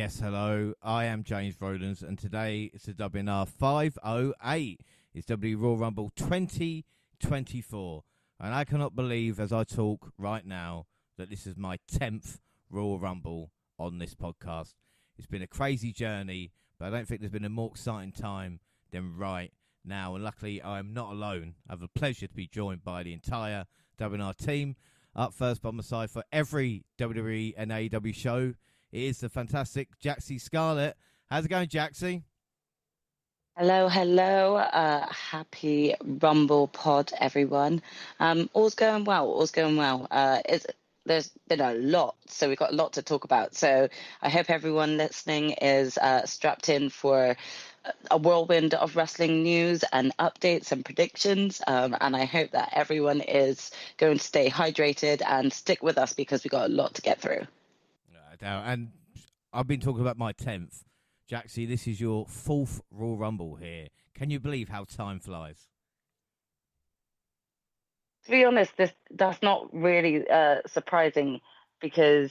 Yes, hello. I am James Rowlands, and today it's the WNR508. It's WWE Royal Rumble 2024. And I cannot believe, as I talk right now, that this is my 10th Royal Rumble on this podcast. It's been a crazy journey, but I don't think there's been a more exciting time than right now. And luckily, I am not alone. I have the pleasure to be joined by the entire WNR team. Up first by my side for every WWE and AEW show, it is the fantastic Jaxie Scarlett. How's it going, Jaxie? Hello. Happy Rumble pod, everyone. All's going well. There's been a lot, so we've got a lot to talk about. So I hope everyone listening is strapped in for a whirlwind of wrestling news and updates and predictions. And I hope that everyone is going to stay hydrated and stick with us because we've got a lot to get through. And I've been talking about my 10th. Jaxie, this is your 4th Royal Rumble here. Can you believe how time flies? To be honest, that's not really surprising because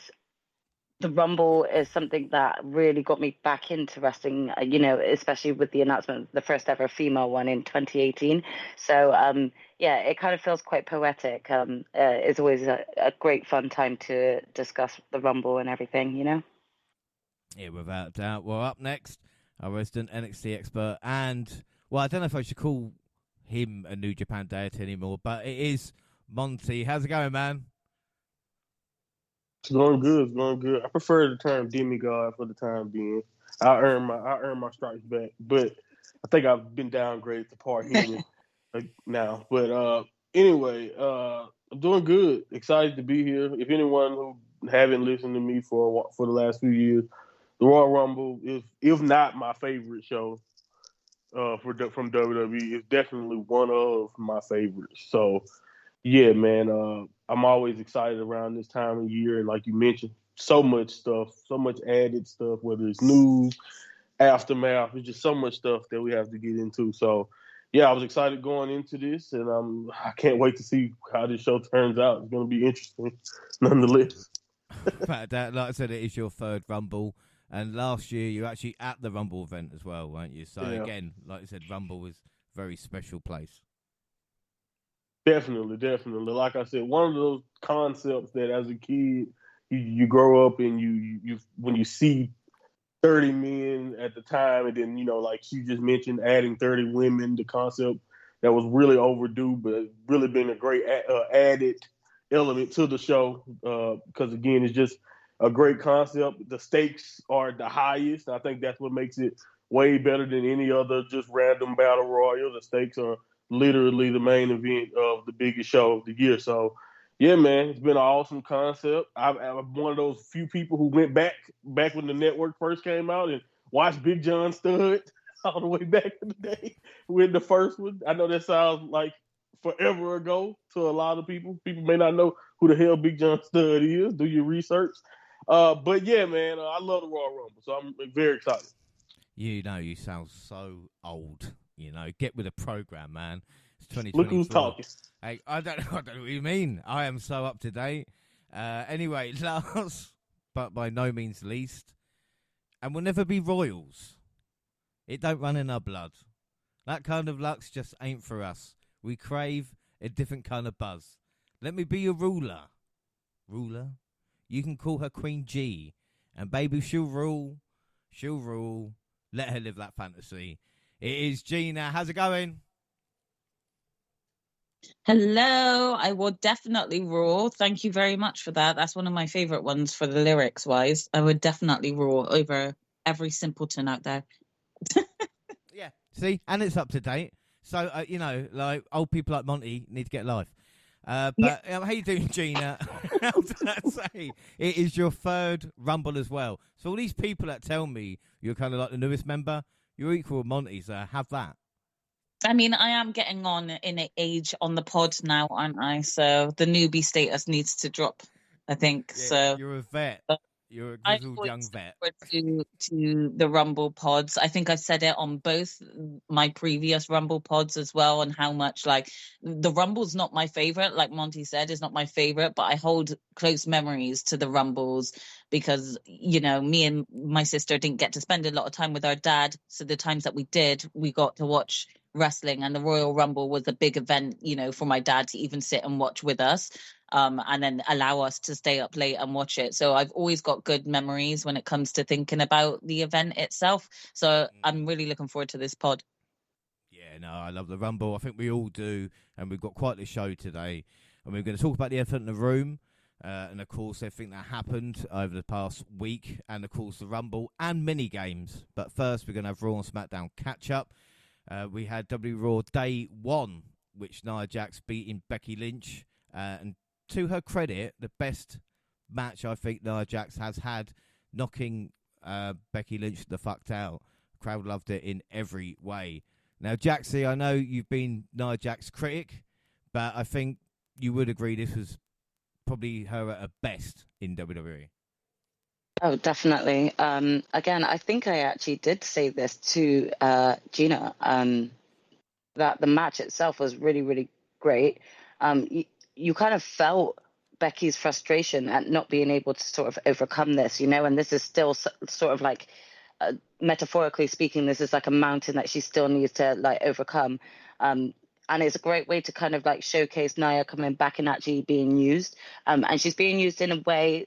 the Rumble is something that really got me back into wrestling, especially with the announcement of the first ever female one in 2018. So, it kind of feels quite poetic. It's always a great fun time to discuss the Rumble and everything, Yeah, without doubt. Well, up next, our resident NXT expert and, well, I don't know if I should call him a New Japan deity anymore, but it is Monty. How's it going, man? It's going good. I prefer the term demigod for the time being. I earn my stripes back, but I think I've been downgraded to part human now. But anyway, I'm doing good. Excited to be here. If anyone who haven't listened to me for the last few years, the Royal Rumble is, if not my favorite show from WWE, is definitely one of my favorites. So. Yeah, man. I'm always excited around this time of year, and like you mentioned, so much stuff, so much added stuff. Whether it's news, aftermath, it's just so much stuff that we have to get into. So, yeah, I was excited going into this, and I can't wait to see how this show turns out. It's going to be interesting, nonetheless. Like I said, it is your 3rd Rumble, and last year you were actually at the Rumble event as well, weren't you? So Again, like I said, Rumble was a very special place. Definitely. Like I said, one of those concepts that as a kid you grow up and you when you see 30 men at the time, and then like you just mentioned, adding 30 women, the concept that was really overdue, but really been a great added element to the show because again, it's just a great concept. The stakes are the highest. I think that's what makes it way better than any other just random battle royal. The stakes are literally the main event of the biggest show of the year. So, yeah, man, it's been an awesome concept. I'm one of those few people who went back when the network first came out and watched Big John Studd all the way back in the day with the first one. I know that sounds like forever ago to a lot of people. People may not know who the hell Big John Studd is. Do your research. But, yeah, man, I love the Royal Rumble, so I'm very excited. You sound so old. Get with the program, man. It's 2024. Look who's talking. Hey, I don't know what you mean. I am so up to date. Anyway, last but by no means least, and we'll never be royals. It don't run in our blood. That kind of luck's just ain't for us. We crave a different kind of buzz. Let me be your ruler. Ruler? You can call her Queen G. And baby, she'll rule. She'll rule. Let her live that fantasy. It is Gina. How's it going? Hello. I will definitely rule. Thank you very much for that. That's one of my favorite ones for the lyrics wise. I would definitely rule over every simpleton out there. Yeah. See, and it's up to date. So, like old people like Monty need to get life. How you doing, Gina? How did I say? It is your 3rd Rumble as well. So all these people that tell me you're kind of like the newest member, you're equal to Monty, so have that. I mean, I am getting on in age on the pod now, aren't I? So the newbie status needs to drop, I think. Yeah, so you're a vet. You're a grizzled young vet. To the Rumble pods. I think I said it on both my previous Rumble pods as well, and how much like the Rumble's not my favorite, like Monty said, is not my favorite, but I hold close memories to the Rumbles because, you know, me and my sister didn't get to spend a lot of time with our dad. So the times that we did, we got to watch wrestling, and the Royal Rumble was a big event, you know, for my dad to even sit and watch with us, and then allow us to stay up late and watch it. So I've always got good memories when it comes to thinking about the event itself. So I'm really looking forward to this pod. Yeah, no, I love the Rumble. I think we all do, and we've got quite the show today. And we're going to talk about the elephant in the room, and of course everything that happened over the past week, and of course the Rumble and mini games. But first, we're going to have Raw and SmackDown catch up. We had WWE Raw Day 1, which Nia Jax beating Becky Lynch, and to her credit, the best match I think Nia Jax has had, knocking Becky Lynch the fuck out. Crowd loved it in every way. Now, Jaxie, I know you've been Nia Jax's critic, but I think you would agree this was probably her at her best in WWE. Oh, definitely. Again, I think I actually did say this to Gina, that the match itself was really, really great. You kind of felt Becky's frustration at not being able to sort of overcome this, you know, and this is still sort of like, metaphorically speaking, this is like a mountain that she still needs to like overcome. And it's a great way to kind of like showcase Nia coming back and actually being used. And she's being used in a way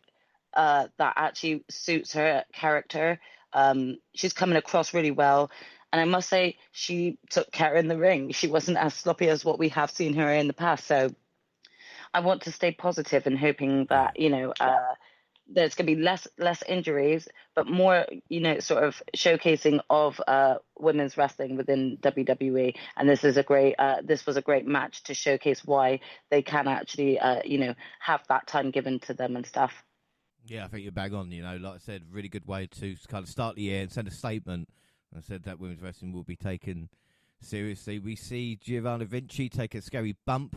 that actually suits her character. She's coming across really well. And I must say, she took care in the ring. She wasn't as sloppy as what we have seen her in the past. So I want to stay positive and hoping that, you know, there's going to be less injuries, but more, you know, sort of showcasing of women's wrestling within WWE. And this was a great match to showcase why they can actually, you know, have that time given to them and stuff. Yeah, I think you're bang on. You know, like I said, really good way to kind of start the year and send a statement. I said that women's wrestling will be taken seriously. We see Giovanna Vinci take a scary bump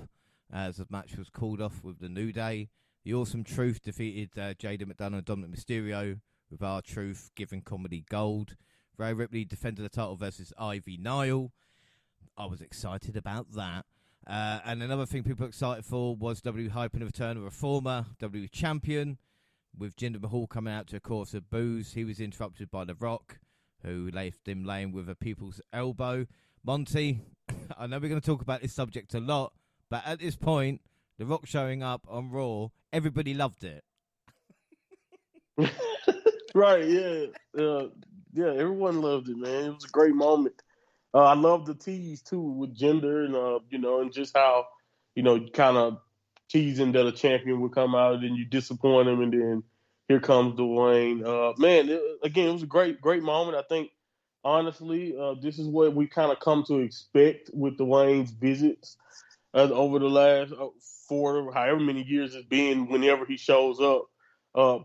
as the match was called off with the New Day. The Awesome Truth defeated Jada McDonough and Dominic Mysterio, with R-Truth giving comedy gold. Rhea Ripley defended the title versus Ivy Nile. I was excited about that. And another thing people were excited for was WWE hyping the return of a former WWE champion, with Jinder Mahal coming out to a chorus of boos. He was interrupted by The Rock, who left him laying with a people's elbow. Monty, I know we're going to talk about this subject a lot, but at this point, The Rock showing up on Raw, everybody loved it. Right, yeah. Yeah, everyone loved it, man. It was a great moment. I love the tease, too, with Jinder and, you know, and just how, you know, kind of teasing that a champion would come out and then you disappoint him, and then here comes Dwayne. Man, it was a great moment. I think, honestly, this is what we kind of come to expect with Dwayne's visits over the last however many years it's been, whenever he shows up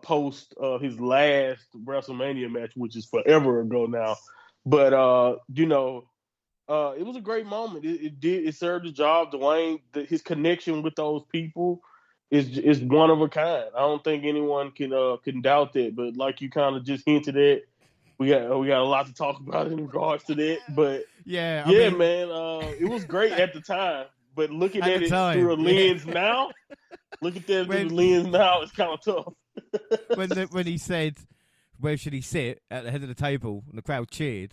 post his last WrestleMania match, which is forever ago now. But, you know, it was a great moment. It served the job. Dwayne, his connection with those people is one of a kind. I don't think anyone can doubt that. But like you kind of just hinted at, we got a lot to talk about in regards to that. But yeah, man, it was great at the time. But looking at it through a lens now, look at that through the lens now, it's kind of tough. when he said, "Where should he sit?" at the head of the table, and the crowd cheered.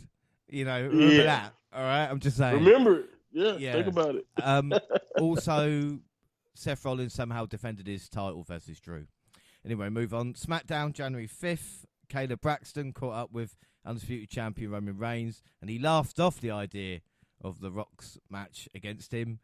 You know, remember that? All right, I'm just saying. Remember it. Yeah. Think about it. Also, Seth Rollins somehow defended his title versus Drew. Anyway, move on. SmackDown, January 5th. Kayla Braxton caught up with Undisputed Champion Roman Reigns, and he laughed off the idea of The Rock's match against him.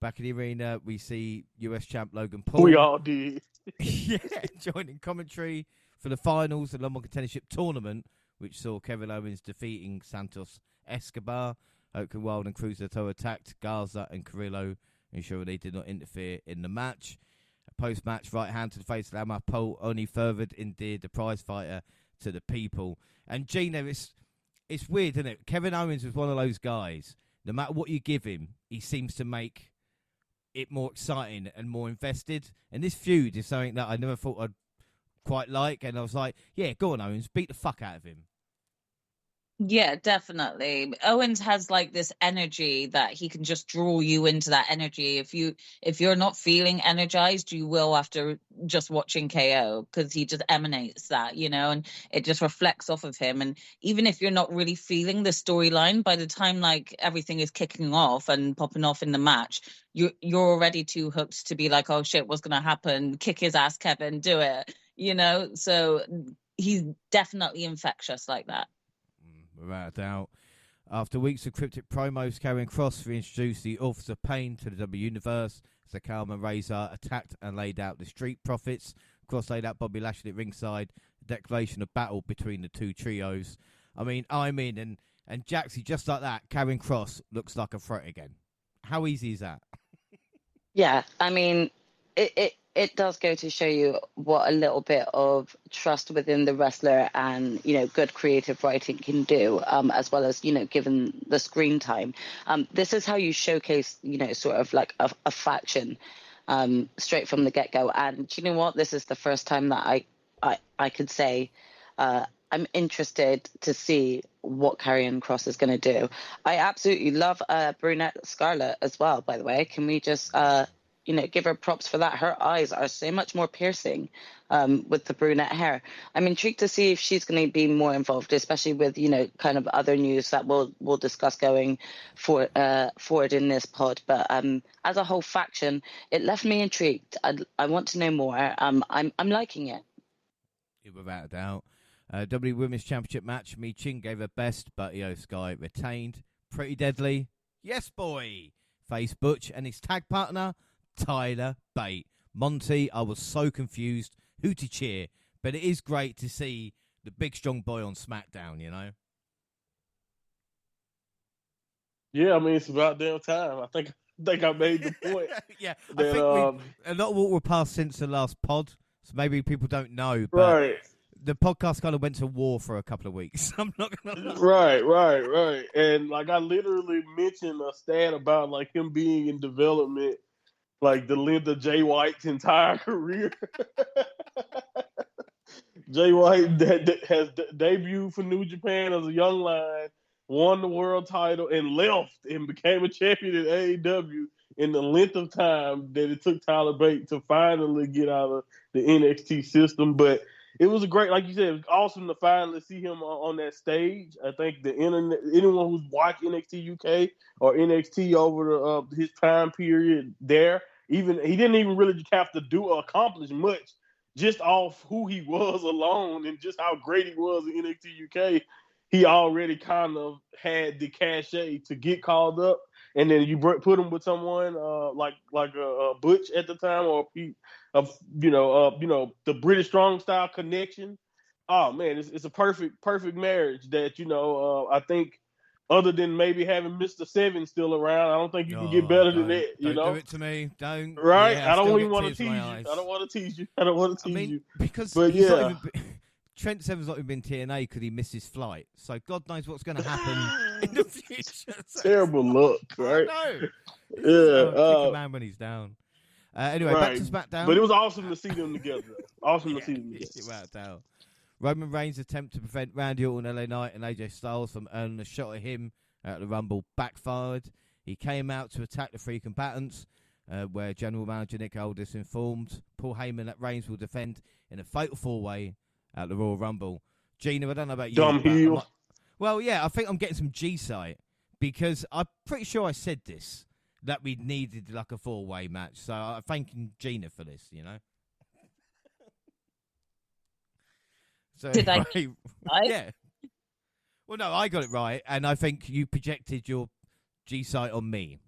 Back in the arena, we see US champ Logan Paul. We all did. Yeah, joining commentary for the finals of the London Contendership Tournament, which saw Kevin Owens defeating Santos Escobar. Oaken Wild and Cruz del Toro attacked Garza and Carrillo, ensuring they did not interfere in the match. A post-match right hand to the face of Lamar Paul only furthered endeared the prize fighter to the people. And Gina, it's weird, isn't it? Kevin Owens was one of those guys. No matter what you give him, he seems to make it more exciting and more invested. And this feud is something that I never thought I'd quite like. And I was like, yeah, go on, Owens, beat the fuck out of him. Yeah, definitely. Owens has like this energy that he can just draw you into that energy. If you're not feeling energized, you will after just watching KO, because he just emanates that, and it just reflects off of him. And even if you're not really feeling the storyline, by the time like everything is kicking off and popping off in the match, you're already too hooked to be like, oh shit, what's gonna happen? Kick his ass, Kevin, do it. So he's definitely infectious like that. Without a doubt. After weeks of cryptic promos, Karrion Kross reintroduced the Authors of Pain to the W Universe as the Kalman Razor attacked and laid out the Street Profits. Kross laid out Bobby Lashley at ringside, a declaration of battle between the two trios. I mean, and Jaxie, just like that, Karrion Kross looks like a threat again. How easy is that? Yeah, I mean, it does go to show you what a little bit of trust within the wrestler and good creative writing can do, as well as given the screen time. This is how you showcase sort of like a faction, straight from the get-go. And you know what? This is the first time that I could say I'm interested to see what Karrion Kross is going to do. I absolutely love brunette Scarlett as well, by the way. Can we just give her props for that? Her eyes are so much more piercing with the brunette hair. I'm intrigued to see if she's going to be more involved, especially with kind of other news that we'll discuss going forward in this pod. But as a whole faction, it left me intrigued. I want to know more. I'm liking it. Without a doubt. WWE Women's Championship match. Mi Ching gave her best, but Io Sky retained. Pretty deadly. Yes, boy. Face Butch and his tag partner, Tyler Bate. Monty, I was so confused who to cheer, but it is great to see the big strong boy on SmackDown, Yeah, I mean, it's about damn time. I think I made the point. Yeah, that, I think a lot of what we're past since the last pod, so maybe people don't know, but right. The podcast kind of went to war for a couple of weeks. I'm not gonna lie. Right. And like I literally mentioned a stat about like him being in development, like the length of Jay White's entire career. Jay White that has debuted for New Japan as a young lion, won the world title, and left and became a champion at AEW in the length of time that it took Tyler Bate to finally get out of the NXT system. But it was a great, like you said, it was awesome to finally see him on that stage. I think the internet, anyone who's watched NXT UK or NXT over his time period there, even he didn't even really have to accomplish much, just off who he was alone and just how great he was in NXT UK. He already kind of had the cachet to get called up, and then you put him with someone like Butch at the time, or the British Strong Style connection. Oh man, it's a perfect marriage that I think, other than maybe having Mr. Seven still around, I don't think you can get better than that. Don't do it to me. Don't. Right? Yeah, I don't even want to tease you. I don't want to tease you. Because but he's yeah. not even, Trent Seven's not even been TNA because he missed his flight. So God knows what's going to happen in the future. Terrible luck, right? Yeah. Kick a man when he's down. Anyway, right. back to SmackDown. But it was awesome to see them together. Awesome to see them together. Without doubt. Roman Reigns' attempt to prevent Randy Orton, LA Knight, and AJ Styles from earning a shot at him at the Rumble backfired. He came out to attack the three combatants, where General Manager Nick Aldis informed Paul Heyman that Reigns will defend in a fatal four-way at the Royal Rumble. Gina, I don't know about you. Dumb heel. Well, yeah, I think I'm getting some G-site because I'm pretty sure I said this, that we needed like a four-way match. So I'm thanking Gina for this, So, Did I? Yeah. Well, no, I got it right, and I think you projected your G-site on me.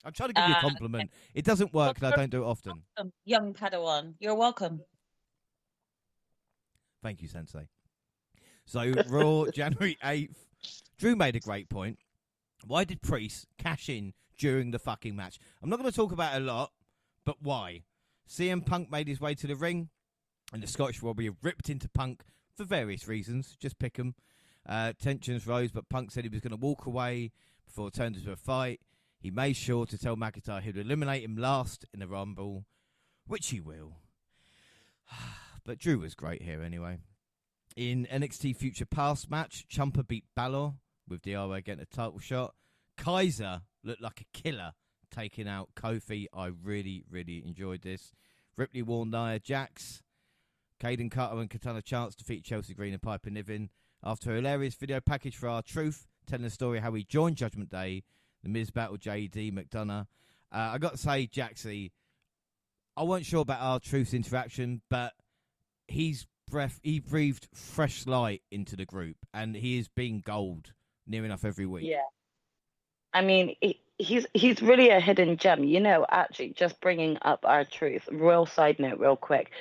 I'm trying to give you a compliment. It doesn't work, and I don't do it often. Young Padawan, you're welcome. Thank you, Sensei. So, Raw, January 8th. Drew made a great point. Why did Priest cash in during the fucking match? I'm not going to talk about it a lot, but why? CM Punk made his way to the ring, and the Scottish Warrior ripped into Punk for various reasons. Just pick them. Tensions rose, but Punk said he was going to walk away before it turned into a fight. He made sure to tell McIntyre he'd eliminate him last in the Rumble, which he will. But Drew was great here anyway. In NXT Future Past match, Ciampa beat Balor with DIY getting a title shot. Kaiser looked like a killer taking out Kofi. I really, really enjoyed this. Ripley won Nia Jax. Caden Carter and Katana Chance defeat Chelsea Green and Piper Niven. After a hilarious video package for R-Truth, telling the story how he joined Judgment Day, The Miz battled JD McDonough. I got to say, Jaxie, I wasn't sure about R-Truth's interaction, but he breathed fresh light into the group, and he is being gold near enough every week. Yeah. I mean, he's really a hidden gem. You know, actually, just bringing up R-Truth, real side note real quick.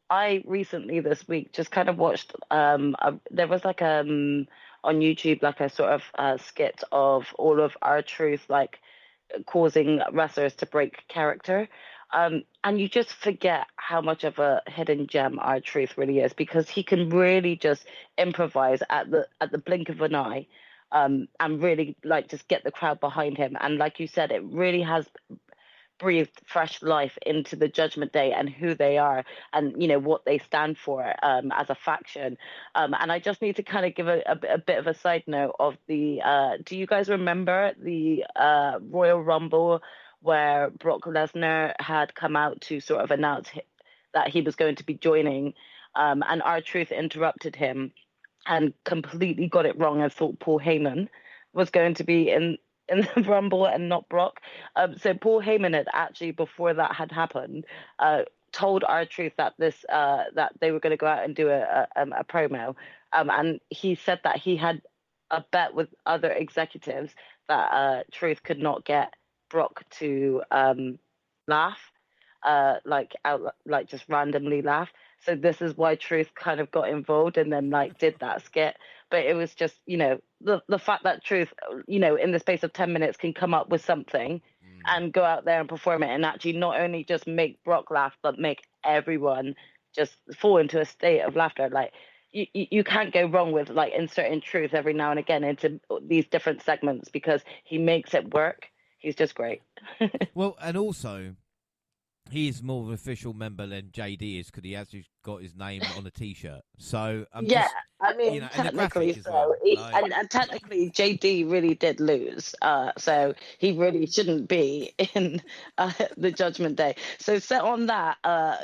I recently this week just kind of watched, there was like on YouTube, like a sort of skit of all of R-Truth, like causing wrestlers to break character. And you just forget how much of a hidden gem R-Truth really is, because he can really just improvise at the blink of an eye, and really like just get the crowd behind him. And like you said, it really has breathed fresh life into the Judgment Day and who they are, and you know what they stand for as a faction. And I just need to kind of give a bit of a side note of the do you guys remember the Royal Rumble where Brock Lesnar had come out to sort of announce that he was going to be joining, and R-Truth interrupted him and completely got it wrong and thought Paul Heyman was going to be in the Rumble and not Brock. So Paul Heyman had actually, before that had happened, told R-Truth that that they were going to go out and do a promo, and he said that he had a bet with other executives that Truth could not get Brock to laugh, like just randomly laugh. So this is why Truth kind of got involved and then like did that skit. But it was just, you know, the fact that Truth, you know, in the space of 10 minutes can come up with something and go out there and perform it, and actually not only just make Brock laugh, but make everyone just fall into a state of laughter. Like you can't go wrong with like inserting Truth every now and again into these different segments, because he makes it work. He's just great. Well, and also, he is more of an official member than JD is, because he actually got his name on a T-shirt. So I mean, you know, technically and the graphic so. as well. And technically, JD really did lose. So he really shouldn't be in the Judgment Day. So set on that,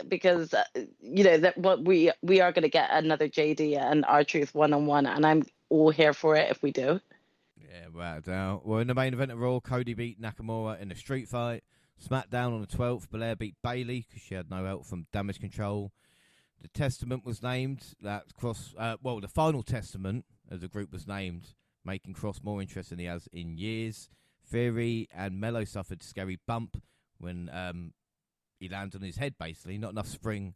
because you know that what we are going to get another JD and R-Truth one-on-one, and I'm all here for it if we do. Yeah, without a doubt. Well, in the main event of Raw, Cody beat Nakamura in a street fight. SmackDown on the 12th, Belair beat Bayley because she had no help from Damage Control. The Testament was named. The final Testament as a group was named, making Cross more interesting than he has in years. Theory and Mello suffered a scary bump when he landed on his head, basically. Not enough spring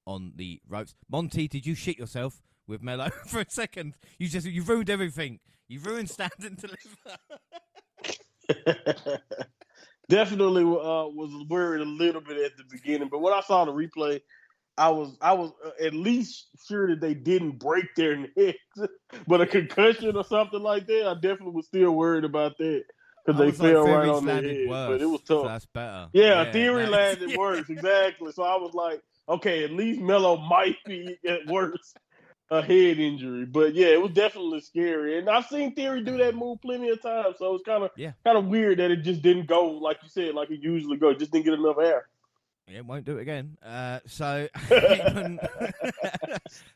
on the ropes. Monty, did you shit yourself with Mello for a second? You ruined everything. You ruined Stand and Deliver. Definitely was worried a little bit at the beginning, but when I saw the replay, I was at least sure that they didn't break their necks. But a concussion or something like that, I definitely was still worried about that, because they fell right on their head. But it was tough. So that's better. Yeah, Theory landed worse, exactly. So I was like, okay, at least Mello might be at worst a head injury. But yeah, it was definitely scary. And I've seen Theory do that move plenty of times, so it's kind of weird that it just didn't go like you said, like it usually goes. It just didn't get enough air. It won't do it again. So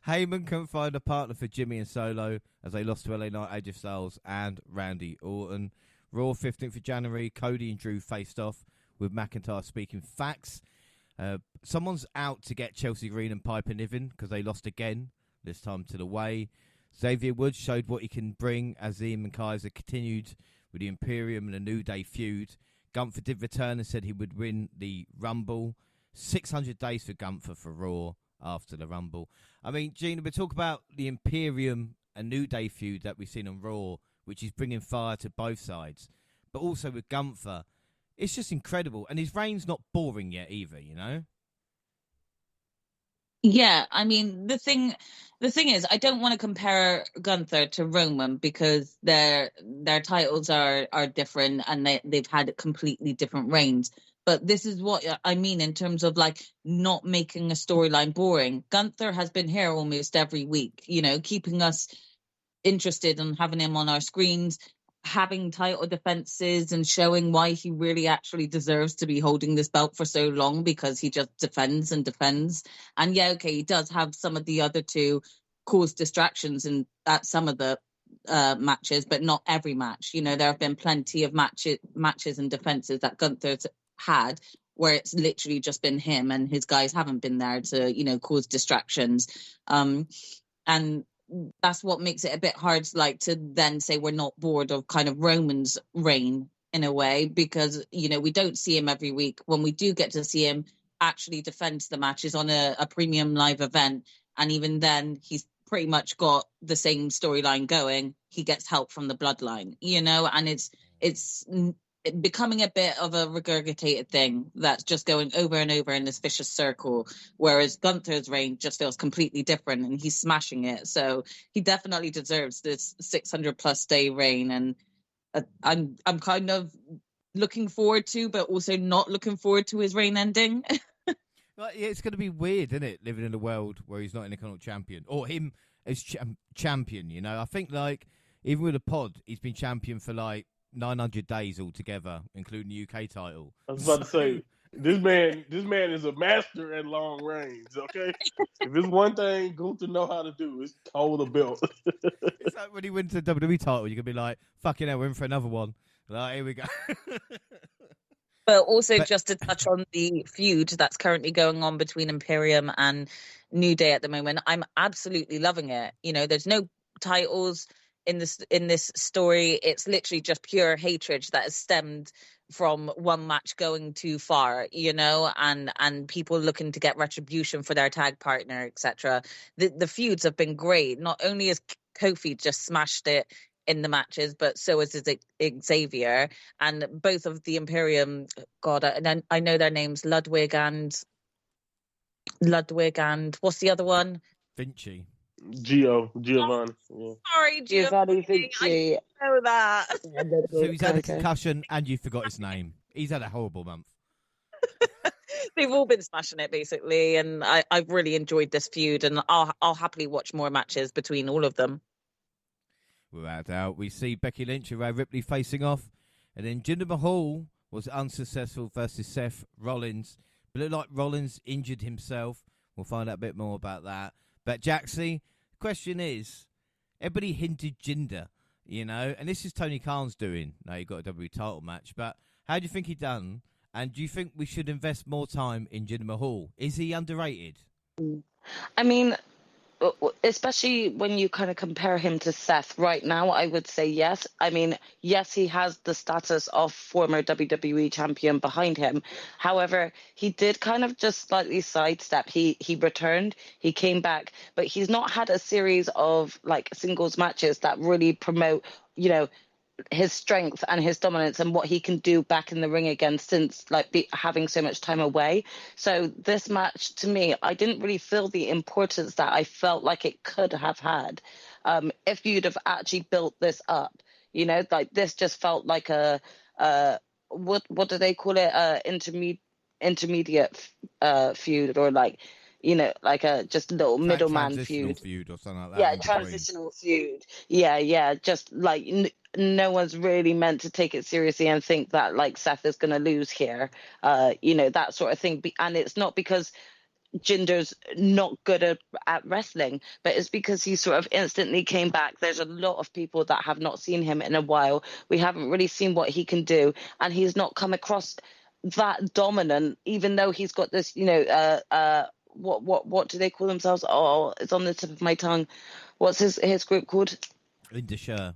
Heyman couldn't find a partner for Jimmy and Solo as they lost to LA Knight, AJ Styles, and Randy Orton. Raw 15th of January, Cody and Drew faced off with McIntyre speaking facts. Someone's out to get Chelsea Green and Piper Niven because they lost again, this time to the Way. Xavier Woods showed what he can bring as Liam and Kaiser continued with the Imperium and the New Day feud. Gunther did return and said he would win the Rumble. 600 days for Gunther for Raw after the Rumble. I mean, Gina, we talk about the Imperium and New Day feud that we've seen on Raw, which is bringing fire to both sides. But also with Gunther, it's just incredible. And his reign's not boring yet either, you know? Yeah, I mean, the thing is, I don't want to compare Gunther to Roman because their titles are different and they've had completely different reigns. But this is what I mean in terms of like not making a storyline boring. Gunther has been here almost every week, you know, keeping us interested and having him on our screens, having title defenses and showing why he really actually deserves to be holding this belt for so long, because he just defends and defends. And yeah, okay, he does have some of the other two cause distractions at some of the matches, but not every match. You know, there have been plenty of matches and defenses that Gunther's had where it's literally just been him and his guys haven't been there to, you know, cause distractions. And that's what makes it a bit hard, like, to then say we're not bored of kind of Roman's reign in a way, because, you know, we don't see him every week. When we do get to see him actually defend the matches on a premium live event, and even then he's pretty much got the same storyline going. He gets help from the bloodline, you know, and it's becoming a bit of a regurgitated thing that's just going over and over in this vicious circle, whereas Gunther's reign just feels completely different and he's smashing it. So he definitely deserves this 600+ day reign, and I'm kind of looking forward to, but also not looking forward to his reign ending. Well, yeah, it's going to be weird, isn't it, living in a world where he's not Intercontinental Champion, or him as champion, you know? I think, like, even with the pod, he's been champion for, like, 900 days altogether, including the UK title. I was about to say, this man is a master at long reigns, okay? If it's one thing Gunther know how to do, it's hold a belt. It's like when he wins the WWE title, you can be like, fucking hell, we're in for another one. Like, here we go. But also, just to touch on the feud that's currently going on between Imperium and New Day at the moment, I'm absolutely loving it. You know, there's no titles in this story. It's literally just pure hatred that has stemmed from one match going too far, you know, and people looking to get retribution for their tag partner, etc. The feuds have been great. Not only has Kofi just smashed it in the matches, but so is Xavier, and both of the Imperium, God, I know their names, Ludwig and what's the other one? Giovanni. Yeah. Sorry, Giovanni Vinci. I know that. So he's had a concussion and you forgot his name. He's had a horrible month. They've all been smashing it, basically, and I've really enjoyed this feud, and I'll happily watch more matches between all of them. Without doubt, we see Becky Lynch and Rhea Ripley facing off, and then Jinder Mahal was unsuccessful versus Seth Rollins. But it looked like Rollins injured himself. We'll find out a bit more about that. But Jaxie, the question is, everybody hinted Jinder, you know, and this is Tony Khan's doing. Now he got a WWE title match, but how do you think he done? And do you think we should invest more time in Jinder Mahal? Is he underrated? I mean, especially when you kind of compare him to Seth right now, I would say yes. I mean, yes, he has the status of former WWE champion behind him. However, he did kind of just slightly sidestep. He returned, he came back, but he's not had a series of like singles matches that really promote, you know, his strength and his dominance and what he can do back in the ring again since like having so much time away. So this match, to me, I didn't really feel the importance that I felt like it could have had if you'd have actually built this up. You know, like this just felt like a what do they call it? Intermediate feud, or like, you know, like a just little middleman feud or something like that. Yeah, transitional feud. Yeah. Just like no one's really meant to take it seriously and think that like Seth is going to lose here. You know, that sort of thing. And it's not because Jinder's not good at wrestling, but it's because he sort of instantly came back. There's a lot of people that have not seen him in a while. We haven't really seen what he can do, and he's not come across that dominant, even though he's got this, you know, what do they call themselves? Oh, it's on the tip of my tongue. What's his group called? Indusher.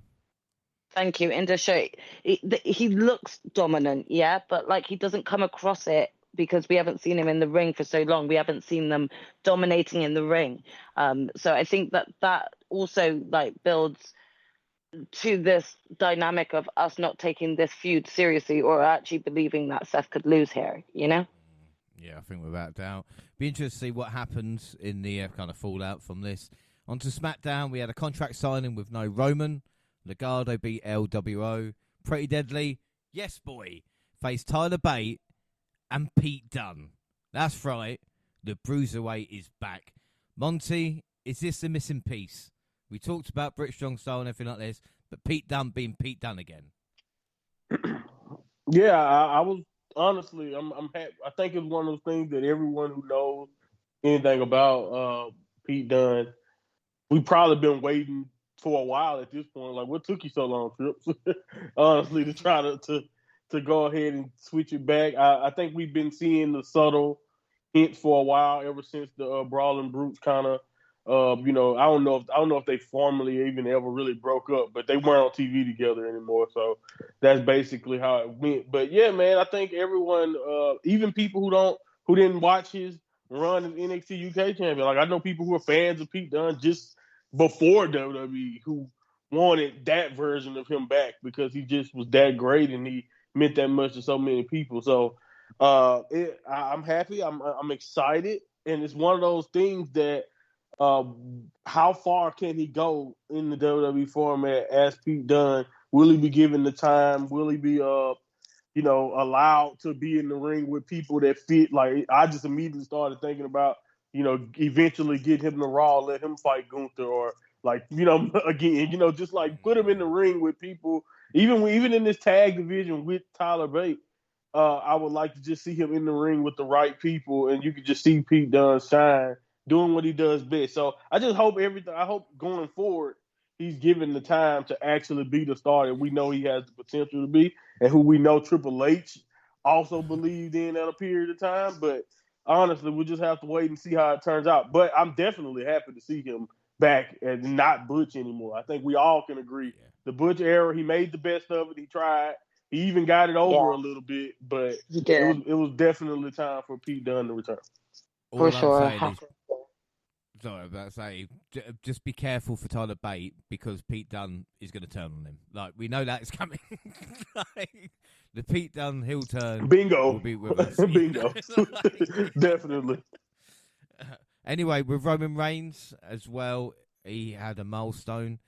Thank you, Indusher. He looks dominant, yeah, but like he doesn't come across it because we haven't seen him in the ring for so long. We haven't seen them dominating in the ring. So I think that also like builds to this dynamic of us not taking this feud seriously or actually believing that Seth could lose here, you know? Yeah, I think without doubt. Be interested to see what happens in the kind of fallout from this. On to SmackDown, we had a contract signing with no Roman. Legado beat LWO. Pretty Deadly, yes boy, faced Tyler Bate and Pete Dunne. That's right, the Bruiserweight is back. Monty, is this the missing piece? We talked about British Strong Style and everything like this, but Pete Dunne being Pete Dunne again. Yeah, I was honestly, I'm happy. I think it's one of those things that everyone who knows anything about Pete Dunne, we probably been waiting for a while at this point. Like, what took you so long, Trips? Honestly, to try to go ahead and switch it back. I think we've been seeing the subtle hints for a while, ever since the Brawling Brutes kind of. I don't know if they formally even ever really broke up, but they weren't on TV together anymore. So that's basically how it went. But yeah, man, I think everyone, even people who didn't watch his run as NXT UK champion, like I know people who are fans of Pete Dunne just before WWE who wanted that version of him back because he just was that great and he meant that much to so many people. So I'm happy. I'm excited, and it's one of those things that. How far can he go in the WWE format as Pete Dunne? Will he be given the time? Will he be, allowed to be in the ring with people that fit? Like, I just immediately started thinking about, eventually get him to Raw, let him fight Gunther, or like, again, just like put him in the ring with people, even in this tag division with Tyler Bate. I would like to just see him in the ring with the right people, and you could just see Pete Dunne shine, doing what he does best. So I just hope I hope going forward, he's given the time to actually be the star that we know he has the potential to be, and who we know Triple H also believed in at a period of time. But honestly, we'll just have to wait and see how it turns out. But I'm definitely happy to see him back and not Butch anymore. I think we all can agree. The Butch era, he made the best of it. He tried. He even got it over a little bit, but it was definitely time for Pete Dunne to return. All I'm saying is, sorry, about to say, just be careful for Tyler Bate because Pete Dunne is going to turn on him. Like, we know that is coming. Like, the Pete Dunne heel turn. Bingo. Will be with us. Bingo. Definitely. Anyway, with Roman Reigns as well, he had a milestone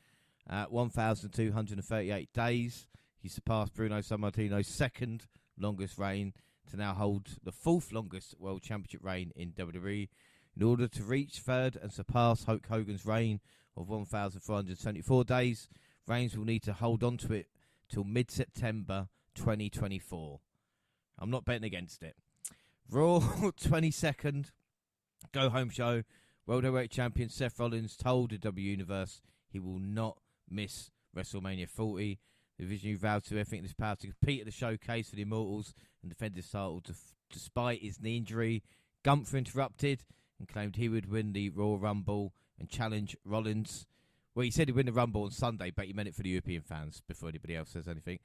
at 1,238 days. He surpassed Bruno Sammartino's second longest reign to now hold the fourth longest World Championship reign in WWE. In order to reach third and surpass Hulk Hogan's reign of 1,474 days, Reigns will need to hold on to it till mid-September 2024. I'm not betting against it. Raw 22nd go-home show. World Heavyweight Champion Seth Rollins told the W Universe he will not miss WrestleMania 40. The Visionary vowed to everything in his power to compete at the showcase for the Immortals and defend his title despite his knee injury. Gunther interrupted and claimed he would win the Royal Rumble and challenge Rollins. Well, he said he'd win the Rumble on Sunday, but he meant it for the European fans before anybody else says anything.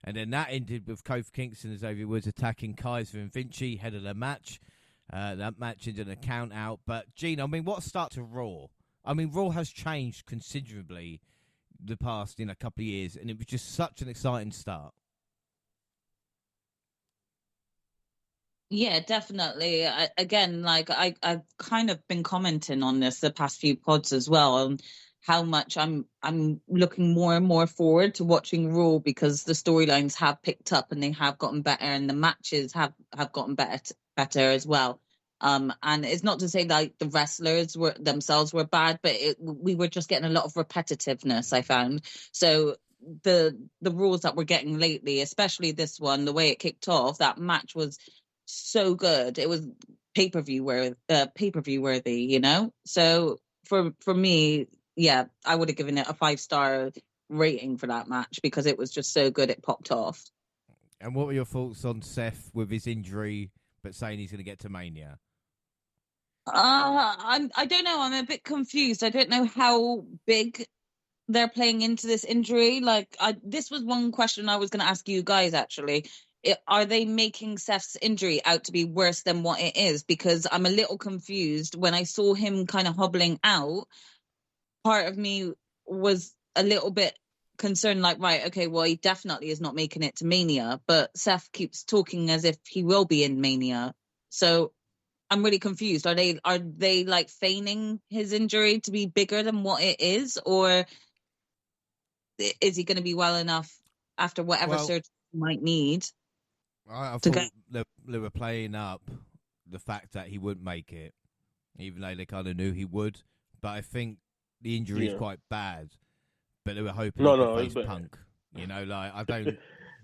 And then that ended with Kofi Kingston and Xavier Woods attacking Kaiser and Vinci, head of the match. That match ended in a count out. But, Gene, I mean, what a start to Raw. I mean, Raw has changed considerably the past, couple of years, and it was just such an exciting start. Yeah, definitely. I've kind of been commenting on this the past few pods as well, on how much I'm looking more and more forward to watching Raw, because the storylines have picked up and they have gotten better, and the matches have gotten better as well. And it's not to say like the wrestlers themselves were bad, but we were just getting a lot of repetitiveness, I found. So the Raws that we're getting lately, especially this one, the way it kicked off, that match was so good. It was pay-per-view worthy, So for me, yeah, I would have given it a 5-star rating for that match because it was just so good it popped off. And what were your thoughts on Seth with his injury, but saying he's going to get to Mania? I don't know. I'm a bit confused. I don't know how big they're playing into this injury. This was one question I was going to ask you guys, actually. Are they making Seth's injury out to be worse than what it is? Because I'm a little confused. When I saw him kind of hobbling out, part of me was a little bit concerned, like, right, okay, well, he definitely is not making it to Mania, but Seth keeps talking as if he will be in Mania. So I'm really confused. Are they like feigning his injury to be bigger than what it is, or is he going to be well enough after whatever surgery he might need? I to thought they were playing up the fact that he wouldn't make it, even though they kind of knew he would. But I think the injury is quite bad. But they were hoping he could face Punk. You know, like I don't.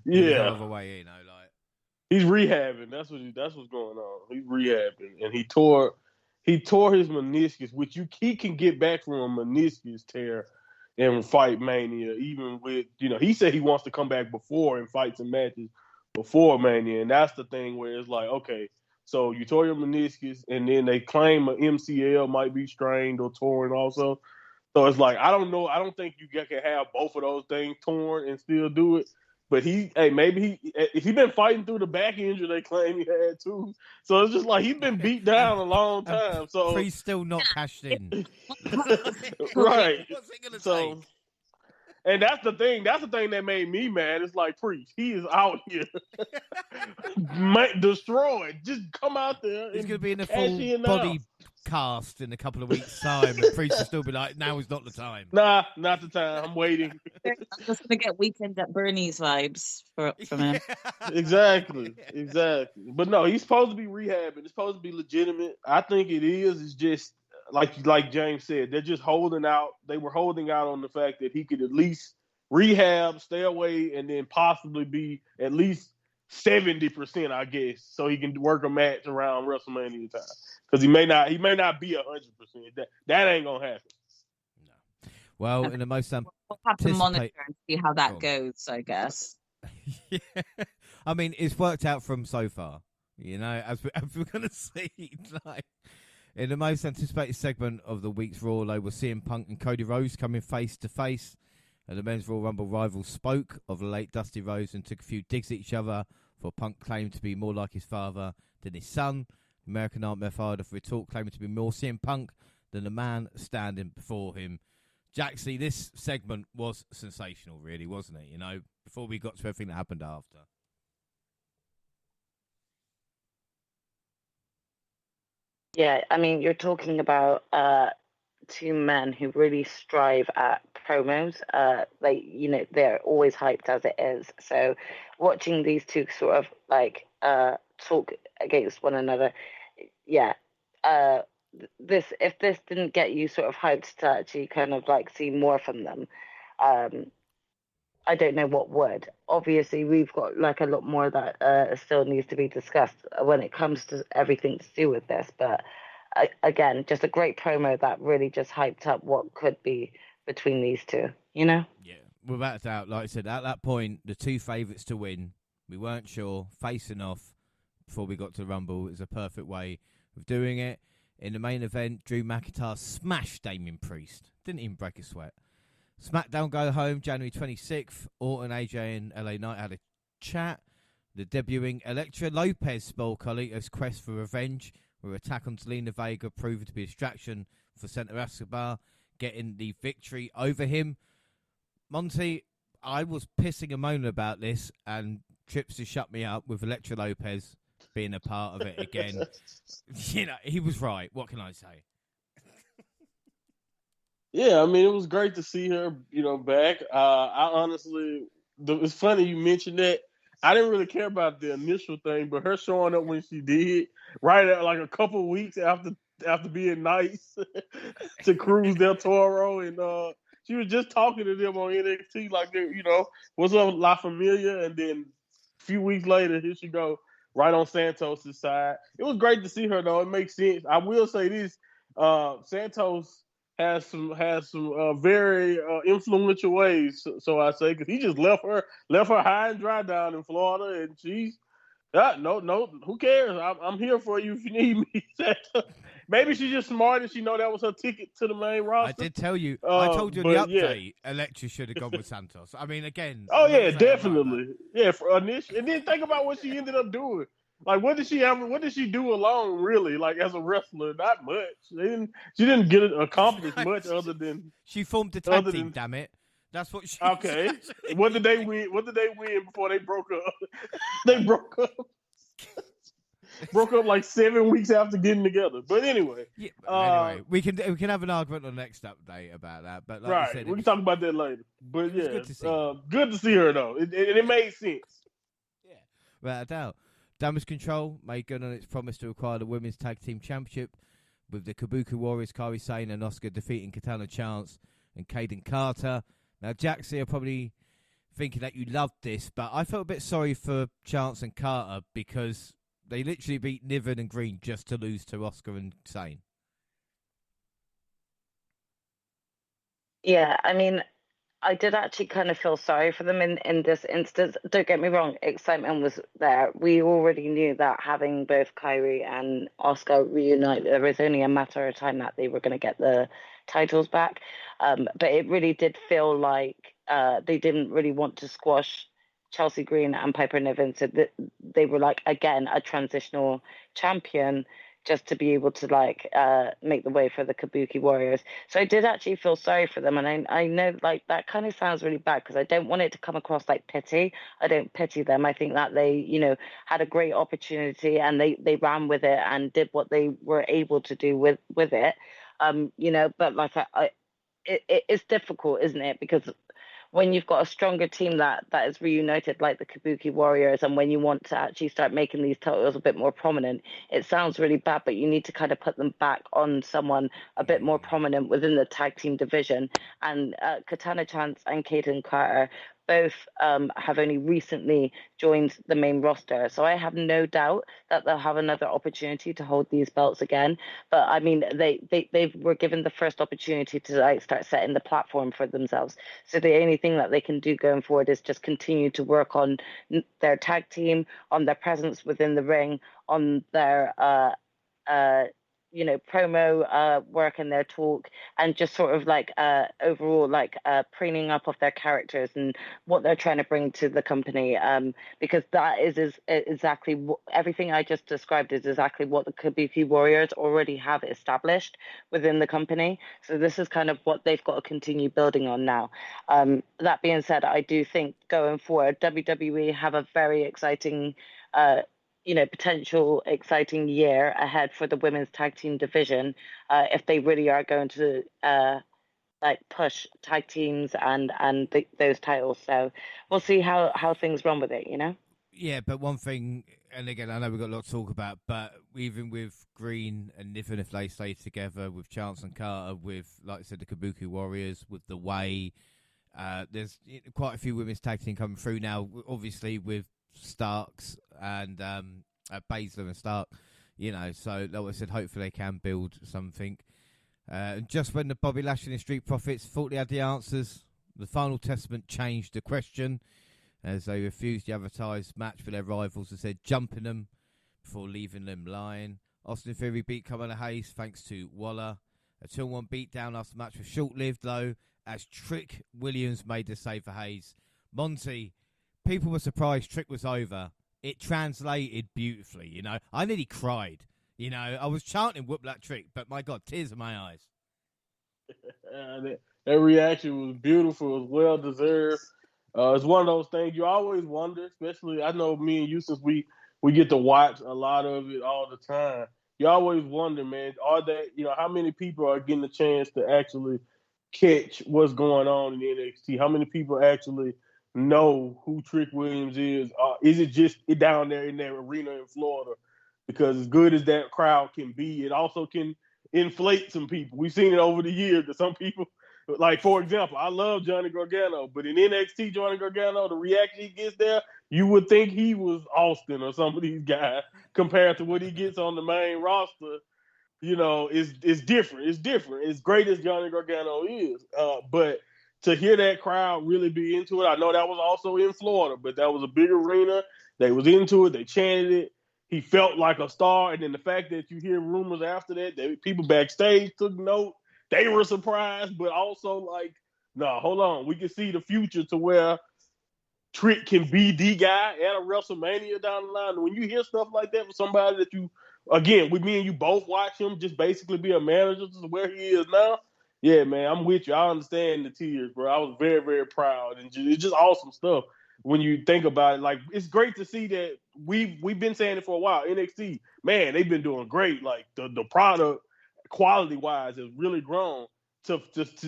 There was no other way, you know, like he's rehabbing. That's what's going on. He's rehabbing, and he tore his meniscus, which he can get back from a meniscus tear and fight Mania. Even with he said he wants to come back before and fight some matches before Mania, and that's the thing where it's like, okay, so you tore your meniscus, and then they claim an MCL might be strained or torn also. So it's like, I don't know. I don't think you can have both of those things torn and still do it. But maybe if he's been fighting through the back injury they claim he had too. So it's just like he's been beat down a long time. So he's still not cashed in. Right. What's he gonna say? And that's the thing. That's the thing that made me mad. It's like, Priest, he is out here destroyed. Just come out there. He's going to be in a full body cast in a couple of weeks' time, and Priest will still be like, "Now is not the time." Nah, not the time. I'm waiting. I'm just going to get Weekend at Bernie's vibes from him. Exactly. But no, he's supposed to be rehabbing. It's supposed to be legitimate. I think it is. It's just like James said, they're just holding out. They were holding out on the fact that he could at least rehab, stay away, and then possibly be at least 70%, I guess, so he can work a match around WrestleMania time. Because he may not be 100%. That ain't gonna happen. No. Well, in the most we'll have to monitor and see how that goes, I guess. Yeah. I mean, it's worked out from so far. You know, as we're gonna see, like. In the most anticipated segment of the week's Raw, they were CM Punk and Cody Rhodes coming face to face. And the men's Royal Rumble rivals spoke of the late Dusty Rhodes and took a few digs at each other, for Punk claimed to be more like his father than his son. American Nightmare fired off a retort claiming to be more CM Punk than the man standing before him. Jaxie, this segment was sensational, really, wasn't it? You know, before we got to everything that happened after. Yeah, I mean, you're talking about two men who really strive at promos. They're always hyped as it is. So watching these two sort of talk against one another, yeah. If this didn't get you sort of hyped to actually kind of like see more from them, I don't know what would. Obviously, we've got like a lot more that still needs to be discussed when it comes to everything to do with this. But again, just a great promo that really just hyped up what could be between these two, you know? Yeah, without a doubt, like I said, at that point, the two favourites to win, we weren't sure, facing off before we got to the Rumble is a perfect way of doing it. In the main event, Drew McIntyre smashed Damien Priest. Didn't even break a sweat. SmackDown Go Home, January 26th. Orton, AJ, and LA Knight had a chat. The debuting Elektra Lopez spoiled Carlito's quest for revenge, where attack on Zelina Vega proved to be a distraction for Santa Escobar, getting the victory over him. Monty, I was pissing and moaning about this, and Trips has shut me up with Elektra Lopez being a part of it again. You know, he was right. What can I say? Yeah, I mean, it was great to see her, back. I honestly, it's funny you mentioned that. I didn't really care about the initial thing, but her showing up when she did, right at like a couple of weeks after being nice to Cruz del Toro, and she was just talking to them on NXT like, what's up, La Familia, and then a few weeks later, here she go, right on Santos' side. It was great to see her, though. It makes sense. I will say this, Santos has some very influential ways, so I say, because he just left her high and dry down in Florida, and she's no, who cares? I'm here for you if you need me. Maybe she's just smart and she know that was her ticket to the main roster. I did tell you. I told you in the update. Yeah. Elektra should have gone with Santos. I mean, again. Oh yeah, definitely. Yeah, for initial, and then think about what she ended up doing. Like, what did she do alone, really? Like, as a wrestler, not much. She didn't get accomplished much other than she formed a tag team. Damn it, that's what she. Okay, what did they win? What did they win before they broke up? They broke up. Broke up like 7 weeks after getting together. But anyway, anyway, we can have an argument on the next update about that. But like right, I said, we can talk about that later. But yeah, good to see her though. It made sense. Yeah. without a doubt. Damage Control made good on its promise to acquire the Women's Tag Team Championship, with the Kabuki Warriors, Kairi Sane and Asuka defeating Katana Chance and Kaden Carter. Now, Jaxie are probably thinking that you loved this, but I felt a bit sorry for Chance and Carter because they literally beat Niven and Green just to lose to Asuka and Sane. Yeah, I mean, I did actually kind of feel sorry for them in this instance. Don't get me wrong, excitement was there. We already knew that having both Kyrie and Oscar reunite, there was only a matter of time that they were going to get the titles back. But it really did feel like they didn't really want to squash Chelsea Green and Piper Niven. So they were like, again, a transitional champion just to be able to make the way for the Kabuki Warriors. So I did actually feel sorry for them, and I know like that kind of sounds really bad because I don't want it to come across like pity. I don't pity them. I think that they, had a great opportunity and they ran with it and did what they were able to do with it. But like it's difficult, isn't it? Because when you've got a stronger team that is reunited like the Kabuki Warriors, and when you want to actually start making these titles a bit more prominent, it sounds really bad, but you need to kind of put them back on someone a bit more prominent within the tag team division. And Katana Chance and Kaden Carter both have only recently joined the main roster. So I have no doubt that they'll have another opportunity to hold these belts again. But I mean, they were given the first opportunity to start setting the platform for themselves. So the only thing that they can do going forward is just continue to work on their tag team, on their presence within the ring, on their promo work and their talk, and just sort of overall preening up of their characters and what they're trying to bring to the company, because that is exactly everything I just described is exactly what the Kabuki Warriors already have established within the company. So this is kind of what they've got to continue building on now. That being said, I do think going forward WWE have a very exciting potential exciting year ahead for the women's tag team division, if they really are going to push tag teams and those titles. So we'll see how things run with it, Yeah, but one thing, and again, I know we've got a lot to talk about, but even with Green and Niven, if they stay together, with Chance and Carter, with, like I said, the Kabuki Warriors, with The Way, there's quite a few women's tag team coming through now, obviously with Starks and Baszler and Stark, so like I said, hopefully they can build something. Just when the Bobby Lashley and Street Profits thought they had the answers, the Final Testament changed the question as they refused the advertised match for their rivals and said jumping them before leaving them lying. Austin Theory beat Carmelo Hayes thanks to Waller. A 2-1 beatdown after the match was short-lived though, as Trick Williams made the save for Hayes. Monty, people were surprised Trick was over. It translated beautifully, I nearly cried. I was chanting "Whoop that Trick," but my God, tears in my eyes. That reaction was beautiful. It was well deserved. It's one of those things you always wonder, especially I know me and you, since we get to watch a lot of it all the time. You always wonder, man, how many people are getting a chance to actually catch what's going on in the NXT? How many people actually know who Trick Williams is? Is it just down there in that arena in Florida? Because as good as that crowd can be, it also can inflate some people. We've seen it over the years that some people, like, for example, I love Johnny Gargano, but in NXT, Johnny Gargano, the reaction he gets there, you would think he was Austin or some of these guys compared to what he gets on the main roster. It's different. It's different. As great as Johnny Gargano is, but to hear that crowd really be into it, I know that was also in Florida, but that was a big arena. They was into it. They chanted it. He felt like a star. And then the fact that you hear rumors after that people backstage took note. They were surprised, but also no, hold on. We can see the future to where Trick can be the guy at a WrestleMania down the line. When you hear stuff like that from somebody that you, again, with me and you both watch him just basically be a manager to where he is now, yeah, man, I'm with you. I understand the tears, bro. I was very, very proud. And it's just awesome stuff when you think about it. It's great to see that we've been saying it for a while. NXT, man, they've been doing great. The product, quality-wise, has really grown. And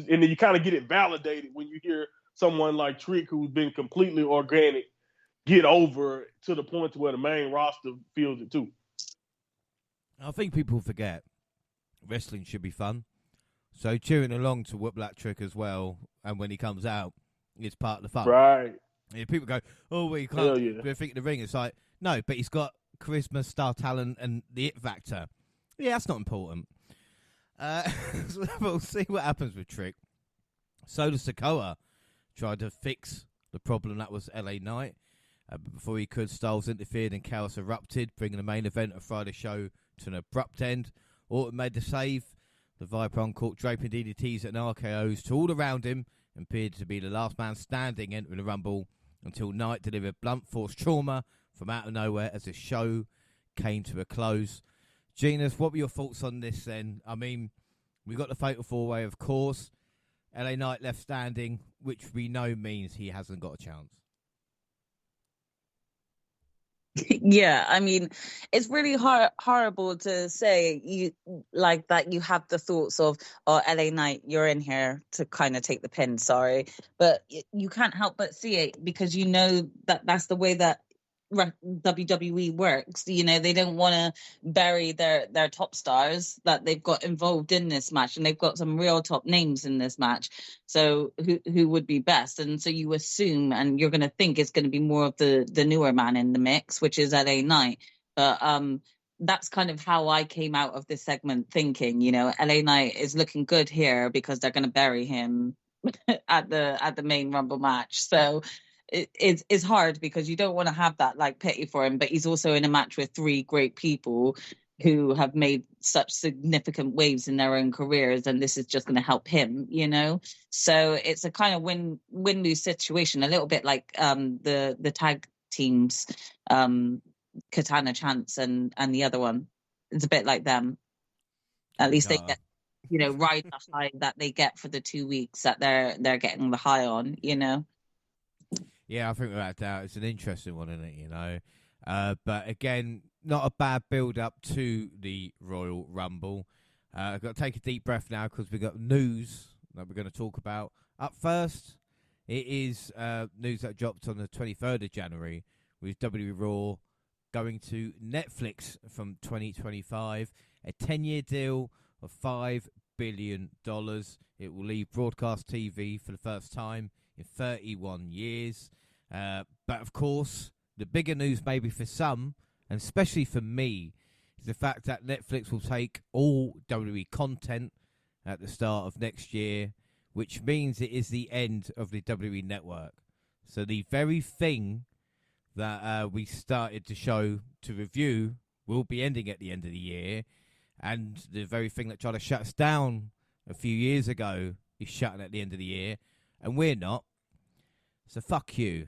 then you kind of get it validated when you hear someone like Trick, who's been completely organic, get over to the point to where the main roster feels it too. I think people forget wrestling should be fun. So cheering along to Whoop That Trick as well, and when he comes out, it's part of the fun. Right. Yeah, people go, oh, well, you can't. Hell yeah. They think the ring. It's like, no, but he's got charisma, star talent, and the it factor. Yeah, that's not important. So we'll see what happens with Trick. Solo Sikoa tried to fix the problem that was LA Knight. But before he could, Styles interfered and chaos erupted, bringing the main event of Friday's show to an abrupt end. Orton made the save. The Viper caught draping DDTs and RKOs to all around him and appeared to be the last man standing entering the Rumble until Knight delivered blunt force trauma from out of nowhere as the show came to a close. Genus, what were your thoughts on this then? I mean, we got the Fatal 4-Way, of course. LA Knight left standing, which we know means he hasn't got a chance. Yeah, I mean, it's really horrible to say you like that. You have the thoughts of, oh, LA Knight, you're in here to kind of take the pin. Sorry, but you can't help but see it because you know that that's the way that WWE works. You know, they don't want to bury their top stars that they've got involved in this match, and they've got some real top names in this match. So who would be best? And so you assume, and you're going to think it's going to be more of the newer man in the mix, which is LA Knight. But that's kind of how I came out of this segment thinking, you know, LA Knight is looking good here because they're going to bury him at the main Rumble match. So it's hard because you don't want to have that like pity for him, but he's also in a match with three great people who have made such significant waves in their own careers, and this is just going to help him, you know. So it's a kind of win-lose situation, a little bit like the tag teams, Katana Chance and the other one. It's a bit like them. At least they get, you know, ride the high that they get for the 2 weeks that they're getting the high on, you know. Yeah, I think without doubt it's an interesting one, isn't it, you know? But again, not a bad build-up to the Royal Rumble. I've got to take a deep breath now because we've got news that we're going to talk about. Up first, it is news that dropped on the 23rd of January with WWE Raw going to Netflix from 2025. A 10-year deal of $5 billion. It will leave broadcast TV for the first time in 31 years. But of course, the bigger news maybe for some, and especially for me, is the fact that Netflix will take all WWE content at the start of next year, which means it is the end of the WWE network. So the very thing that we started to show to review will be ending at the end of the year, and the very thing that tried to shut us down a few years ago is shutting at the end of the year, and we're not. So fuck you.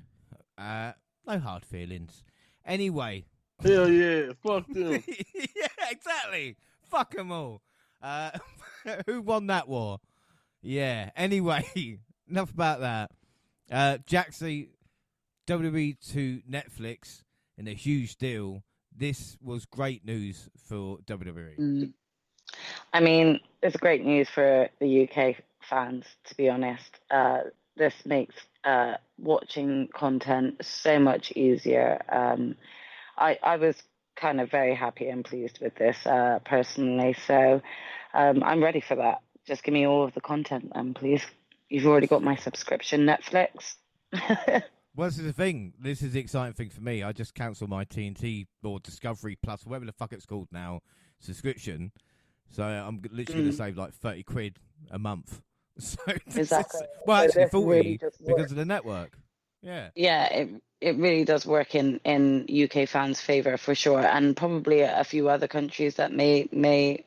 No hard feelings. Anyway. Hell yeah, fuck them. Yeah, exactly. Fuck them all. Who won that war? Yeah. Anyway, enough about that. Jaxie, WWE to Netflix in a huge deal. This was great news for WWE. I mean, it's great news for the UK fans, to be honest. This makes watching content so much easier. I was kind of very happy and pleased with this personally, so I'm ready for that. Just give me all of the content then, please. You've already got my subscription, Netflix. Well, this is the thing. This is the exciting thing for me. I just cancelled my TNT or Discovery Plus, whatever the fuck it's called now, subscription. So I'm literally going to save like 30 quid a month. So Exactly. Well, actually, this 40 really because of the network. Yeah. Yeah, it really does work in UK fans' favour for sure, and probably a few other countries that may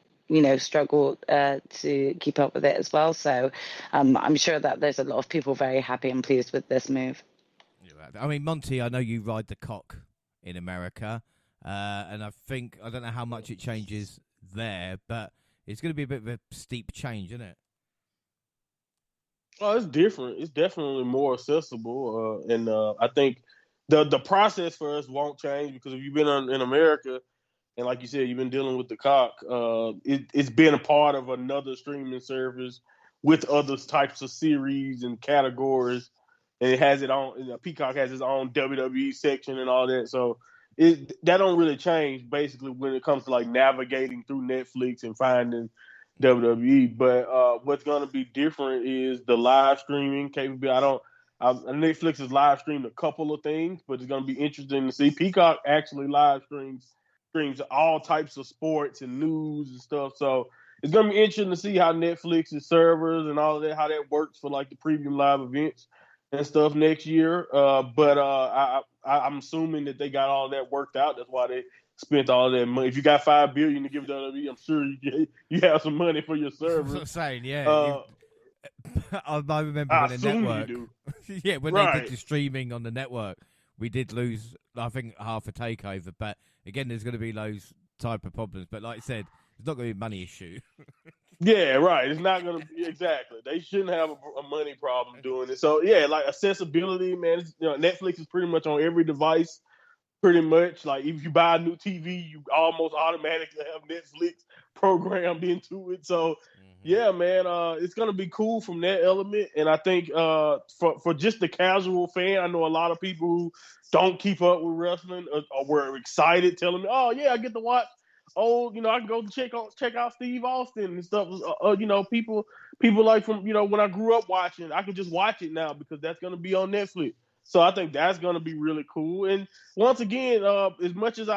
struggle to keep up with it as well. So I'm sure that there's a lot of people very happy and pleased with this move. I mean, Monty, I know you ride the cock in America, and I don't know how much it changes there, but it's going to be a bit of a steep change, isn't it? Oh, it's different. It's definitely more accessible, and I think the process for us won't change because if you've been in America, and like you said, you've been dealing with the cock, it's been a part of another streaming service with other types of series and categories. and it has it on. You know, Peacock has its own WWE section and all that. So that don't really change basically when it comes to like navigating through Netflix and finding WWE. But what's going to be different is the live streaming capability. Netflix has live streamed a couple of things, but it's going to be interesting to see. Peacock actually live streams all types of sports and news and stuff. So it's going to be interesting to see how Netflix's servers and all of that, how that works for like the premium live events and stuff next year. But I'm assuming that they got all that worked out. That's why they spent all that money. If you got $5 billion to give WWE, I'm sure you have some money for your servers. That's what I'm saying, yeah. I remember when the network, yeah, when they did the streaming on the network, we did lose, I think, half a takeover. But again, there's going to be those type of problems. But like I said, it's not going to be a money issue. Yeah, right. It's not going to be exactly. They shouldn't have a money problem doing it. So yeah, like accessibility, man. Netflix is pretty much on every device. Pretty much, like if you buy a new TV, you almost automatically have Netflix programmed into it. So, yeah, man, it's gonna be cool from that element. And I think for just the casual fan, I know a lot of people who don't keep up with wrestling or were excited, telling me, "Oh yeah, I get to watch. Oh, I can go check out Steve Austin and stuff." People like from when I grew up watching, I can just watch it now because that's gonna be on Netflix. So I think that's going to be really cool. And once again, as much as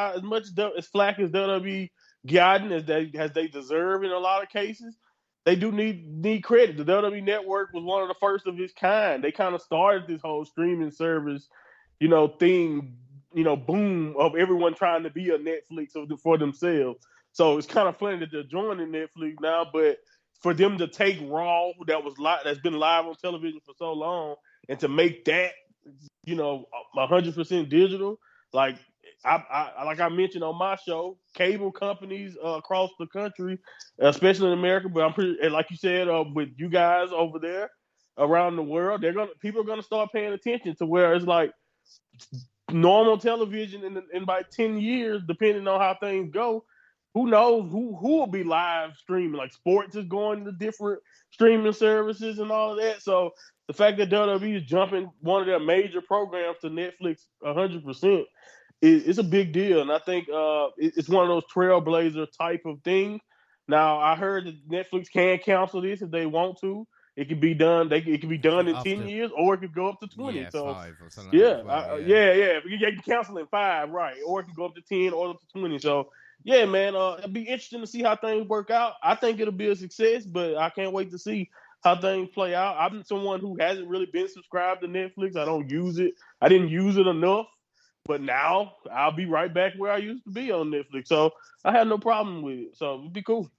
flack as WWE gotten as they deserve in a lot of cases, they do need credit. The WWE Network was one of the first of its kind. They kind of started this whole streaming service, thing, boom of everyone trying to be a Netflix for themselves. So it's kind of funny that they're joining Netflix now, but for them to take Raw that's been live on television for so long and to make that 100% digital. Like I mentioned on my show, cable companies across the country, especially in America, but I'm pretty, like you said, with you guys over there around the world, people are gonna start paying attention to where it's like normal television in about 10 years, depending on how things go. Who knows who will be live streaming? Like sports is going to different streaming services and all of that. So the fact that WWE is jumping one of their major programs to Netflix 100% is a big deal. And I think it's one of those trailblazer type of things. Now, I heard that Netflix can cancel this if they want to. It could be done. It could be done in 10 years, or it could go up to 20. Yeah, so 5 or something. Yeah. You can cancel in 5, right? Or it can go up to 10 or up to 20. So yeah, man, it'll be interesting to see how things work out. I think it'll be a success, but I can't wait to see how things play out. I'm someone who hasn't really been subscribed to Netflix. I don't use it. I didn't use it enough, but now I'll be right back where I used to be on Netflix. So I have no problem with it. So it'll be cool.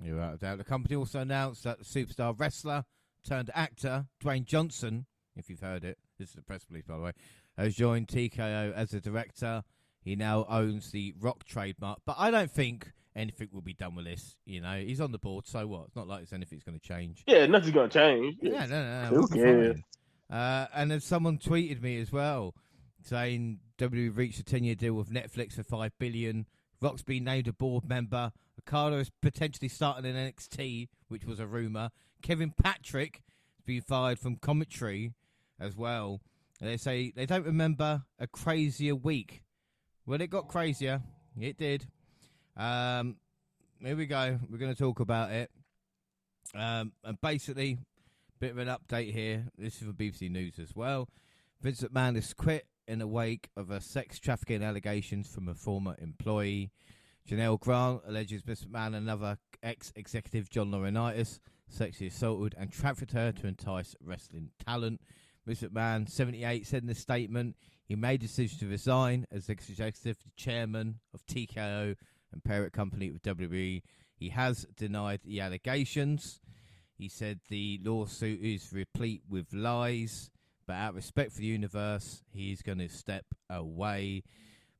You're right. The company also announced that the superstar wrestler turned actor Dwayne Johnson, if you've heard it, this is the press release by the way, has joined TKO as a director. He now owns the Rock trademark, but I don't think anything will be done with this. He's on the board, so what? It's not like anything's going to change. Yeah, nothing's going to change. Yeah, no. Who and then someone tweeted me as well, saying WWE reached a 10-year deal with Netflix for $5 billion. Rock's been named a board member. Ricardo is potentially starting in NXT, which was a rumor. Kevin Patrick has been fired from commentary as well. And they say they don't remember a crazier week. Well, it got crazier. It did. Here we go. We're going to talk about it. And basically, bit of an update here. This is for BBC News as well. Vince McMahon has quit in the wake of a sex trafficking allegations from a former employee. Janelle Grant alleges Vince McMahon and another ex-executive, John Laurinaitis, sexually assaulted and trafficked her to entice wrestling talent. Vince McMahon, 78, said in a statement he made a decision to resign as executive chairman of TKO and parent company with WWE. He has denied the allegations. He said the lawsuit is replete with lies, but out of respect for the universe, he's going to step away.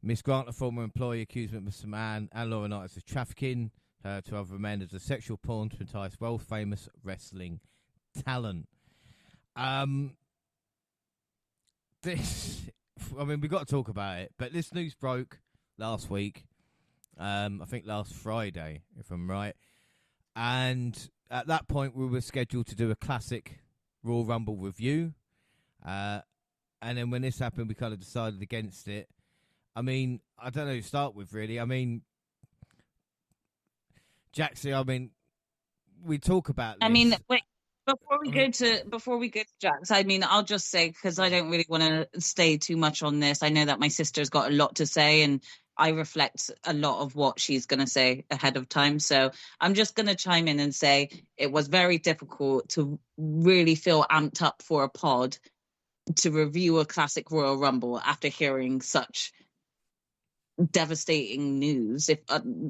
Miss Grant, a former employee, accused Mr. McMahon and Laurinaitis of trafficking her to other men as a sexual pawn to entice world-famous wrestling talent. We've got to talk about it, but this news broke last week. I think last Friday, if I'm right. And at that point, we were scheduled to do a classic Royal Rumble review. And then when this happened, we kind of decided against it. I mean, I don't know who to start with, really. I mean, Jaxie, I mean, we talk about this. I mean, wait, before we go to Jax, I mean, I'll just say, because I don't really want to stay too much on this. I know that my sister's got a lot to say, and I reflect a lot of what she's going to say ahead of time. So I'm just going to chime in and say it was very difficult to really feel amped up for a pod to review a classic Royal Rumble after hearing such devastating news,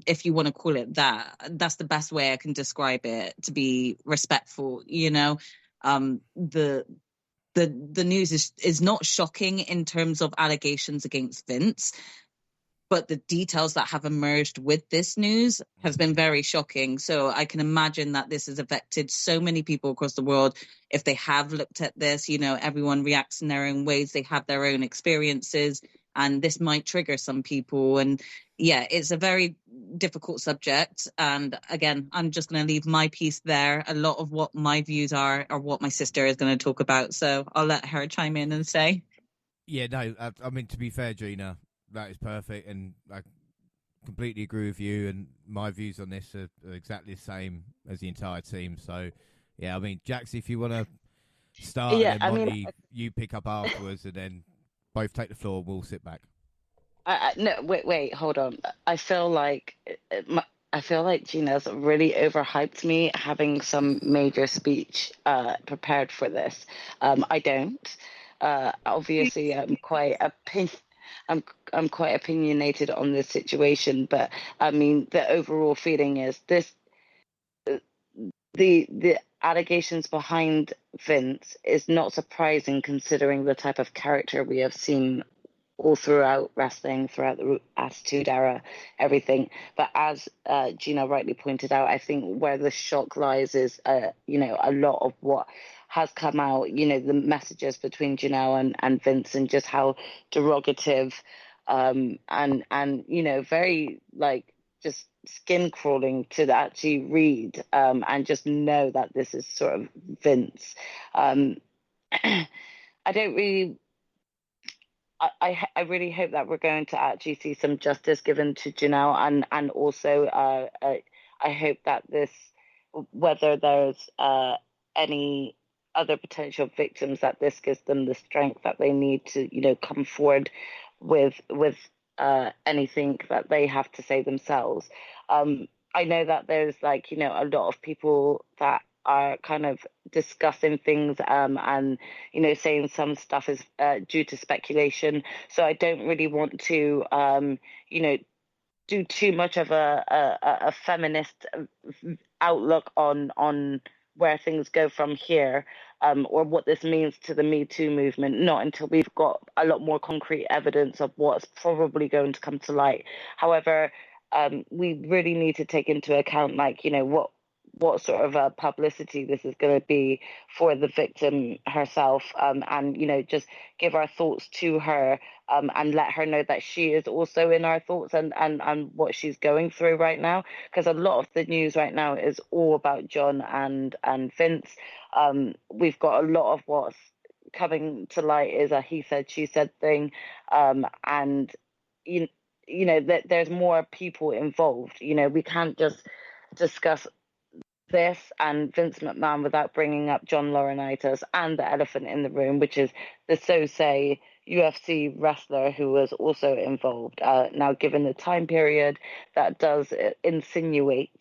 if you want to call it that. That's the best way I can describe it, to be respectful. The news is not shocking in terms of allegations against Vince, but the details that have emerged with this news has been very shocking. So I can imagine that this has affected so many people across the world. If they have looked at this, everyone reacts in their own ways. They have their own experiences, and this might trigger some people. And yeah, it's a very difficult subject. And again, I'm just going to leave my piece there. A lot of what my views are what my sister is going to talk about. So I'll let her chime in and say. Yeah, no, I mean, to be fair, Gina, that is perfect. And I completely agree with you. And my views on this are exactly the same as the entire team. So, yeah, I mean, Jax, if you want to start, Yeah, and then Monty, you pick up afterwards, and then both take the floor and we'll sit back. No, wait, hold on. I feel like Gina's really overhyped me having some major speech prepared for this. I don't. Obviously, I'm quite opinionated on this situation, but I mean, the overall feeling is this: the allegations behind Vince is not surprising, considering the type of character we have seen all throughout wrestling, throughout the Attitude Era, everything. But as Gina rightly pointed out, I think where the shock lies is, a lot of what has come out, the messages between Janelle and Vince, and just how derogative and very, like, just skin crawling to actually read and just know that this is sort of Vince. I don't really... I really hope that we're going to actually see some justice given to Janelle, and also I hope that this, whether there's any other potential victims, that this gives them the strength that they need to, come forward with anything that they have to say themselves. I know that there's a lot of people that are kind of discussing things and saying some stuff is due to speculation. So I don't really want to do too much of a feminist outlook on where things go from here, or what this means to the Me Too movement, not until we've got a lot more concrete evidence of what's probably going to come to light. However, we really need to take into account, what sort of publicity this is going to be for the victim herself, and just give our thoughts to her, and let her know that she is also in our thoughts and what she's going through right now, because a lot of the news right now is all about John and Vince. We've got a lot of what's coming to light is a he said she said thing, and that there's more people involved. We can't just discuss this and Vince McMahon without bringing up John Laurinaitis and the elephant in the room, which is the so-say UFC wrestler who was also involved. Now, given the time period, that does insinuate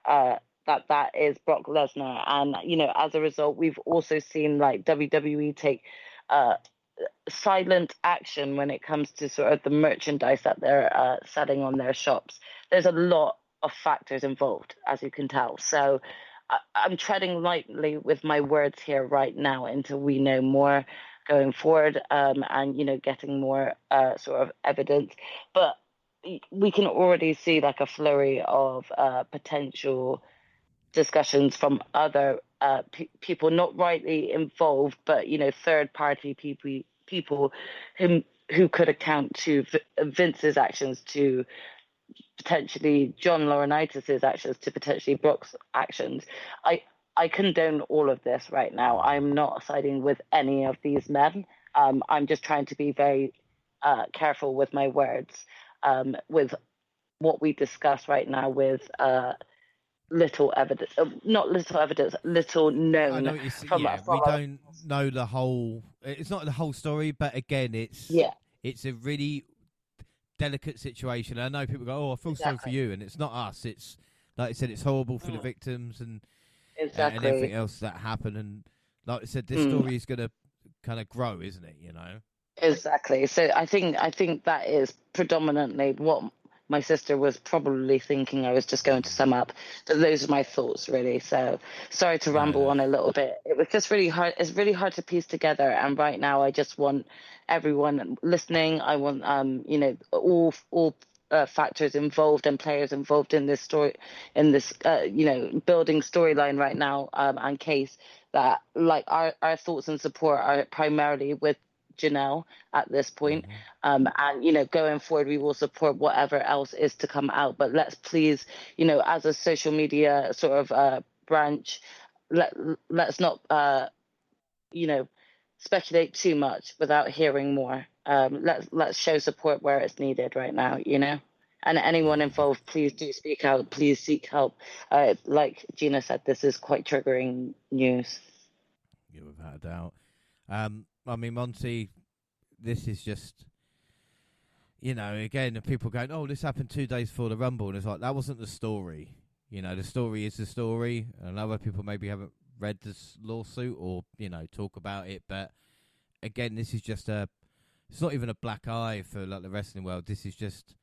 that is Brock Lesnar. And, as a result, we've also seen WWE take silent action when it comes to sort of the merchandise that they're selling on their shops. There's a lot of factors involved, as you can tell. So I'm treading lightly with my words here right now until we know more going forward, and getting more sort of evidence. But we can already see a flurry of potential discussions from other people not rightly involved, but third party people who could account to Vince's actions, to potentially John Laurinaitis' actions, to potentially Brock's actions. I condone all of this right now. I'm not siding with any of these men. I'm just trying to be very careful with my words, with what we discuss right now with little evidence, not little evidence, little known. I know we don't know the whole. It's not the whole story, but again, it's a really delicate situation. I know people go, "Oh, I feel sorry for you," and it's not us. It's like I said, it's horrible for the victims and everything else that happened. And like I said, this story is going to kind of grow, isn't it? You know. Exactly. So I think that is predominantly what my sister was probably thinking. I was just going to sum up, but those are my thoughts, really. So sorry to ramble on a little bit. It was just really hard. It's really hard to piece together. And right now, I just want everyone listening. I want all factors involved and players involved in this story, in this building storyline right now, and case that like our thoughts and support are primarily with Janelle at this point. And going forward we will support whatever else is to come out, but let's please, as a social media sort of branch, let's not speculate too much without hearing more. Let's show support where it's needed right now, and anyone involved, please do speak out, please seek help. Like Gina said, this is quite triggering news. Yeah, without a doubt. I mean, Monty, this is just, again, people going, oh, this happened 2 days before the Rumble. And it's like, that wasn't the story. The story is the story. And other people maybe haven't read this lawsuit or, talk about it. But again, this is just it's not even a black eye for like the wrestling world. This is just,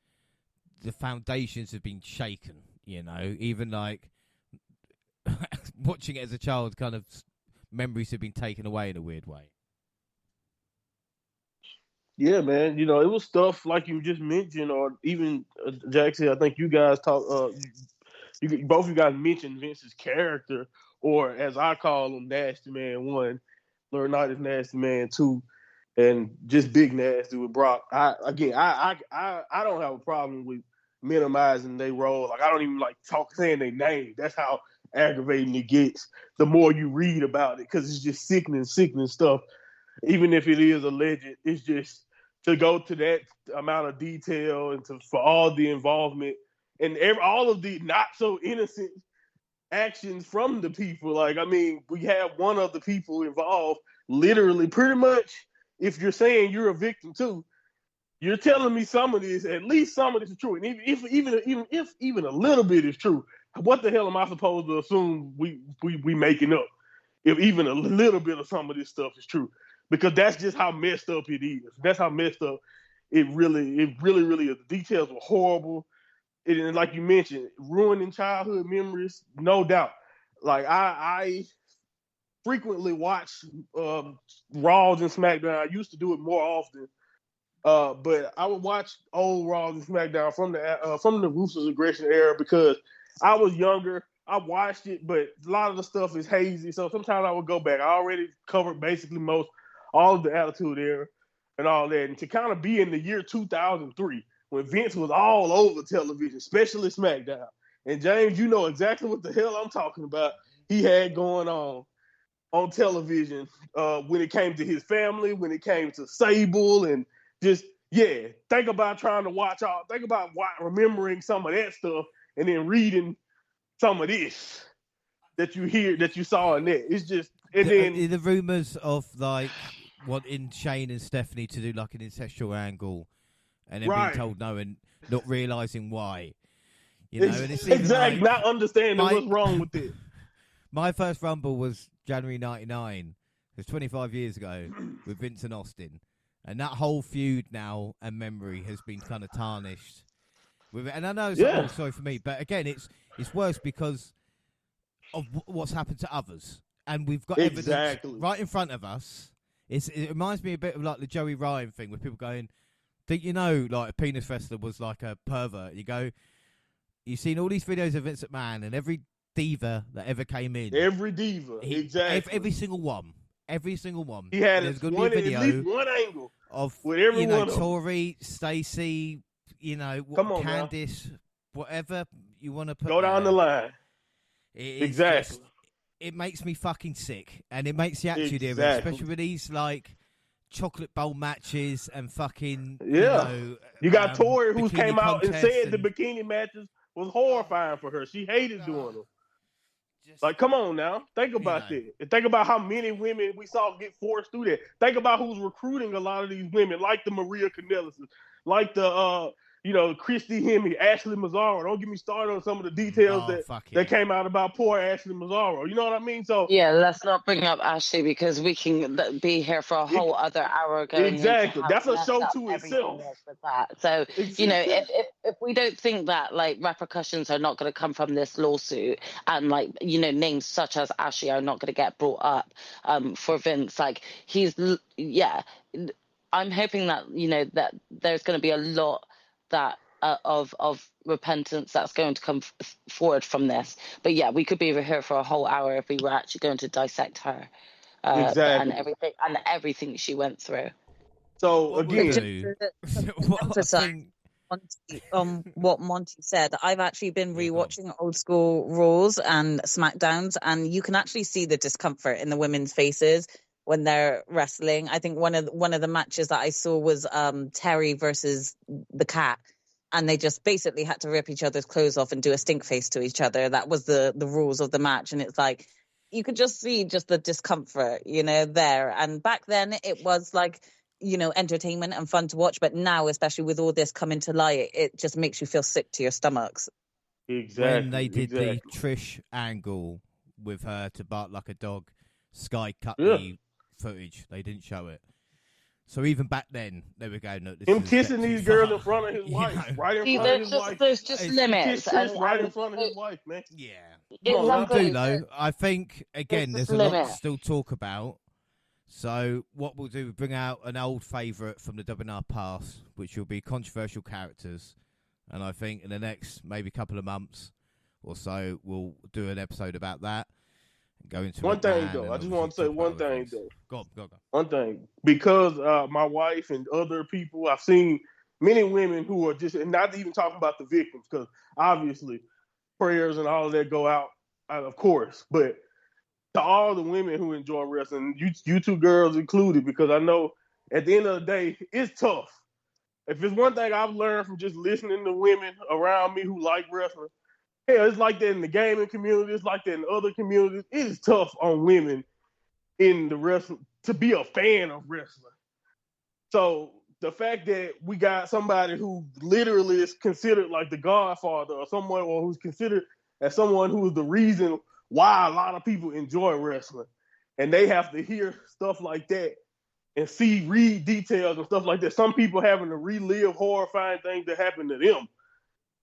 the foundations have been shaken, even like watching it as a child, kind of memories have been taken away in a weird way. Yeah, man. It was stuff like you just mentioned, or even Jackson. I think you guys talk. Both of you guys mentioned Vince's character, or as I call him, Nasty Man 1, Laurinaitis Nasty Man 2, and just Big Nasty with Brock. I don't have a problem with minimizing their role. Like, I don't even like saying their name. That's how aggravating it gets the more you read about it, because it's just sickening stuff. Even if it is alleged, it's just to go to that amount of detail and for all the involvement and all of the not so innocent actions from the people. Like, I mean, we have one of the people involved literally pretty much, if you're saying you're a victim too, you're telling me some of this, at least some of this is true. And if even a little bit is true, what the hell am I supposed to assume we making up if even a little bit of some of this stuff is true? Because that's just how messed up it is. That's how messed up it really is. The details were horrible. And like you mentioned, ruining childhood memories, no doubt. Like, I frequently watch Raws and SmackDown. I used to do it more often. But I would watch old Raws and SmackDown from the Ruthless Aggression era because I was younger. I watched it, but a lot of the stuff is hazy. So sometimes I would go back. I already covered basically all of the Attitude Era and all that. And to kind of be in the year 2003 when Vince was all over television, especially SmackDown. And James, you know exactly what the hell I'm talking about. He had going on television when it came to his family, when it came to Sable, and just, think about remembering some of that stuff and then reading some of this that you saw in there. It's just, and then the rumors of like wanting Shane and Stephanie to do like an incestual angle, and then being told no and not realizing why. And it's exactly like, not understanding what's wrong with it. My first Rumble was January '99. It was 25 years ago with Vince and Austin, and that whole feud now and memory has been kind of tarnished with it. And I know it's not all sorry for me, but again, it's worse because of what's happened to others, and we've got evidence right in front of us. It reminds me a bit of like the Joey Ryan thing, where people going, "Think like a penis wrestler was like a pervert?" You go, you've seen all these videos of Vince McMahon and every diva that ever came in. Every diva, exactly. Every single one. He had at least one angle of with every one of Tori, Stacey, Candice, whatever you want to put. Go down the line. Exactly. it makes me fucking sick, and it makes the attitude era, Exactly. especially with these like chocolate bowl matches and fucking You got Tori, who bikini came out and contests said the bikini matches was horrifying for her. She hated doing them. just, Like, come on now. Think about that. And think about how many women we saw get forced through that. Think about who's recruiting a lot of these women, like the Maria Kanellis, like the Christy Hemme, Ashley Mazzaro. Don't get me started on some of the details that came out about poor Ashley Mazzaro. You know what I mean? So yeah, let's not bring up Ashley because we can be here for a whole other hour going exactly. into That's a messed show up to everything itself. is with that. So if we don't think that like repercussions are not going to come from this lawsuit, and like names such as Ashley are not going to get brought up for Vince, like I'm hoping that that there's going to be a lot that of repentance that's going to come forward from this. But yeah, we could be here for a whole hour if we were actually going to dissect her exactly. and everything she went through. So again, what Monty said, I've actually been rewatching old school Raws and SmackDowns, and you can actually see the discomfort in the women's faces when they're wrestling. I think one of the matches that I saw was Terry versus the Cat, and they just basically had to rip each other's clothes off and do a stink face to each other. That was the rules of the match, and it's like you could just see just the discomfort, there. And back then it was like entertainment and fun to watch, but now, especially with all this coming to light, it just makes you feel sick to your stomachs. Exactly. When they did the Trish angle with her to bark like a dog, Sky cut the footage. They didn't show it. So even back then, they were going, look, him kissing these girls in front of his wife, right in front of his wife. There's just limits. Right in front of his wife, man. Yeah. Exactly. What we'll do, though, I think, again, there's a lot to still talk about. So what we'll do, we'll bring out an old favourite from the WNR past, which will be controversial characters. And I think in the next maybe couple of months or so, we'll do an episode about that. Go into one thing though. I just want to say one thing though. Go. One thing, because my wife and other people, I've seen many women who are just, and not even talking about the victims, because obviously prayers and all of that go out, of course. But to all the women who enjoy wrestling, you two girls included, because I know at the end of the day, it's tough. If it's one thing I've learned from just listening to women around me who like wrestling, hell, it's like that in the gaming community. It's like that in other communities. It is tough on women in the wrestling to be a fan of wrestling. So the fact that we got somebody who literally is considered like the godfather or someone, or who's considered as someone who is the reason why a lot of people enjoy wrestling, and they have to hear stuff like that and read details and stuff like that. Some people having to relive horrifying things that happened to them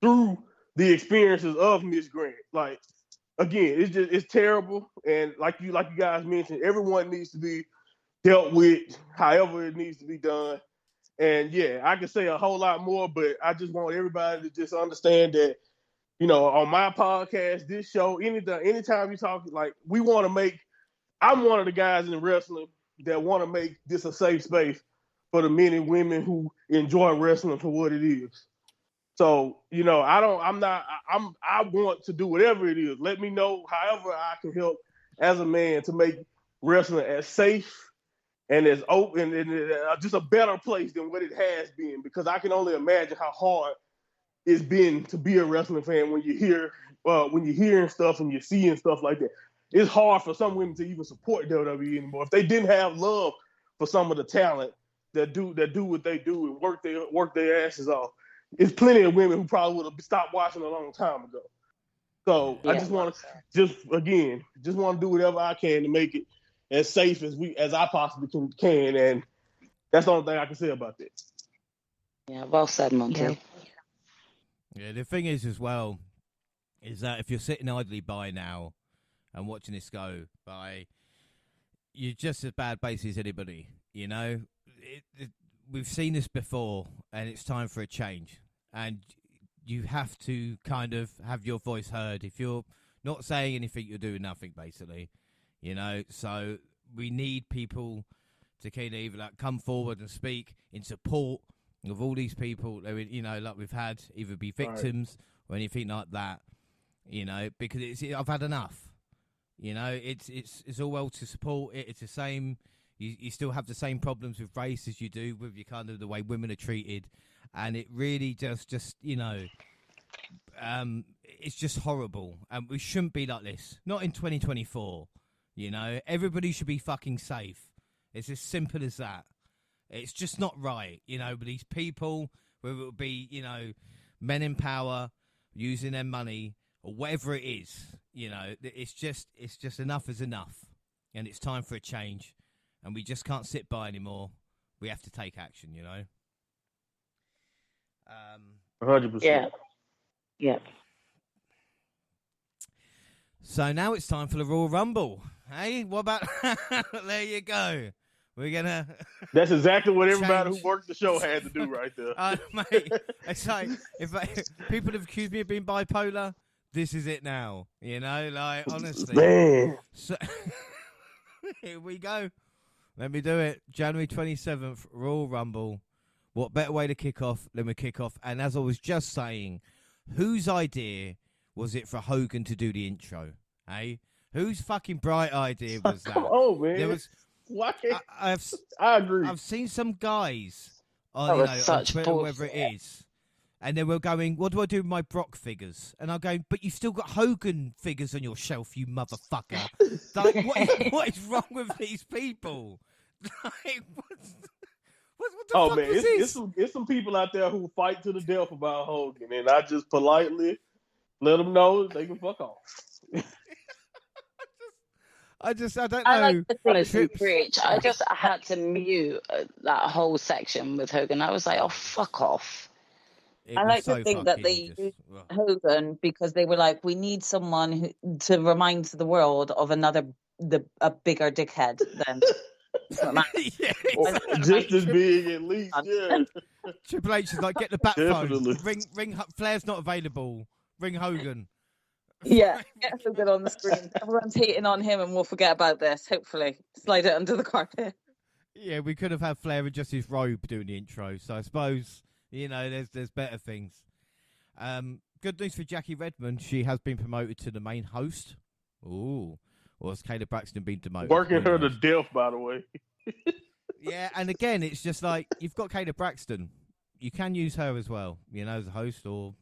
through the experiences of Miss Grant. Like, again, it's terrible. And like you guys mentioned, everyone needs to be dealt with however it needs to be done. And yeah, I could say a whole lot more, but I just want everybody to just understand that, on my podcast, this show, anytime you talk, like, I'm one of the guys in wrestling that want to make this a safe space for the men and women who enjoy wrestling for what it is. So, I want to do whatever it is. Let me know however I can help as a man to make wrestling as safe and as open and just a better place than what it has been, because I can only imagine how hard it's been to be a wrestling fan when you're hearing stuff and you're seeing stuff like that. It's hard for some women to even support WWE anymore. If they didn't have love for some of the talent that do what they do and work their asses off, there's plenty of women who probably would have stopped watching a long time ago. So I just want to want to do whatever I can to make it as safe as I possibly can, and that's the only thing I can say about that. Yeah, well said, Monty. Yeah, the thing is as well is that if you're sitting idly by now and watching this go by, you're just as bad basically as anybody. We've seen this before, and it's time for a change. And you have to kind of have your voice heard. If you're not saying anything, you're doing nothing, basically. So we need people to kind of either come forward and speak in support of all these people, like we've had, either be victims or anything like that, because I've had enough. You know, it's all well to support it. It's the same. You still have the same problems with race as you do with your kind of the way women are treated, and it really just you know, it's just horrible, and we shouldn't be like this. Not in 2024. You know, everybody should be fucking safe. It's as simple as that. It's just not right, you know. But these people, whether it be, you know, men in power using their money or whatever it is, you know, it's just enough is enough, and it's time for a change, and we just can't sit by anymore. We have to take action, you know. 100%. Yeah. Yeah. So now it's time for the Royal Rumble. Hey, what about? There you go. We're gonna. That's exactly what everybody who worked the show had to do right there. Mate, it's like if people have accused me of being bipolar, this is it now. You know, like honestly, Man. So, here we go. Let me do it. January 27th, Royal Rumble. What better way to kick off than we kick off? And as I was just saying, whose idea was it for Hogan to do the intro? Hey, whose fucking bright idea was that? Come on, man. There was. Why can't I agree. I've seen some guys on, That you was know, on such Twitter, bullshit. wherever it is, and they were going, "What do I do with my Brock figures?" And I'm going, "But you've still got Hogan figures on your shelf, you motherfucker!" Like, what is wrong with these people? Like, what the Oh fuck man, was this? it's some people out there who fight to the death about Hogan, and I just politely let them know they can fuck off. I don't know. I like the honestly Trips- preach. I just had to mute that whole section with Hogan. I was like, oh, fuck off. It I was like so to think that fucking they just- Hogan because they were like, we need someone to remind the world of a bigger dickhead than McMahon. Yeah, Or just as big, at least. Yeah. Triple H is like, get the bat phone. Definitely. Ring. Flair's not available. Ring Hogan. Yeah, get Hogan on the screen. Everyone's hating on him, and we'll forget about this. Hopefully, slide it under the carpet. Yeah, we could have had Flair in just his robe doing the intro. So I suppose, you know, there's better things. Good news for Jackie Redmond. She has been promoted to the main host. Ooh. Or has Kayla Braxton been demoted? Working her to death, by the way. Yeah, and again, it's just like, you've got Kayla Braxton. You can use her as well, you know, as a host or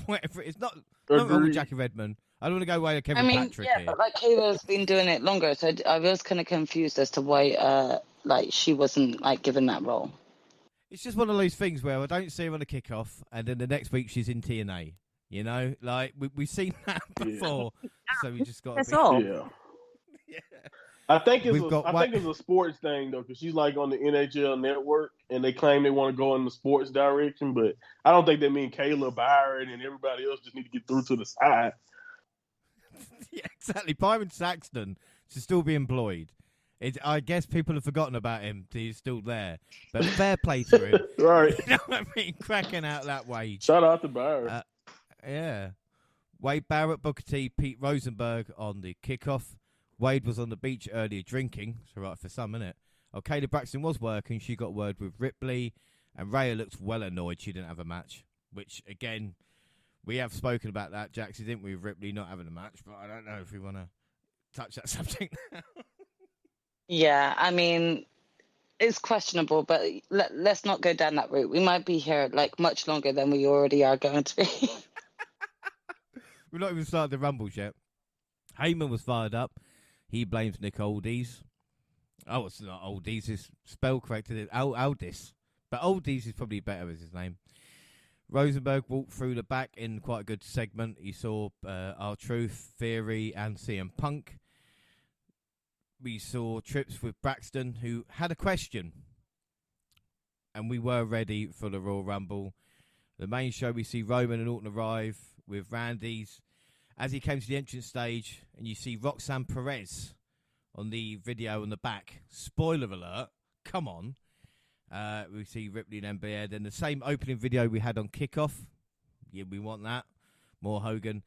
whatever. It's not wrong with Jackie Redmond. I don't want to go away to Kevin Patrick yeah, here. but like Kayla's been doing it longer, so I was kind of confused as to why, like, she wasn't like given that role. It's just one of those things where I don't see her on the kickoff, and then the next week she's in TNA. You know, like we've seen that before, so we just got. That's all. Yeah. Yeah. I think it's We've think it's a sports thing though, because she's like on the NHL network, and they claim they want to go in the sports direction, but I don't think they mean Kayla Byron and everybody else just need to get through to the side. Yeah, exactly. Byron Saxton should still be employed. I guess people have forgotten about him. He's still there, but fair play to him. Right. You know what I mean? Cracking out that wage. Shout out to Byron. Yeah. Wade Barrett, Booker T, Pete Rosenberg on the kickoff. Wade was on the beach earlier drinking, so right for some, innit? Kayla Braxton was working. She got word with Ripley, and Rhea looked well annoyed she didn't have a match, which, again, we have spoken about that, Jackson, didn't we, with Ripley not having a match, but I don't know if we want to touch that subject now. Yeah, I mean, it's questionable, but let's not go down that route. We might be here like much longer than we already are going to be. We've not even started the Rumbles yet. Heyman was fired up. He blames Nick Aldis. Oh, it's not Aldis. It's spelled corrected. Aldis. But Aldis is probably better as his name. Rosenberg walked through the back in quite a good segment. He saw R-Truth, Theory, and CM Punk. We saw Trips with Braxton, who had a question. And we were ready for the Royal Rumble. The main show, we see Roman and Orton arrive with Randy's. As he came to the entrance stage, and you see Roxanne Perez on the video on the back. Spoiler alert. Come on. We see Ripley and NBA. Then the same opening video we had on Kickoff. Yeah, we want that. More Hogan.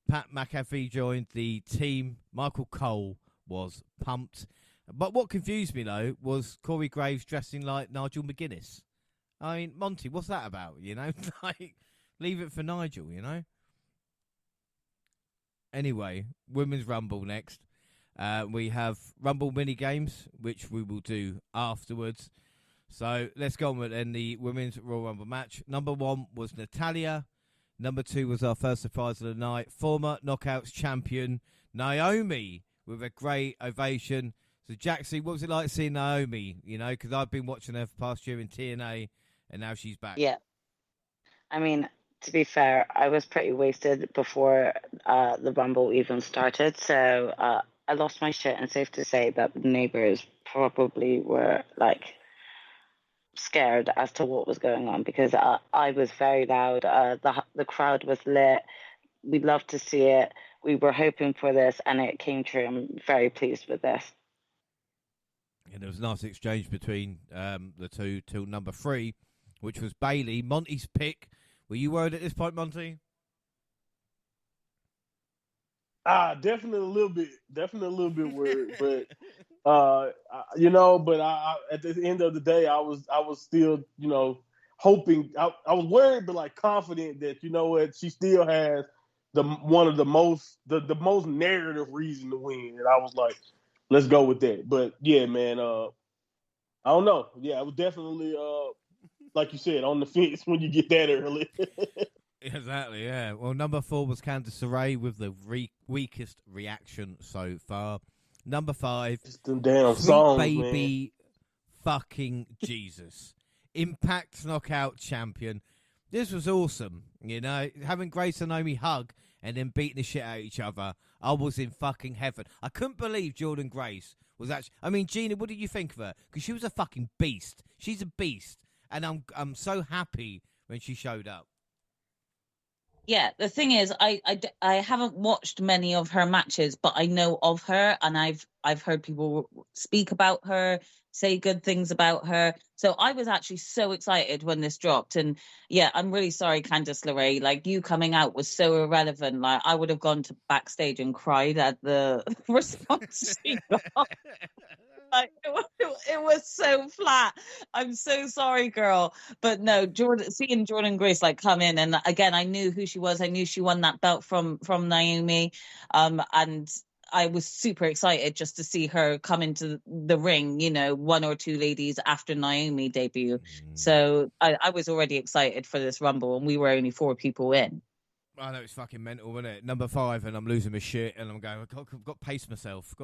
Pat McAfee joined the team. Michael Cole was pumped. But what confused me, though, was Corey Graves dressing like Nigel McGuinness. I mean, Monty, what's that about, you know? Like, leave it for Nigel, you know? Anyway, Women's Rumble next. We have Rumble mini games, which we will do afterwards. So let's go on with then the Women's Royal Rumble match. Number 1 was Natalya. Number 2 was our first surprise of the night, former Knockouts champion Naomi, with a great ovation. So, Jaxie, what was it like seeing Naomi? You know, because I've been watching her for past year in TNA, and now she's back. Yeah. I mean, to be fair, I was pretty wasted before the Rumble even started. So I lost my shit, and safe to say that the neighbors probably were like scared as to what was going on, because I was very loud. The crowd was lit. We loved to see it. We were hoping for this, and it came true. I'm very pleased with this. And there was a nice exchange between the two till number 3, which was Bailey, Monty's pick. Were you worried at this point, Monty? Definitely a little bit worried, but but I at the end of the day, I was still, hoping. I was worried, but like confident that, she still has one of the most narrative reason to win, and I was like, let's go with that. But yeah, man, I don't know. Yeah, I was definitely like you said, on the fence when you get that early. Exactly, yeah. Well, number 4 was Candice LeRae with the weakest reaction so far. Number 5, just them damn Sweet songs, Baby man. fucking Jesus. Impact Knockout champion. This was awesome, having Grace and Naomi hug and then beating the shit out of each other. I was in fucking heaven. I couldn't believe Jordan Grace was actually... I mean, Gina, what did you think of her? Because she was a fucking beast. She's a beast. And I'm so happy when she showed up. Yeah, the thing is, I haven't watched many of her matches, but I know of her, and I've heard people speak about her, say good things about her. So I was actually so excited when this dropped. And yeah, I'm really sorry, Candice LeRae. Like, you coming out was so irrelevant. Like, I would have gone to backstage and cried at the response she got. Like, it was so flat. I'm so sorry, girl. But no, seeing Jordan Grace like come in, and again, I knew who she was. I knew she won that belt from Naomi, and I was super excited just to see her come into the ring. 1 or 2 ladies after Naomi debut. So I was already excited for this Rumble, and we were only 4 people in. I know, it's fucking mental, isn't it? Number 5, and I'm losing my shit, and I'm going, I've got to pace myself.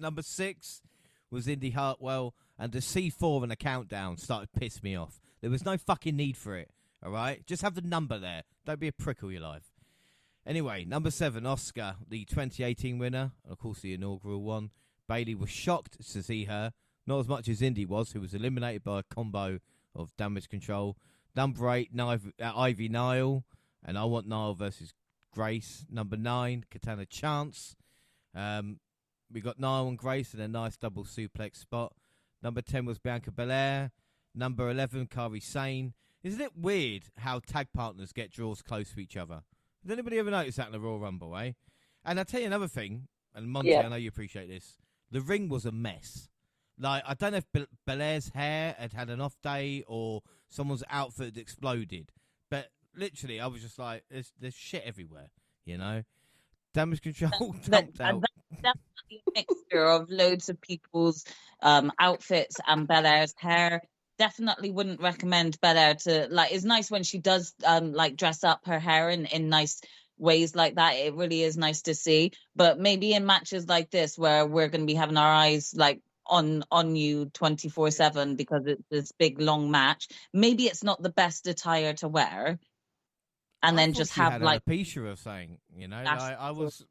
Number 6 was Indy Hartwell, and the C4 and the countdown started to piss me off. There was no fucking need for it, all right? Just have the number there. Don't be a prick all your life. Anyway, number 7, Asuka, the 2018 winner, and of course the inaugural one. Bailey was shocked to see her, not as much as Indy was, who was eliminated by a combo of Damage Control. Number 8, Ivy Nile, and I want Nile versus Grace. Number 9, Katana Chance. We got Nile and Grace in a nice double suplex spot. Number 10 was Bianca Belair. Number 11, Kairi Sane. Isn't it weird how tag partners get draws close to each other? Has anybody ever noticed that in the Royal Rumble, eh? And I'll tell you another thing, and Monty, yeah. I know you appreciate this. The ring was a mess. Like, I don't know if Belair's hair had an off day or someone's outfit had exploded. But literally, I was just like, there's shit everywhere, Damage Control dumped out. That's a mixture of loads of people's outfits and Belair's hair. Definitely wouldn't recommend Belair to, like, it's nice when she does dress up her hair in nice ways like that. It really is nice to see. But maybe in matches like this where we're going to be having our eyes like on you 24/7 because it's this big long match, maybe it's not the best attire to wear. And then just have like alopecia or something, I was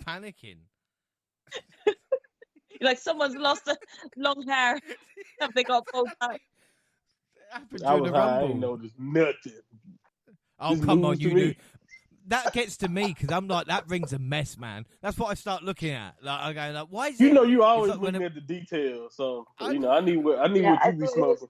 panicking. Like someone's lost a long hair. Have they got pulled back? I was high. I ain't noticed nothing. Oh, This come on, news to you me. knew. That gets to me because I'm like, that ring's a mess, man. That's what I start looking at. Like, I'm going like, why is it? You always like looking at the details. So I I need what you be smoking.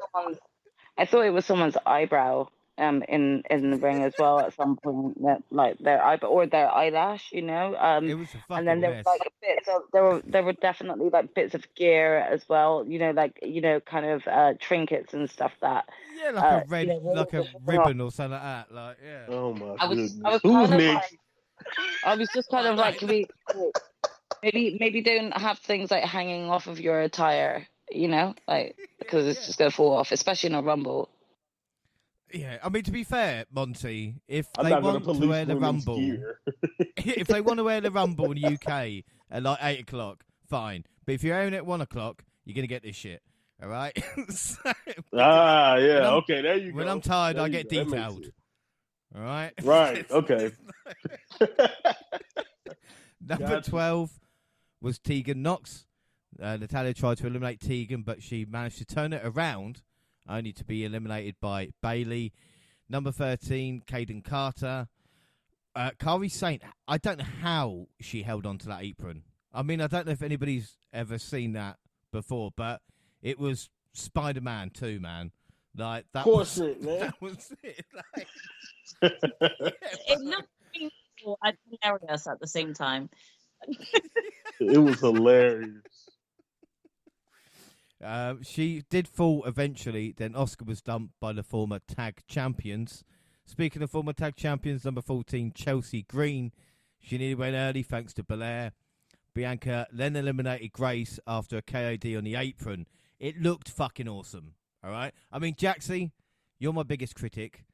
I thought it was someone's eyebrow in the ring as well at some point, that like their eyebrow or their eyelash, it was a fucking and then there mess. was like bits of, there were definitely like bits of gear as well, kind of trinkets and stuff that Yeah, like a red, like a ribbon or something like that. Like, yeah. Oh my I was goodness. kind Who's of next? I was just kind of like, can Maybe don't have things like hanging off of your attire, like because it's just gonna fall off, especially in a rumble. Yeah, I mean, to be fair, Monty, if I'm they not gonna want to police wear the women's Rumble, gear. if they want to wear the Rumble in the UK at like 8 o'clock, fine. But if you're airing it at 1 o'clock, you're gonna get this shit. All right. Yeah. Okay, there you go. When I'm tired, there I get go. detailed. All right. Right. Okay. Number Gotcha. 12 was Tegan Knox. Natalia tried to eliminate Tegan, but she managed to turn it around, only to be eliminated by Bailey. Number 13, Caden Carter. Kari Saint, I don't know how she held on to that apron. I mean, I don't know if anybody's ever seen that before, but it was Spider-Man 2, man. Like that. Of course, man. That was it. Like, It looked painful and hilarious at the same time. It was hilarious. She did fall eventually. Then Oscar was dumped by the former tag champions. Speaking of former tag champions, number 14, Chelsea Green. She nearly went early thanks to Belair. Bianca then eliminated Grace after a KOD on the apron. It looked fucking awesome. All right. I mean, Jaxie, you're my biggest critic.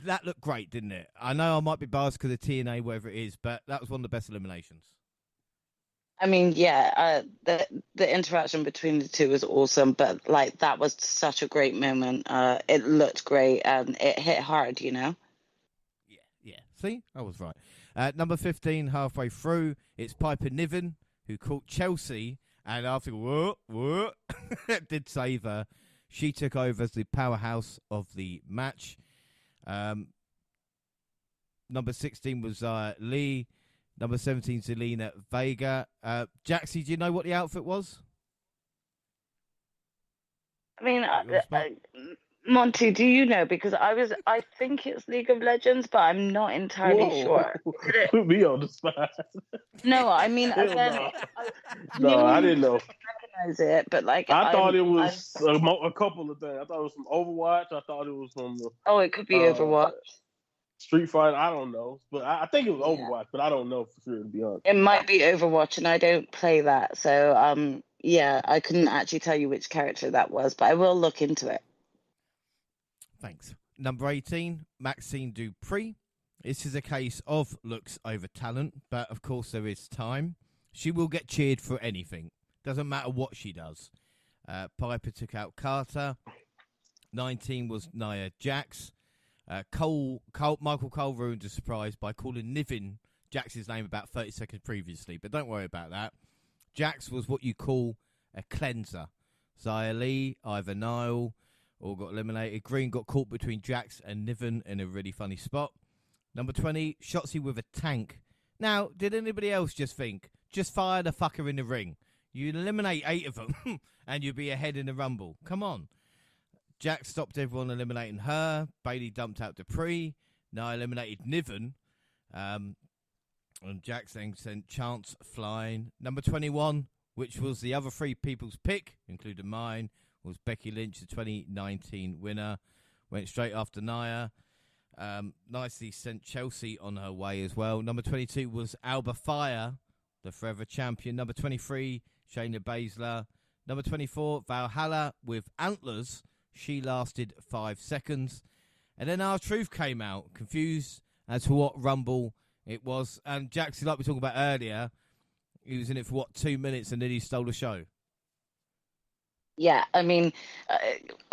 That looked great, didn't it? I know I might be biased because of TNA, whatever it is, but that was one of the best eliminations. I mean, yeah, the interaction between the two was awesome, but like that was such a great moment. It looked great and it hit hard, Yeah. See, I was right. Number 15, halfway through, it's Piper Niven who caught Chelsea, and after whoa, did save her. She took over as the powerhouse of the match. Number 16 was Lee. Number 17, Zelina Vega. Jaxie, do you know what the outfit was? I mean, Monty, do you know? Because I think it's League of Legends, but I'm not entirely sure. Put me on the spot. No, I mean, again, No, I didn't know. Recognize it, but like I thought it was a couple of things. I thought it was from Overwatch. I thought it was from. It could be Overwatch. Street Fighter, I don't know, but I think it was Overwatch, but I don't know for sure, to be honest. It might be Overwatch, and I don't play that, so yeah, I couldn't actually tell you which character that was, but I will look into it. Thanks. Number 18, Maxine Dupree. This is a case of looks over talent, but of course there is time. She will get cheered for anything. Doesn't matter what she does. Piper took out Carter. 19 was Nia Jax. Michael Cole ruined a surprise by calling Niven Jax's name about 30 seconds previously, but don't worry about that. Jax was what you call a cleanser. Xia Li, Ivor Nile, all got eliminated. Green got caught between Jax and Niven in a really funny spot. Number 20, Shotzi with a tank. Now, did anybody else just think, just fire the fucker in the ring? You'd eliminate 8 of them, and you'd be ahead in the Rumble. Come on. Jax stopped everyone eliminating her. Bailey dumped out Dupree. Now eliminated Niven. And Jax then sent Chance flying. Number 21, which was the other 3 people's pick, including mine, was Becky Lynch, the 2019 winner. Went straight after Nia. Nicely sent Chelsea on her way as well. Number 22 was Alba Fire, the forever champion. Number 23, Shayna Baszler. Number 24, Valhalla with antlers. She lasted 5 seconds. And then R-Truth came out, confused as to what Rumble it was. And Jackson, like we talked about earlier, he was in it for, 2 minutes, and then he stole the show. Yeah, I mean,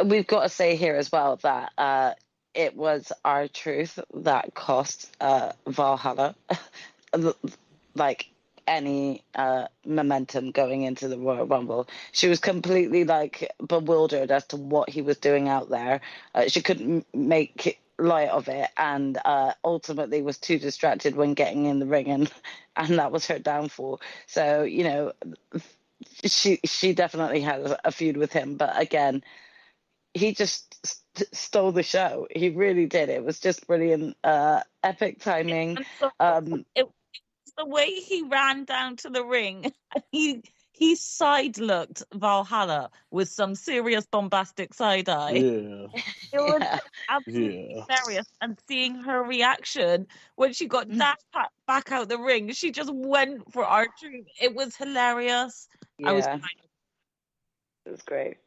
we've got to say here as well that it was R-Truth that cost Valhalla, like, any momentum going into the Royal Rumble. She was completely bewildered as to what he was doing out there. She couldn't make light of it, and ultimately was too distracted when getting in the ring, and that was her downfall. So she definitely had a feud with him, but again, he just stole the show. He really did. It was just brilliant, epic timing. The way he ran down to the ring, he he side looked Valhalla with some serious bombastic side eye. Yeah. It was Yeah. absolutely hilarious. And seeing her reaction when she got dashed back out the ring, she just went for R-Truth. It was hilarious. I was Yeah. It was great.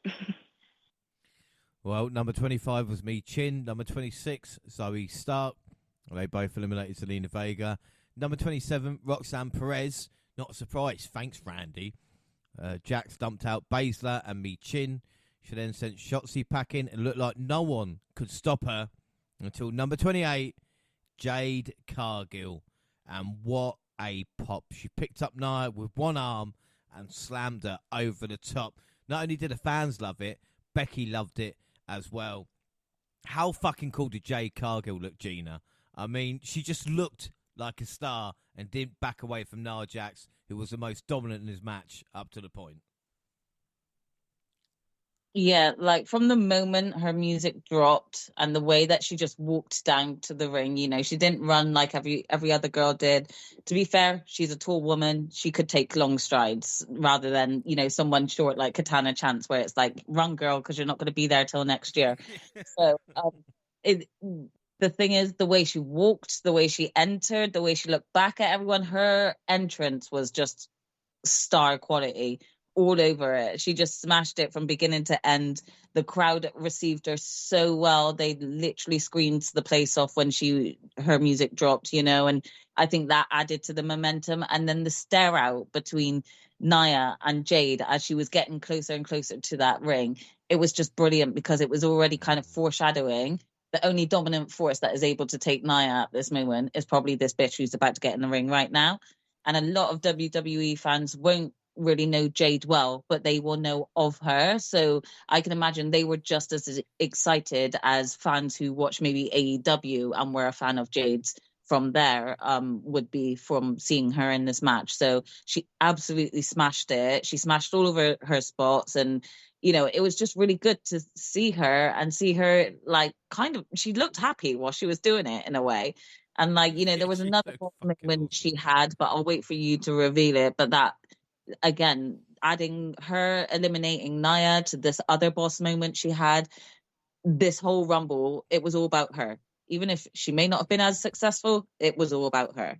Well, number 25 was Me Chin. Number 26, Zoe Stark. They both eliminated Zelina Vega. Number 27, Roxanne Perez. Not a surprise. Thanks, Randy. Jax dumped out Baszler and Me Chin. She then sent Shotzi packing and looked like no one could stop her until number 28, Jade Cargill. And what a pop. She picked up Nia with one arm and slammed her over the top. Not only did the fans love it, Becky loved it as well. How fucking cool did Jade Cargill look, Gina? I mean, she just looked like a star and didn't back away from Nia Jax, who was the most dominant in his match up to the point. Yeah, like from the moment her music dropped and the way that she just walked down to the ring, you know, she didn't run like every other girl did. To be fair, she's a tall woman. She could take long strides rather than, you know, someone short like Katana Chance, where it's like, run, girl, because you're not going to be there till next year. So the thing is, the way she walked, the way she entered, the way she looked back at everyone, her entrance was just star quality all over it. She just smashed it from beginning to end. The crowd received her so well. They literally screamed the place off when her music dropped, you know, and I think that added to the momentum. And then the stare out between Nia and Jade as she was getting closer and closer to that ring, it was just brilliant because it was already kind of foreshadowing the only dominant force that is able to take Nia at this moment is probably this bitch who's about to get in the ring right now. And a lot of WWE fans won't really know Jade well, but they will know of her. So I can imagine they were just as excited as fans who watch maybe AEW and were a fan of Jade's from there would be from seeing her in this match. So she absolutely smashed it. She smashed all over her spots, and you know, it was just really good to see her like kind of, she looked happy while she was doing it in a way. And like, you know, there was another moment she had, but I'll wait for you to reveal it. But that, again, adding her eliminating Nia to this other boss moment she had, this whole Rumble, it was all about her. Even if she may not have been as successful, it was all about her.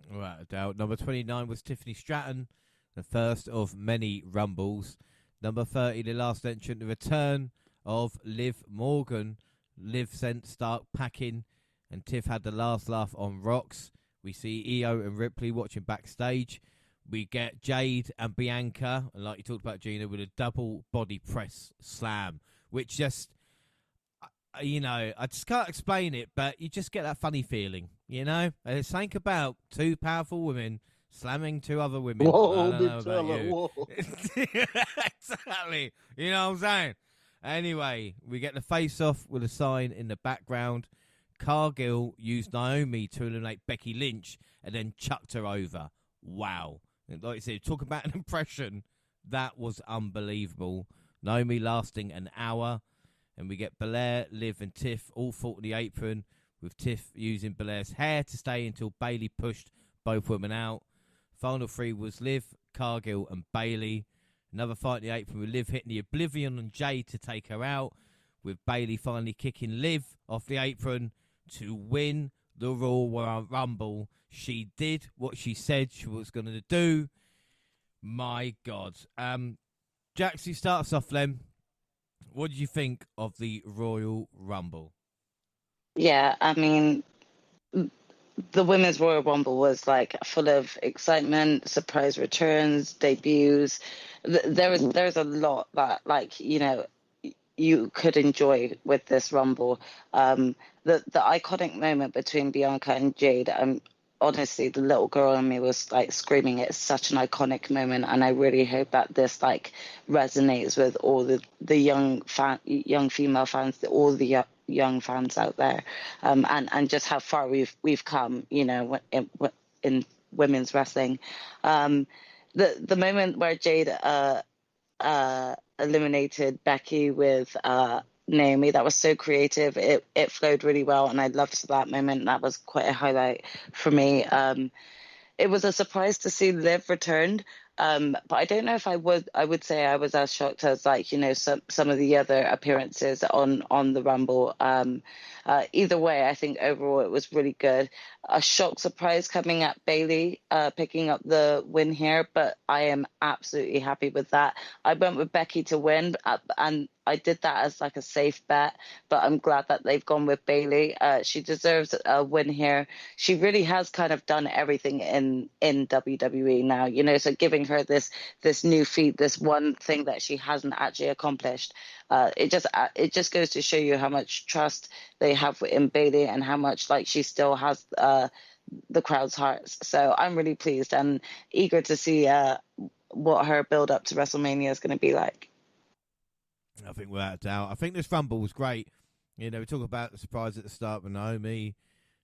Without a doubt. Number 29 was Tiffany Stratton, the first of many Rumbles. Number 30, the last entrant, the return of Liv Morgan. Liv sent Stark packing, and Tiff had the last laugh on rocks. We see Io and Ripley watching backstage. We get Jade and Bianca, and like you talked about, Gina, with a double body press slam, which just, you know, I just can't explain it, but you just get that funny feeling, you know? And it's something about two powerful women slamming two other women. Whoa, I don't know about you. whoa. Exactly. You know what I'm saying? Anyway, we get the face-off with a sign in the background. Cargill used Naomi to eliminate Becky Lynch and then chucked her over. Wow. Like I said, talk about an impression. That was unbelievable. Naomi lasting an hour. And we get Belair, Liv and Tiff all fought in the apron, with Tiff using Belair's hair to stay until Bayley pushed both women out. Final three was Liv, Cargill and Bayley. Another fight in the apron with Liv hitting the Oblivion on Jade to take her out, with Bayley finally kicking Liv off the apron to win the Royal Rumble. She did what she said she was going to do. My God. Jaxie, start us off then. What did you think of the Royal Rumble? Yeah, I mean, the Women's Royal Rumble was like full of excitement, surprise returns, debuts. There's a lot that, like, you know, you could enjoy with this Rumble. The iconic moment between Bianca and Jade, honestly, the little girl in me was like screaming. It's such an iconic moment, and I really hope that this like resonates with all the young female fans, all the young fans out there, and just how far we've come, you know, in women's wrestling. The moment where Jade eliminated Becky with Naomi, that was so creative. It flowed really well, and I loved that moment. That was quite a highlight for me. It was a surprise to see Liv returned. But I don't know if I would say I was as shocked as, like, you know, some of the other appearances on the Rumble. Either way, I think overall it was really good. A shock surprise coming at Bayley, picking up the win here, but I am absolutely happy with that. I went with Becky to win, and I did that as like a safe bet, but I'm glad that they've gone with Bayley. She deserves a win here. She really has kind of done everything in WWE now, you know, so giving her this new feat, this one thing that she hasn't actually accomplished. It just goes to show you how much trust they have in Bayley and how much, like, she still has the crowd's hearts. So I'm really pleased and eager to see what her build up to WrestleMania is going to be like. I think without a doubt. I think this Rumble was great. You know, we talk about the surprise at the start with Naomi,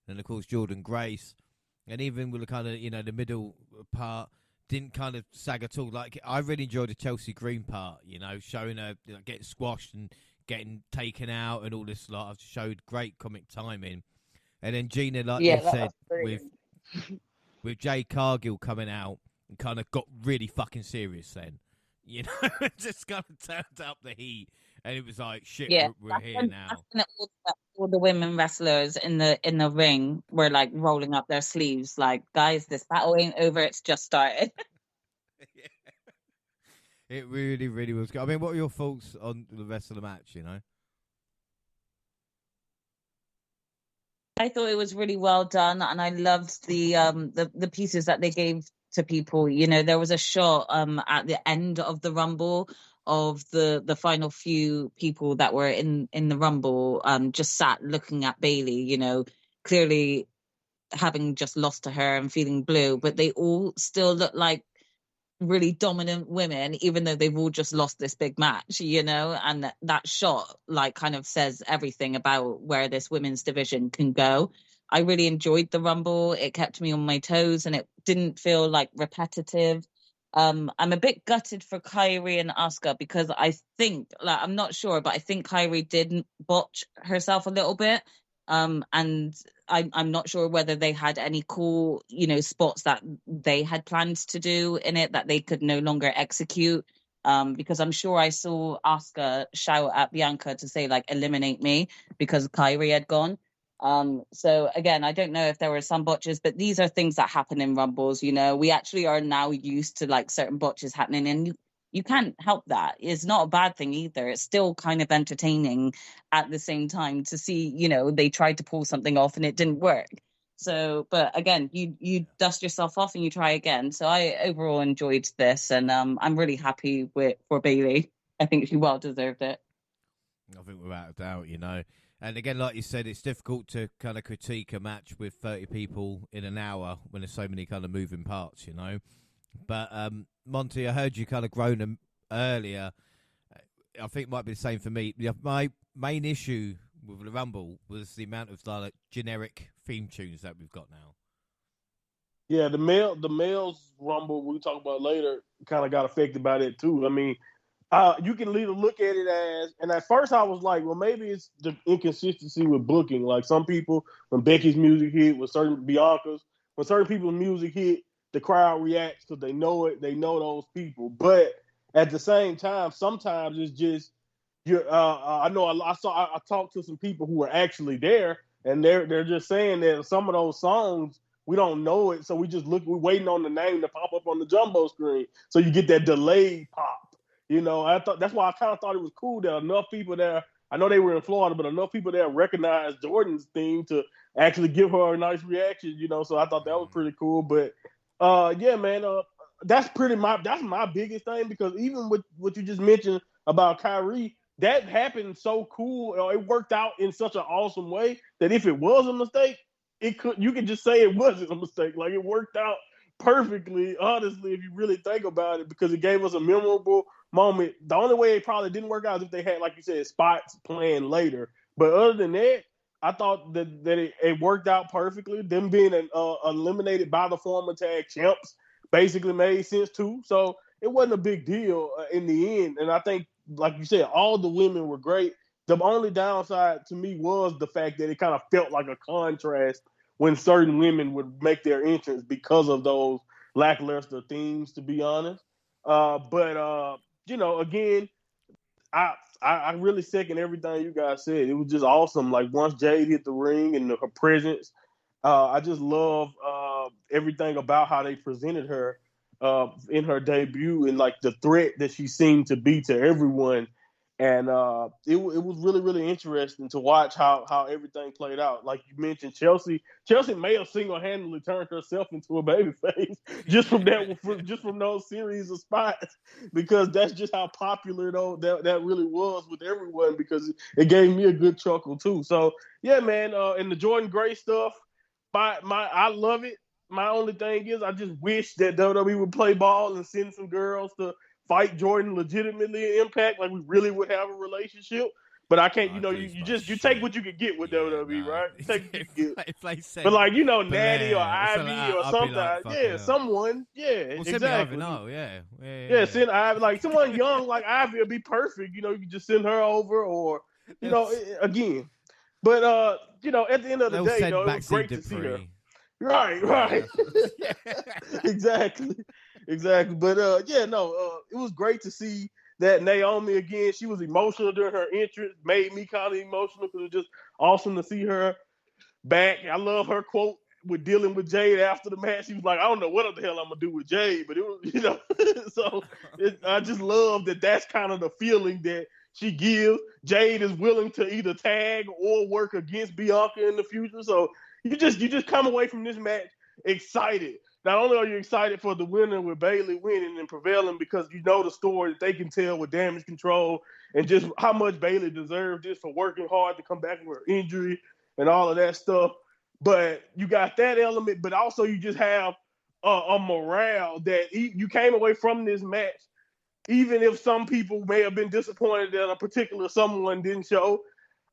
and of course Jordan Grace, and even with the kind of, you know, the middle part didn't kind of sag at all. Like, I really enjoyed the Chelsea Green part, you know, showing her, you know, getting squashed and getting taken out and all this lot. Showed great comic timing. And then Gina, like you said, with Jade Cargill coming out and kind of got really fucking serious then. You know, just kind of turned up the heat, and it was like, shit, Yeah, we're here now. All the women wrestlers in the ring were like rolling up their sleeves, like, guys, this battle ain't over, it's just started. Yeah. It really, really was good. I mean, what were your thoughts on the rest of the match, you know? I thought it was really well done, and I loved the pieces that they gave to people. You know, there was a shot at the end of the Rumble of the final few people that were in the Rumble just sat looking at Bayley, you know, clearly having just lost to her and feeling blue, but they all still look like really dominant women, even though they've all just lost this big match, you know. And that shot like kind of says everything about where this women's division can go. I really enjoyed the Rumble. It kept me on my toes and it didn't feel like repetitive. I'm a bit gutted for Kairi and Asuka because I think, like, I'm not sure, but I think Kairi did botch herself a little bit. And I'm not sure whether they had any cool, you know, spots that they had planned to do in it that they could no longer execute. Because I'm sure I saw Asuka shout at Bianca to say, like, eliminate me, because Kairi had gone. So again, I don't know if there were some botches, but these are things that happen in Rumbles, you know. We actually are now used to like certain botches happening, and you can't help that. It's not a bad thing either. It's still kind of entertaining at the same time to see, you know, they tried to pull something off and it didn't work. So, but again, you dust yourself off and you try again. So I overall enjoyed this, and I'm really happy for Bayley. I think she well deserved it. I think without a doubt, you know. And again, like you said, it's difficult to kind of critique a match with 30 people in an hour when there's so many kind of moving parts, you know. But Monty, I heard you kind of groan earlier. I think it might be the same for me. My main issue with the Rumble was the amount of like generic theme tunes that we've got now. Yeah, the males Rumble we talk about later kind of got affected by that too. I mean, you can either look at it as, and at first I was like, well, maybe it's the inconsistency with booking. Like some people, when Becky's music hit, with certain Bianca's, when certain people's music hit, the crowd reacts because they know it. They know those people. But at the same time, sometimes it's just I know I talked to some people who were actually there, and they're just saying that some of those songs we don't know it, so we're waiting on the name to pop up on the jumbo screen, so you get that delayed pop. You know, I thought that's why I kind of thought it was cool that enough people there. I know they were in Florida, but enough people there recognized Jordan's theme to actually give her a nice reaction. You know, so I thought that was pretty cool. But yeah, man, that's my biggest thing, because even with what you just mentioned about Kyrie, that happened so cool. It worked out in such an awesome way that if it was a mistake, you could just say it wasn't a mistake. Like, it worked out perfectly, honestly, if you really think about it, because it gave us a memorable moment. The only way it probably didn't work out is if they had, like you said, spots planned later. But other than that, I thought that it worked out perfectly. Them being eliminated by the former tag champs basically made sense too. So it wasn't a big deal in the end. And I think, like you said, all the women were great. The only downside to me was the fact that it kind of felt like a contrast when certain women would make their entrance because of those lackluster themes, to be honest. But you know, again, I really second everything you guys said. It was just awesome. Like once Jade hit the ring and her presence, I just love everything about how they presented her in her debut and like the threat that she seemed to be to everyone. And it was really, really interesting to watch how everything played out. Like you mentioned, Chelsea may have single-handedly turned herself into a babyface just from those series of spots, because that's just how popular that really was with everyone, because it gave me a good chuckle too. So yeah, man, and the Jordan Gray stuff, I love it. My only thing is I just wish that WWE would play ball and send some girls to fight Jordan legitimately in Impact, like we really would have a relationship. But I can't, you take what you can get with WWE, right? You take what you can get. But like, Natty or Ivy or something, like, someone, exactly. Yeah. Send Ivy, like someone young like Ivy would be perfect. You can just send her over, or again. But at the end of the day, it was great to see her. Right. Exactly. But it was great to see that Naomi again. She was emotional during her entrance, made me kind of emotional because it was just awesome to see her back. I love her quote with dealing with Jade after the match. She was like, "I don't know what the hell I'm gonna do with Jade," but it was, so I just love that. That's kind of the feeling that she gives. Jade is willing to either tag or work against Bianca in the future. So you just come away from this match excited. Not only are you excited for the winner with Bayley winning and prevailing, because you know the story that they can tell with Damage Control and just how much Bayley deserved this for working hard to come back from her injury and all of that stuff. But you got that element, but also you just have a morale that you came away from this match, even if some people may have been disappointed that a particular someone didn't show.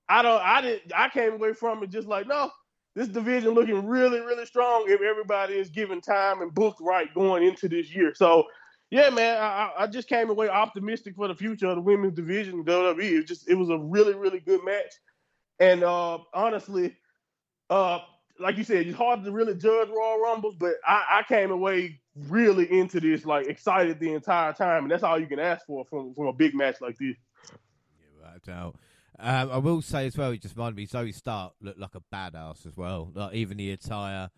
I came away from it just like, no, this division looking really, really strong if everybody is given time and booked right going into this year. So, yeah, man, I just came away optimistic for the future of the women's division in WWE. It was a really, really good match. And honestly, like you said, it's hard to really judge Royal Rumbles, but I came away really into this, like excited the entire time. And that's all you can ask for from a big match like this. Yeah, right out. I will say as well, it just reminded me, Zoe Stark looked like a badass as well. Like even the attire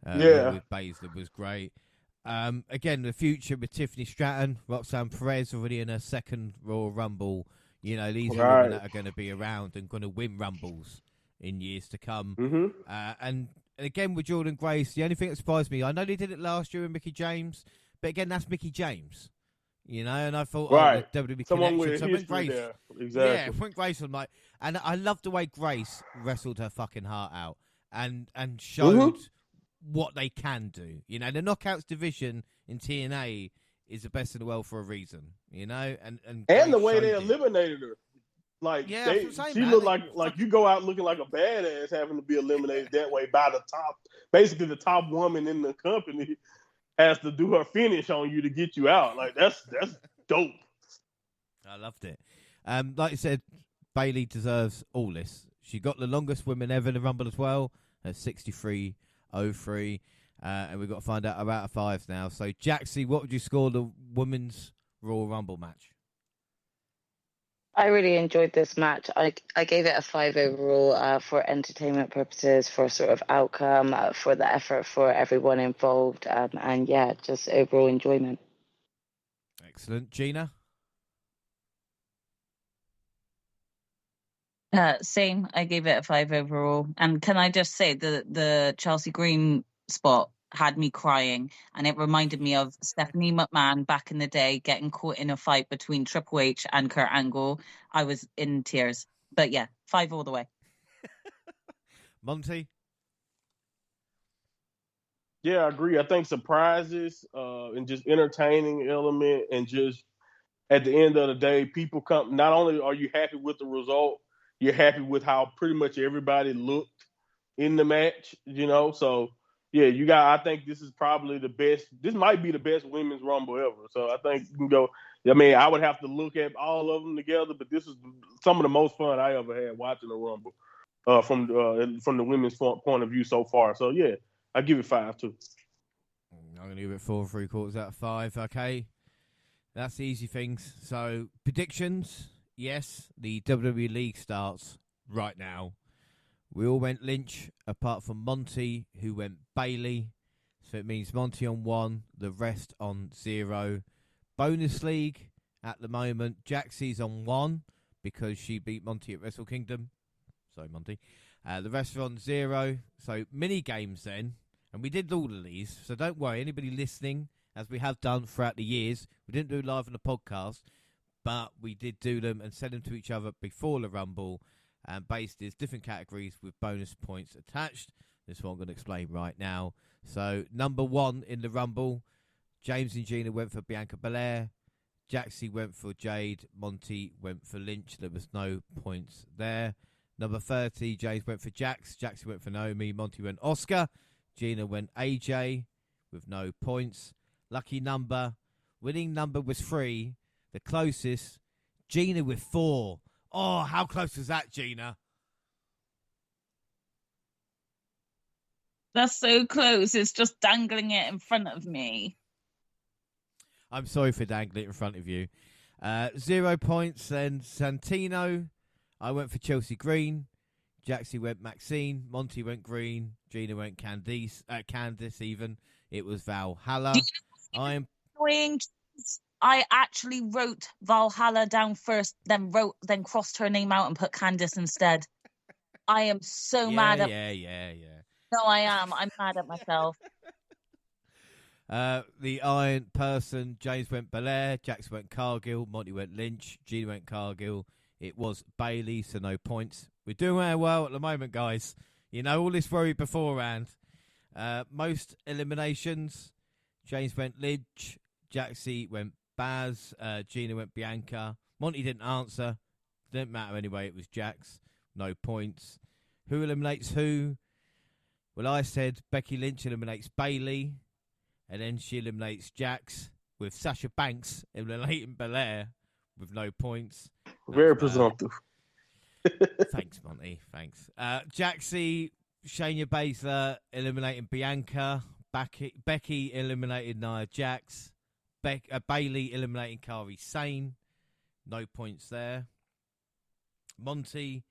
with Baszler was great. Again, the future with Tiffany Stratton, Roxanne Perez already in her second Royal Rumble. These are women that are going to be around and going to win Rumbles in years to come. Mm-hmm. And again with Jordan Grace, the only thing that surprised me, I know they did it last year with Mickie James, but again, that's Mickie James. And I thought, the WWE someone connection. with So when Grace, there. Exactly. Yeah, when Grace was like, and I love the way Grace wrestled her fucking heart out and showed what they can do. The Knockouts division in TNA is the best in the world for a reason. And the way they eliminated her. Like she looked like you go out looking like a badass having to be eliminated that way by basically the top woman in the company has to do her finish on you to get you out. Like that's dope. I loved it. Like you said, Bayley deserves all this. She got the longest women ever in the Rumble as well at 63.03. And we've got to find out her out of fives now. So Jaxie, what would you score the women's Royal Rumble match? I really enjoyed this match. I gave it a 5 overall for entertainment purposes, for sort of outcome, for the effort for everyone involved, and yeah, just overall enjoyment. Excellent. Gina? Same. I gave it a 5 overall. And can I just say the Chelsea Green spot had me crying, and it reminded me of Stephanie McMahon back in the day getting caught in a fight between Triple H and Kurt Angle. I was in tears. But yeah, 5 all the way. Monty? Yeah, I agree. I think surprises and just entertaining element, and just at the end of the day, people come. Not only are you happy with the result, you're happy with how pretty much everybody looked in the match. So yeah, I think this is probably the best. This might be the best women's Rumble ever. So I think you can go. I mean, I would have to look at all of them together, but this is some of the most fun I ever had watching a Rumble from the women's point of view so far. So yeah, I give it 5 too. I'm going to give it 4 3/4 out of 5. Okay. That's the easy things. So, predictions. Yes, the WWE League starts right now. We all went Lynch, apart from Monty, who went Bailey. So it means Monty on 1, the rest on 0. Bonus League, at the moment, Jaxie's on 1, because she beat Monty at Wrestle Kingdom. Sorry, Monty. The rest are on 0. So, mini games then. And we did all of these. So don't worry, anybody listening, as we have done throughout the years, we didn't do live on the podcast, but we did do them and send them to each other before the Rumble, and based as different categories with bonus points attached. This is what I'm going to explain right now. So, number 1 in the Rumble, James and Gina went for Bianca Belair. Jaxie went for Jade. Monty went for Lynch. There was no points there. Number 30, James went for Jax. Jaxie went for Naomi. Monty went Oscar. Gina went AJ with no points. Lucky number. Winning number was 3. The closest, Gina with 4. Oh, how close was that, Gina? That's so close. It's just dangling it in front of me. I'm sorry for dangling it in front of you. 0 points then. Santino. I went for Chelsea Green. Jaxie went Maxine. Monty went Green. Gina went Candice even. It was Valhalla. I actually wrote Valhalla down first, then crossed her name out and put Candice instead. I am so mad at... Yeah. No, I am. I'm mad at myself. The Iron Person, James went Belair, Jax went Cargill, Monty went Lynch, Gina went Cargill. It was Bailey, so no points. We're doing very well at the moment, guys. You know, all this worry beforehand. Most eliminations, James went Lynch, Jaxie went Baz, Gina went Bianca. Monty didn't answer. Didn't matter anyway, it was Jax. No points. Who eliminates who? Well, I said Becky Lynch eliminates Bailey, and then she eliminates Jax, with Sasha Banks eliminating Belair with no points. Very presumptive. Thanks, Monty. Thanks. Jaxie, Shayna Baszler eliminating Bianca. Becky eliminated Nia Jax. Bailey eliminating Kairi Sane. No points there. Monty,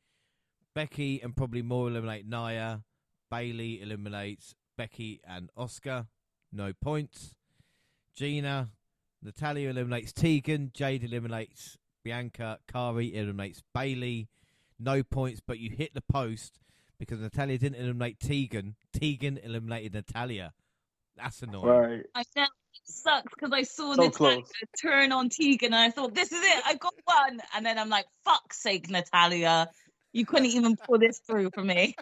Becky and probably more eliminate Nia. Bailey eliminates Becky and Oscar. No points. Gina, Natalia eliminates Tegan. Jade eliminates Bianca. Kari eliminates Bailey. No points, but you hit the post because Natalia didn't eliminate Tegan. Tegan eliminated Natalia. That's annoying. Right. I know it sucks because I saw Natalia turn on Tegan and I thought, this is it, I got one. And then I'm like, fuck's sake, Natalia. You couldn't even pull this through for me.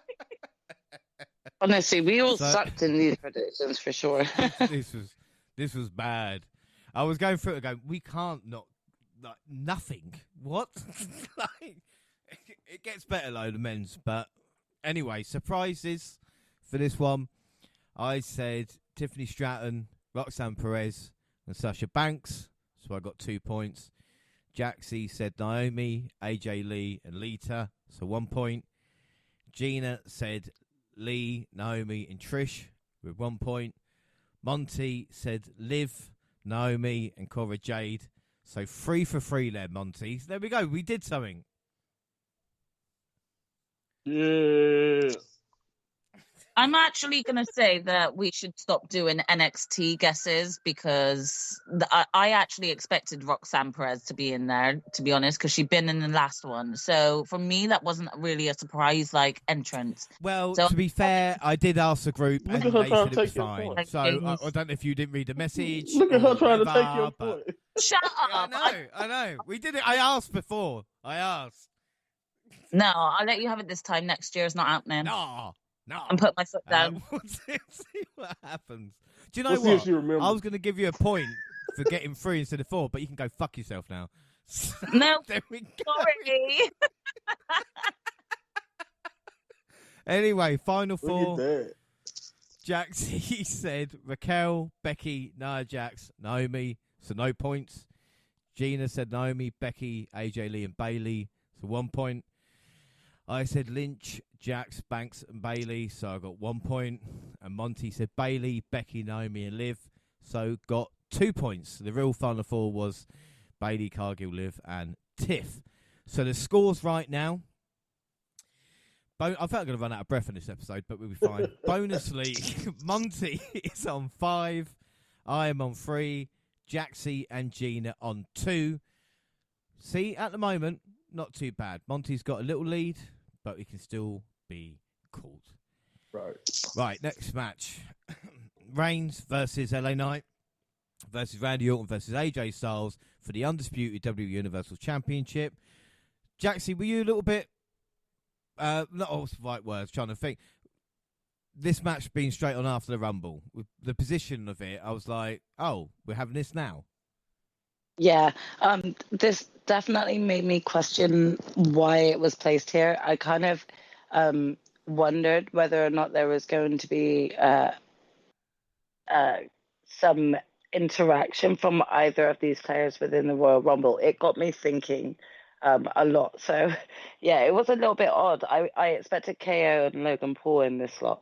Honestly, we all sucked in these predictions for sure. This was bad. I was going through it going, we can't not, like, nothing. What? Like, it gets better, though, the men's. But anyway, surprises for this one. I said Tiffany Stratton, Roxanne Perez, and Sasha Banks. So I got 2 points. Jaxie said Naomi, AJ Lee, and Lita. So 1 point. Gina said Lee, Naomi, and Trish with 1 point. Monty said Liv, Naomi, and Cora Jade. So 3 for 3 there, Monty. So there we go. We did something. Yeah. I'm actually going to say that we should stop doing NXT guesses because I actually expected Roxanne Perez to be in there, to be honest, because she'd been in the last one. So for me, that wasn't really a surprise like entrance. Well, so, to be fair, I did ask the group and they said it was fine. Point. So I don't know if you didn't read the message. Look at her trying to take your point. Shut up. I know. We did it. I asked before. No, I'll let you have it this time. Next year is not happening. No. And put my foot down. We'll see what happens. Do you know what? I was going to give you a point for getting 3 instead of 4, but you can go fuck yourself now. No, there we go. Sorry. Anyway, final 4. Jaxie said Raquel, Becky, Nia Jax, Naomi, so no points. Gina said Naomi, Becky, AJ Lee, and Bailey, so 1 point. I said Lynch, Jax, Banks, and Bailey, so I got 1 point. And Monty said Bailey, Becky, Naomi, and Liv, so got 2 points. The real Final Four was Bailey, Cargill, Liv, and Tiff. So the scores right now. I felt I'm going to run out of breath in this episode, but we'll be fine. Bonus league, Monty is on 5. I am on 3. Jaxie and Gina on 2. See, at the moment, not too bad. Monty's got a little lead, but he can still be called. Right, next match. Reigns versus LA Knight versus Randy Orton versus AJ Styles for the undisputed WWE Universal Championship. Jaxie, were you a little bit... not all the right words, trying to think. This match being straight on after the Rumble, with the position of it, I was like, oh, we're having this now. Yeah, this definitely made me question why it was placed here. I kind of wondered whether or not there was going to be some interaction from either of these players within the Royal Rumble. It got me thinking a lot. So, yeah, it was a little bit odd. I expected KO and Logan Paul in this slot.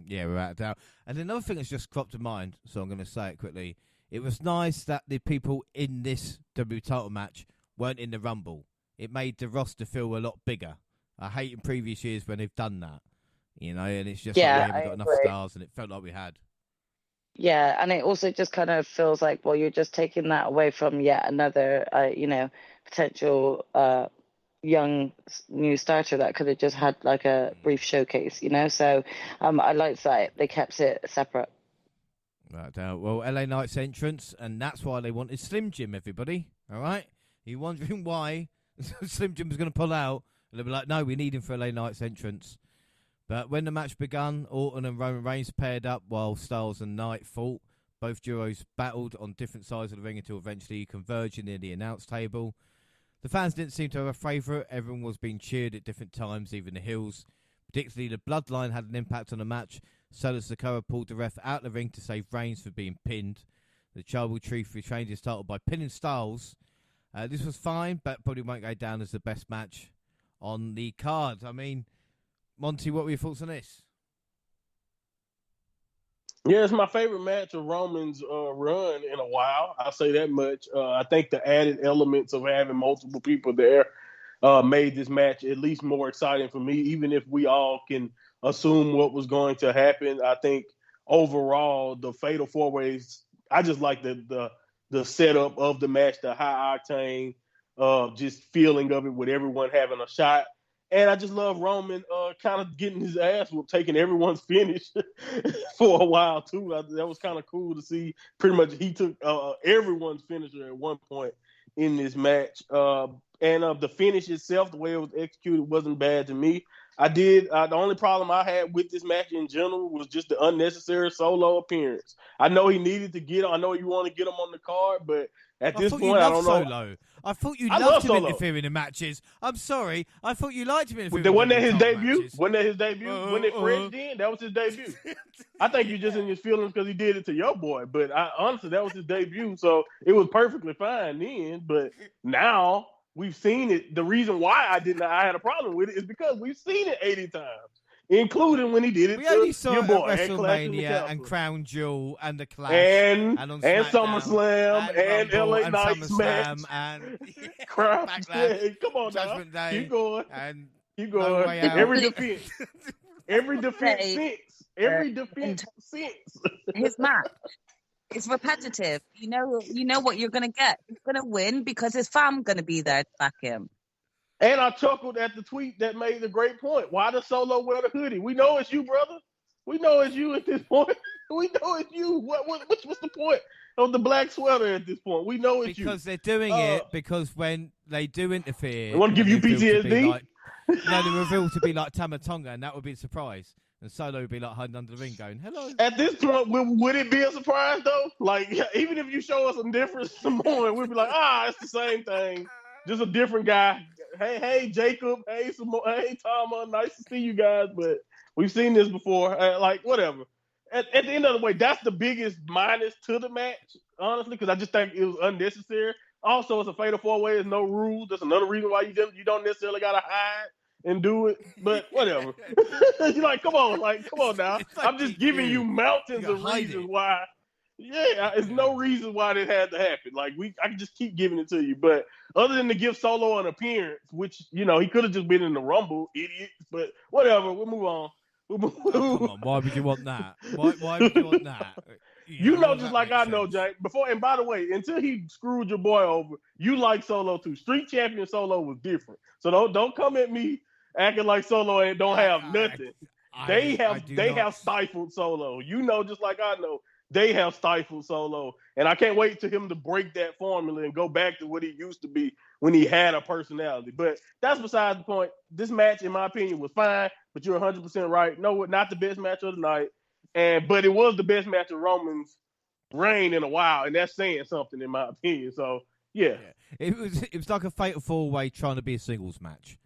Yeah, without a doubt. And another thing that's just cropped to mind, so I'm going to say it quickly. It was nice that the people in this WWE title match weren't in the Rumble. It made the roster feel a lot bigger. I hate in previous years when they've done that, and it's just like, we got enough stars, and it felt like we had. Yeah, and it also just kind of feels like, well, you're just taking that away from yet another, potential young new starter that could have just had like a brief showcase, So I liked that they kept it separate. Right. Well, LA Knight's entrance, and that's why they wanted Slim Jim, everybody. All right? You're wondering why Slim Jim was going to pull out, and they'll be like, no, we need him for LA Knight's entrance. But when the match begun, Orton and Roman Reigns paired up while Styles and Knight fought. Both duos battled on different sides of the ring until eventually converging near the announce table. The fans didn't seem to have a favourite. Everyone was being cheered at different times, even the heels. Particularly the Bloodline had an impact on the match. Solo Sikoa pulled the ref out of the ring to save Reigns for being pinned. The Tribal Chief retained his title by pinning Styles. This was fine, but probably won't go down as the best match on the card. I mean, Monty, what were your thoughts on this? Yeah, it's my favorite match of Roman's run in a while. I'll say that much. I think the added elements of having multiple people there made this match at least more exciting for me, even if we all can assume what was going to happen. I think overall, the Fatal 4-Ways, I just like the setup of the match, the high octane, just feeling of it with everyone having a shot. And I just love Roman kind of getting his ass whooped, taking everyone's finish for a while, too. That was kind of cool to see. Pretty much he took everyone's finisher at one point in this match. And the finish itself, the way it was executed, wasn't bad to me. The only problem I had with this match in general was just the unnecessary Solo appearance. I know he needed to get him. I know you want to get him on the card, but at this point, I don't know. Solo. I thought you loved him interfering in matches. I'm sorry. I thought you liked him interfering Wasn't that his debut? Matches. Wasn't that his debut? When they Fred did? That was his debut. I think you're just in his feelings because he did it to your boy. But honestly, that was his debut. So it was perfectly fine then. But now we've seen it. The reason why I had a problem with it is because we've seen it 80 times. Including when he did it we to only saw your boy at WrestleMania and Crown Jewel and the Clash and on SummerSlam and Rumble LA Knight's match and Crown. Come on Judgment now, Day keep going. And keep going. Every defense His match. It's repetitive. You know what you're gonna get. He's gonna win because his fam gonna be there to back him. And I chuckled at the tweet that made the great point. Why does Solo wear the hoodie? We know it's you, brother. We know it's you at this point. We know it's you. What's the point of the black sweater at this point? We know it's you. Because they're doing it because when they do interfere... They want to give you PTSD? No, they reveal to be like Tama Tonga, and that would be a surprise. And Solo would be like hiding under the ring going, hello. At this point, would it be a surprise, though? Like, even if you show us some difference some more, we'd be like, it's the same thing. Just a different guy. Hey, Jacob. Hey, Tama. Nice to see you guys, but we've seen this before. Whatever. At the end of the way, that's the biggest minus to the match, honestly, because I just think it was unnecessary. Also, it's a Fatal 4-Way. There's no rules. That's another reason why you don't necessarily got to hide and do it. But whatever. You're like, come on now. I'm just giving you mountains of reasons why Yeah, there's no reason why that had to happen. Like I can just keep giving it to you, but other than to give Solo an appearance, which he could have just been in the Rumble, idiot. But whatever, we'll move on. Oh, come on, why would you want that? Why would you want that? You know, how does just that like make I know, sense? Jay. Before and by the way, until he screwed your boy over, you like Solo too. Street Champion Solo was different. So don't come at me acting like Solo and don't have nothing. They have stifled Solo. You know, just like I know, they have stifled Solo. And I can't wait to him to break that formula and go back to what he used to be when he had a personality. But that's besides the point. This match, in my opinion, was fine, but you're 100% right. No, not the best match of the night. But it was the best match of Roman's reign in a while, and that's saying something in my opinion. So yeah. It was like a fatal four-way trying to be a singles match.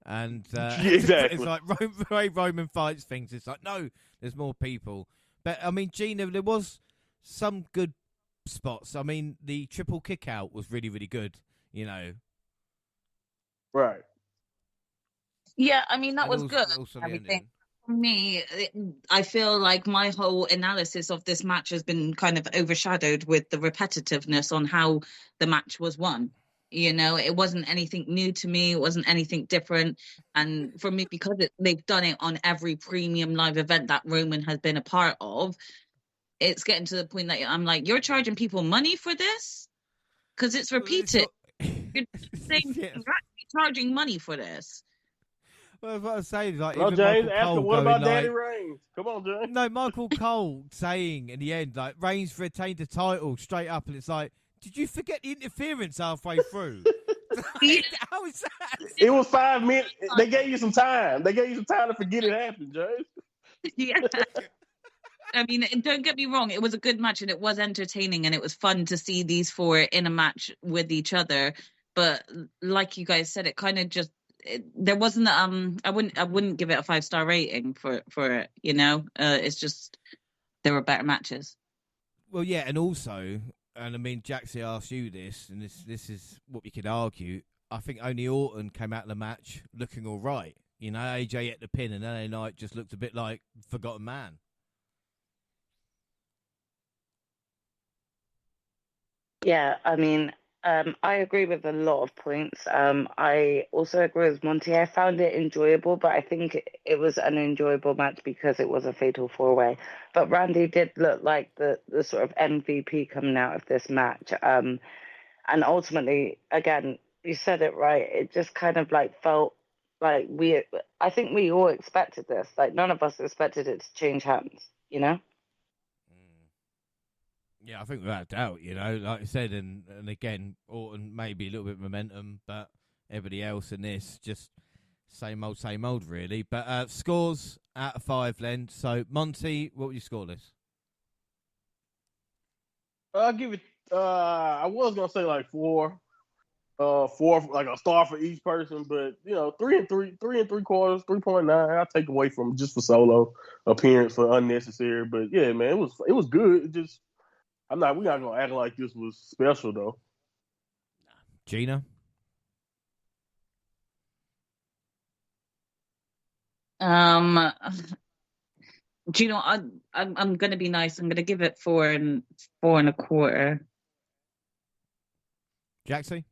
And exactly. It's like Roman fights things. It's like, no, there's more people. But, I mean, Gina, there was some good spots. I mean, the triple kick out was really, really good, Right. Yeah, I mean, that And was good. Also Everything. For me, I feel like my whole analysis of this match has been kind of overshadowed with the repetitiveness on how the match was won. It wasn't anything new to me. It wasn't anything different. And for me, because they've done it on every premium live event that Roman has been a part of, it's getting to the point that I'm like, you're charging people money for this? Because it's repeated. You're saying you're actually charging money for this. Well, what I'm saying, like, no, even James, Michael ask Cole him, what about going, Daddy Reigns? Come on, James. No, Michael Cole saying in the end, like, Reigns retained the title straight up, and it's like, did you forget the interference halfway through? How is that? It was 5 minutes. They gave you some time. They gave you some time to forget it happened, James. Yeah. I mean, don't get me wrong. It was a good match and it was entertaining and it was fun to see these four in a match with each other. But like you guys said, it kind of just there wasn't I wouldn't give it a 5-star rating for it. It's just there were better matches. Well, yeah, and also, and I mean, Jaxie asked you this, and this is what we could argue. I think only Orton came out of the match looking all right. AJ at the pin, and LA Knight just looked a bit like Forgotten Man. Yeah, I mean, I agree with a lot of points. I also agree with Monty. I found it enjoyable, but I think it was an enjoyable match because it was a fatal four-way. But Randy did look like the sort of MVP coming out of this match. And ultimately, again, you said it right. It just kind of like felt like I think we all expected this. Like none of us expected it to change hands, Yeah, I think without a doubt, like I said, and again, Orton maybe a little bit of momentum, but everybody else in this just same old, really. But scores out of 5, Len. So, Monty, what would you score this? I'll give it. I was gonna say like 4, 4 like a star for each person, but 3 and 3/4, 3.9. I'll take away from just for Solo appearance for unnecessary. But yeah, man, it was good. It just. We're not gonna act like this was special though. Gina? Gino, I'm gonna be nice. I'm gonna give it 4.25. Jaxie?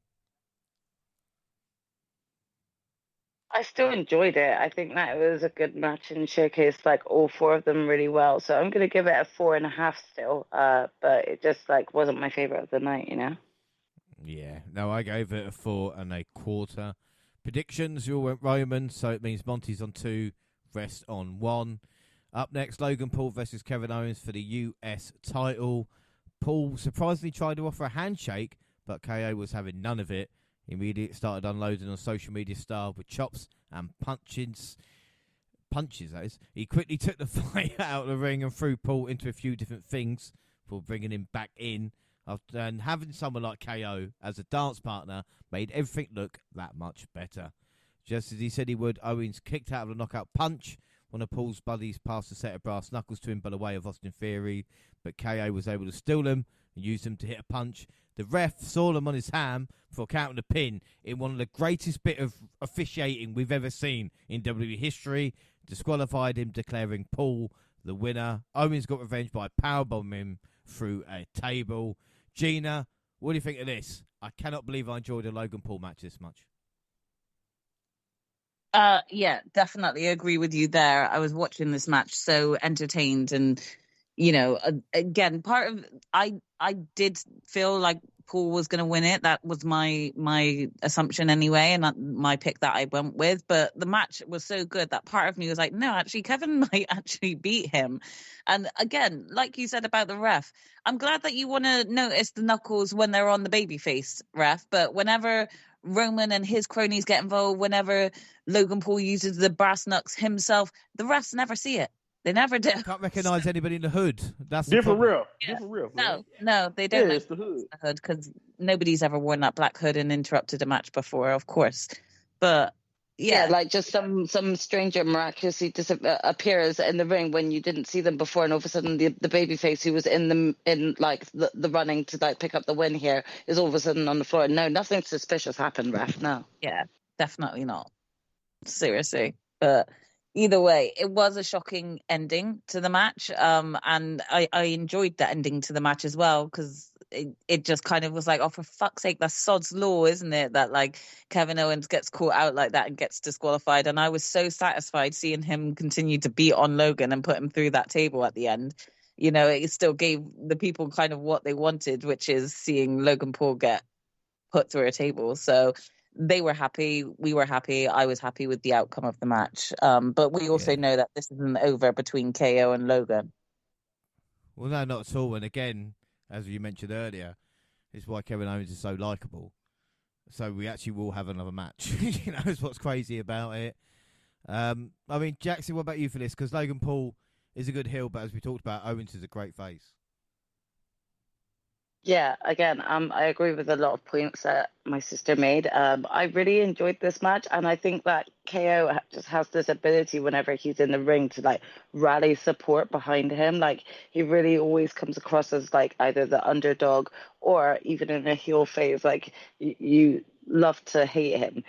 I still enjoyed it. I think that it was a good match and showcased like all 4 of them really well. So I'm gonna give it a 4.5 still. But it just like wasn't my favorite of the night, Yeah. No, I gave it a 4.25. Predictions, you all went Roman, so it means Monty's on 2, rest on 1. Up next, Logan Paul versus Kevin Owens for the US title. Paul surprisingly tried to offer a handshake, but KO was having none of it. He immediately started unloading on social media style with chops and punches, that is. He quickly took the fight out of the ring and threw Paul into a few different things before bringing him back in. And having someone like KO as a dance partner made everything look that much better. Just as he said he would, Owens kicked out of the knockout punch. One of Paul's buddies passed a set of brass knuckles to him by the way of Austin Theory, but KO was able to steal them and use them to hit a punch. The ref saw them on his ham for counting the pin in one of the greatest bit of officiating we've ever seen in WWE history. Disqualified him, declaring Paul the winner. Owens got revenge by powerbombing him through a table. Gina, what do you think of this? I cannot believe I enjoyed a Logan Paul match this much. Yeah, definitely agree with you there. I was watching this match so entertained, and again, part of I did feel like Paul was going to win it. That was my assumption anyway, and my pick that I went with. But the match was so good that part of me was like, no, actually, Kevin might actually beat him. And again, like you said about the ref, I'm glad that you want to notice the knuckles when they're on the babyface ref, but whenever Roman and his cronies get involved, whenever Logan Paul uses the brass knucks himself, the refs never see it. They never do. Can't recognise anybody in the hood. That's different ref. Yeah. Different ref. No, they don't. Yeah, it's the hood. Because nobody's ever worn that black hood and interrupted a match before, of course. But yeah, like just some stranger miraculously appears in the ring when you didn't see them before, and all of a sudden the babyface who was in the running to like pick up the win here is all of a sudden on the floor. No, nothing suspicious happened, ref. No. Yeah, definitely not. Seriously, but either way, it was a shocking ending to the match. And I enjoyed the ending to the match as well, because it just kind of was like, oh, for fuck's sake, that's sod's law, isn't it? That like Kevin Owens gets caught out like that and gets disqualified. And I was so satisfied seeing him continue to beat on Logan and put him through that table at the end. It still gave the people kind of what they wanted, which is seeing Logan Paul get put through a table. So they were happy, we were happy, I was happy with the outcome of the match. But we also know that this isn't over between KO and Logan. Well, no, not at all. And again, as you mentioned earlier, it's why Kevin Owens is so likeable. So we actually will have another match. Is what's crazy about it. I mean, Jackson, what about you for this? Because Logan Paul is a good heel, but as we talked about, Owens is a great face. Yeah, again, I agree with a lot of points that my sister made. I really enjoyed this match, and I think that KO just has this ability whenever he's in the ring to like rally support behind him. Like he really always comes across as like either the underdog or even in a heel phase, like you love to hate him,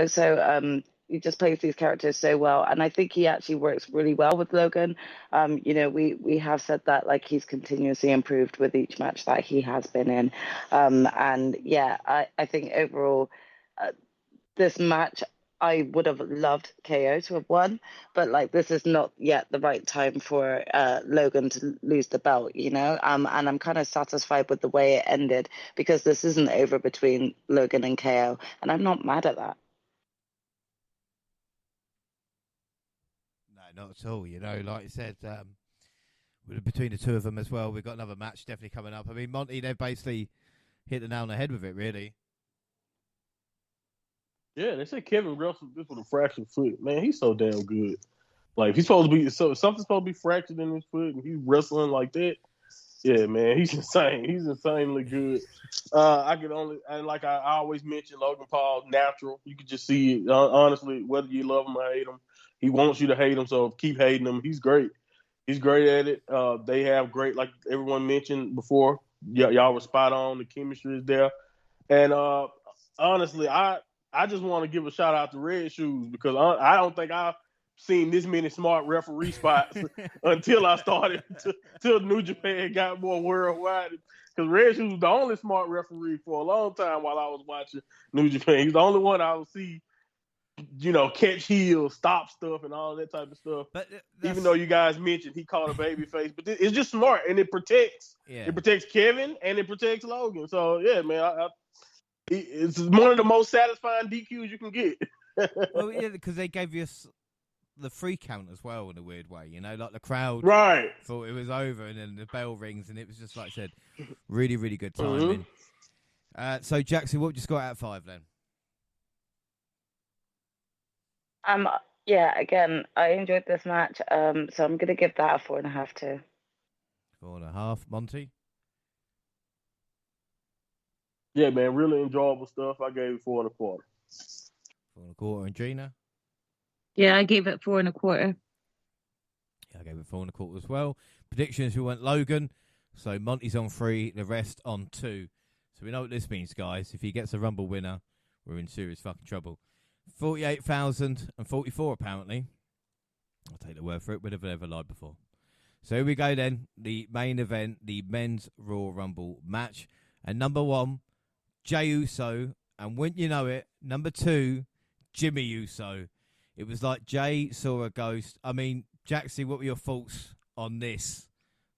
So he just plays these characters so well, and I think he actually works really well with Logan. We have said that like he's continuously improved with each match that he has been in, and yeah, I think overall this match I would have loved KO to have won, but like this is not yet the right time for Logan to lose the belt, and I'm kind of satisfied with the way it ended because this isn't over between Logan and KO, and I'm not mad at that. Not at all, like you said, between the two of them as well, we've got another match definitely coming up. I mean, Monty, they've basically hit the nail on the head with it, really. Yeah, they say Kevin wrestled this with a fractured foot. Man, he's so damn good. Like, he's supposed to be, something's supposed to be fractured in his foot, and he's wrestling like that. Yeah, man, he's insane. He's insanely good. I always mention Logan Paul, natural. You can just see it, honestly, whether you love him or hate him. He wants you to hate him, so keep hating him. He's great. He's great at it. They have great, like everyone mentioned before. Y'all were spot on. The chemistry is there. And honestly, I just want to give a shout out to Red Shoes because I don't think I've seen this many smart referee spots until I started, till New Japan got more worldwide. Because Red Shoes was the only smart referee for a long time while I was watching New Japan. He's the only one I would see, catch heels, stop stuff, and all that type of stuff. But even though you guys mentioned he caught a baby face, but it's just smart, and it protects. Yeah. It protects Kevin, and it protects Logan. So, yeah, man, it's one of the most satisfying DQs you can get. Well, yeah, because they gave you the free count as well in a weird way, like the crowd thought it was over, and then the bell rings, and it was just, like I said, really, really good timing. Mm-hmm. So, Jackson, what would you score out of 5 then? Yeah, again, I enjoyed this match, so I'm going to give that a 4.5 too. 4.5, Monty? Yeah, man, really enjoyable stuff. I gave it 4.25. 4.25, and Gina? Yeah, I gave it 4.25. Yeah, I gave it 4.25 as well. Predictions, we went Logan, so Monty's on 3, the rest on 2. So we know what this means, guys. If he gets a Rumble winner, we're in serious fucking trouble. 48,044 apparently. I'll take the word for it. We've never lied before. So here we go then. The main event, the men's Royal Rumble match. And number 1, Jey Uso. And wouldn't you know it, number 2, Jimmy Uso. It was like Jey saw a ghost. I mean, Jaxie, what were your thoughts on this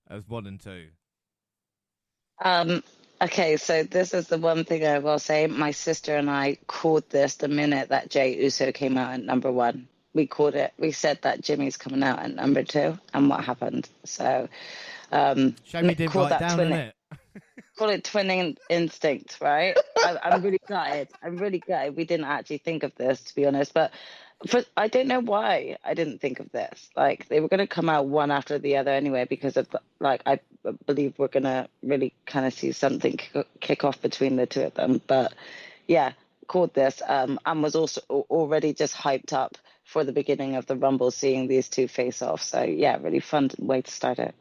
as 1 and 2? Okay, so this is the one thing I will say. My sister and I called this the minute that Jey Uso came out at number 1. We called it. We said that Jimmy's coming out at number 2, and what happened. So, shame we didn't write down, innit? Call it twinning instinct, right? I'm really gutted. I'm really gutted. We didn't actually think of this, to be honest. But I don't know why I didn't think of this. Like, they were going to come out one after the other anyway, because of, like, I believe we're going to really kind of see something kick off between the two of them. But yeah, called this and was also already just hyped up for the beginning of the Rumble, seeing these two face off. So yeah, really fun way to start it.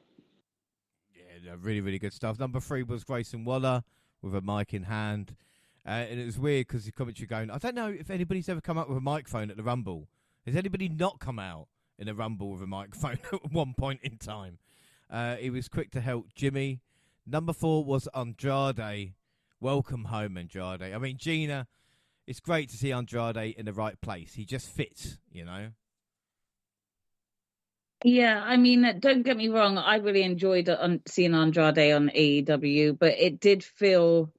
Yeah, really, really good stuff. Number 3 was Grayson Waller with a mic in hand. And it was weird because the commentary going, I don't know if anybody's ever come up with a microphone at the Rumble. Has anybody not come out in a Rumble with a microphone at one point in time? He was quick to help Jimmy. Number 4 was Andrade. Welcome home, Andrade. I mean, Gina, it's great to see Andrade in the right place. He just fits, you know? Yeah, I mean, don't get me wrong. I really enjoyed seeing Andrade on AEW, but it did feel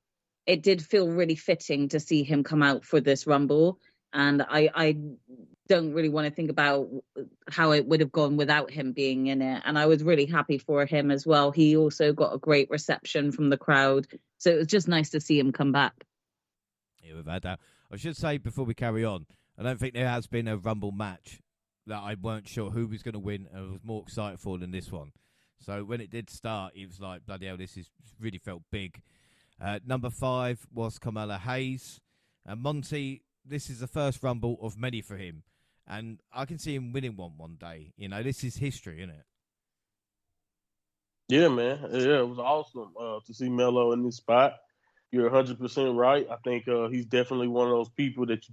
really fitting to see him come out for this Rumble. And I don't really want to think about how it would have gone without him being in it. And I was really happy for him as well. He also got a great reception from the crowd. So it was just nice to see him come back. Yeah, without doubt. I should say before we carry on, I don't think there has been a Rumble match that I weren't sure who was going to win and I was more excited for than this one. So when it did start, it was like, bloody hell, this is really felt big. Number 5 was Carmella Hayes. And Monty, this is the first Rumble of many for him. And I can see him winning one day. You know, this is history, isn't it? Yeah, man. Yeah, it was awesome to see Melo in this spot. You're 100% right. I think he's definitely one of those people that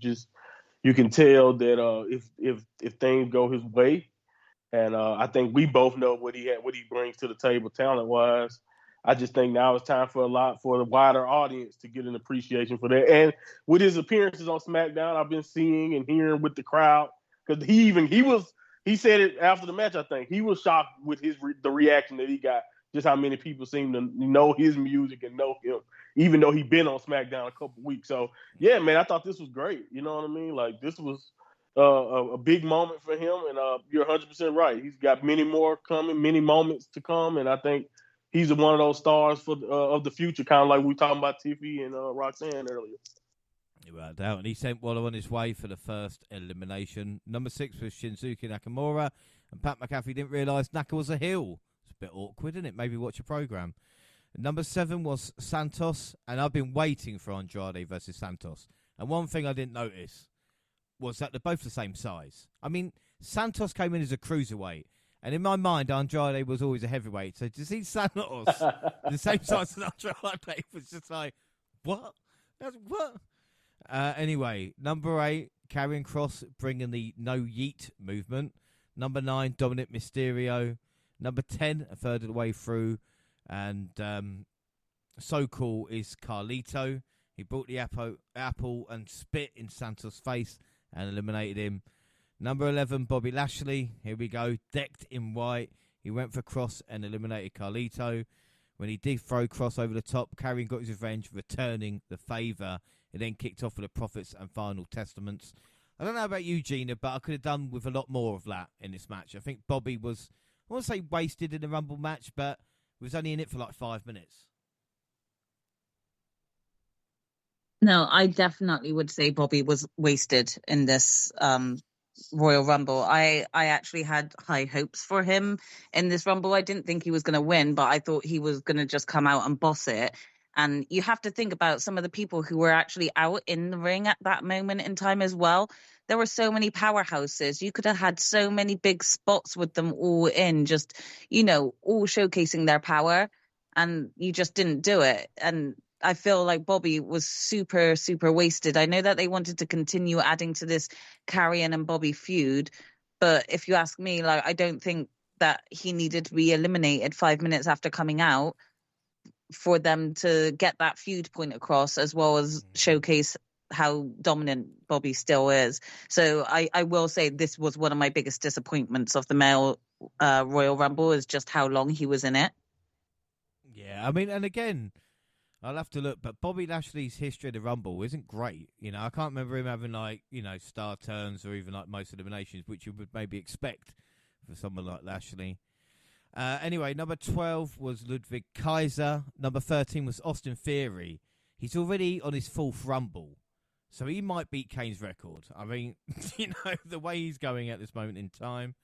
you can tell that if things go his way, and I think we both know what he brings to the table talent wise. I just think now it's time for the wider audience to get an appreciation for that. And with his appearances on SmackDown, I've been seeing and hearing with the crowd, because he said it after the match. I think he was shocked with the reaction that he got. Just how many people seem to know his music and know him, even though he'd been on SmackDown a couple weeks. So, yeah, man, I thought this was great. You know what I mean? Like, this was a big moment for him, and you're 100% right. He's got many more coming, many moments to come, and I think he's one of those stars of the future, kind of like we were talking about Tiffy and Roxanne earlier. Without doubt. And he sent Waller on his way for the first elimination. Number 6 was Shinsuke Nakamura, and Pat McAfee didn't realise Naka was a heel. A bit awkward, isn't it? Maybe watch a program. Number 7 was Santos, and I've been waiting for Andrade versus Santos. And one thing I didn't notice was that they're both the same size. I mean, Santos came in as a cruiserweight, and in my mind, Andrade was always a heavyweight. So to see Santos the same size as Andrade was just like, what? What? Anyway, number 8, Karrion Kross bringing the No Yeet movement. Number 9, Dominic Mysterio. Number 10, a third of the way through, and so cool is Carlito. He brought the apple and spit in Santos' face and eliminated him. Number 11, Bobby Lashley. Here we go, decked in white. He went for Kross and eliminated Carlito. When he did throw Kross over the top, Karrion got his revenge, returning the favour. He then kicked off with the Prophets and Final Testaments. I don't know about you, Gina, but I could have done with a lot more of that in this match. I think Bobby was, I won't say wasted in the Rumble match, but was only in it for like 5 minutes. No, I definitely would say Bobby was wasted in this Royal Rumble. I actually had high hopes for him in this Rumble. I didn't think he was going to win, but I thought he was going to just come out and boss it. And you have to think about some of the people who were actually out in the ring at that moment in time as well. There were so many powerhouses. You could have had so many big spots with them all in, just, you know, all showcasing their power. And you just didn't do it. And I feel like Bobby was super, super wasted. I know that they wanted to continue adding to this Karrion and Bobby feud. But if you ask me, like, I don't think that he needed to be eliminated 5 minutes after coming out for them to get that feud point across, as well as showcase how dominant Bobby still is. So I will say this was one of my biggest disappointments of the male Royal Rumble, is just how long he was in it. Yeah, I mean, and again, I'll have to look, but Bobby Lashley's history of the Rumble isn't great. You know, I can't remember him having, like, you know, star turns or even, like, most eliminations, which you would maybe expect for someone like Lashley. Anyway, number 12 was Ludwig Kaiser. Number 13 was Austin Theory. He's already on his 4th Rumble, so he might beat Kane's record. I mean, you know, the way he's going at this moment in time.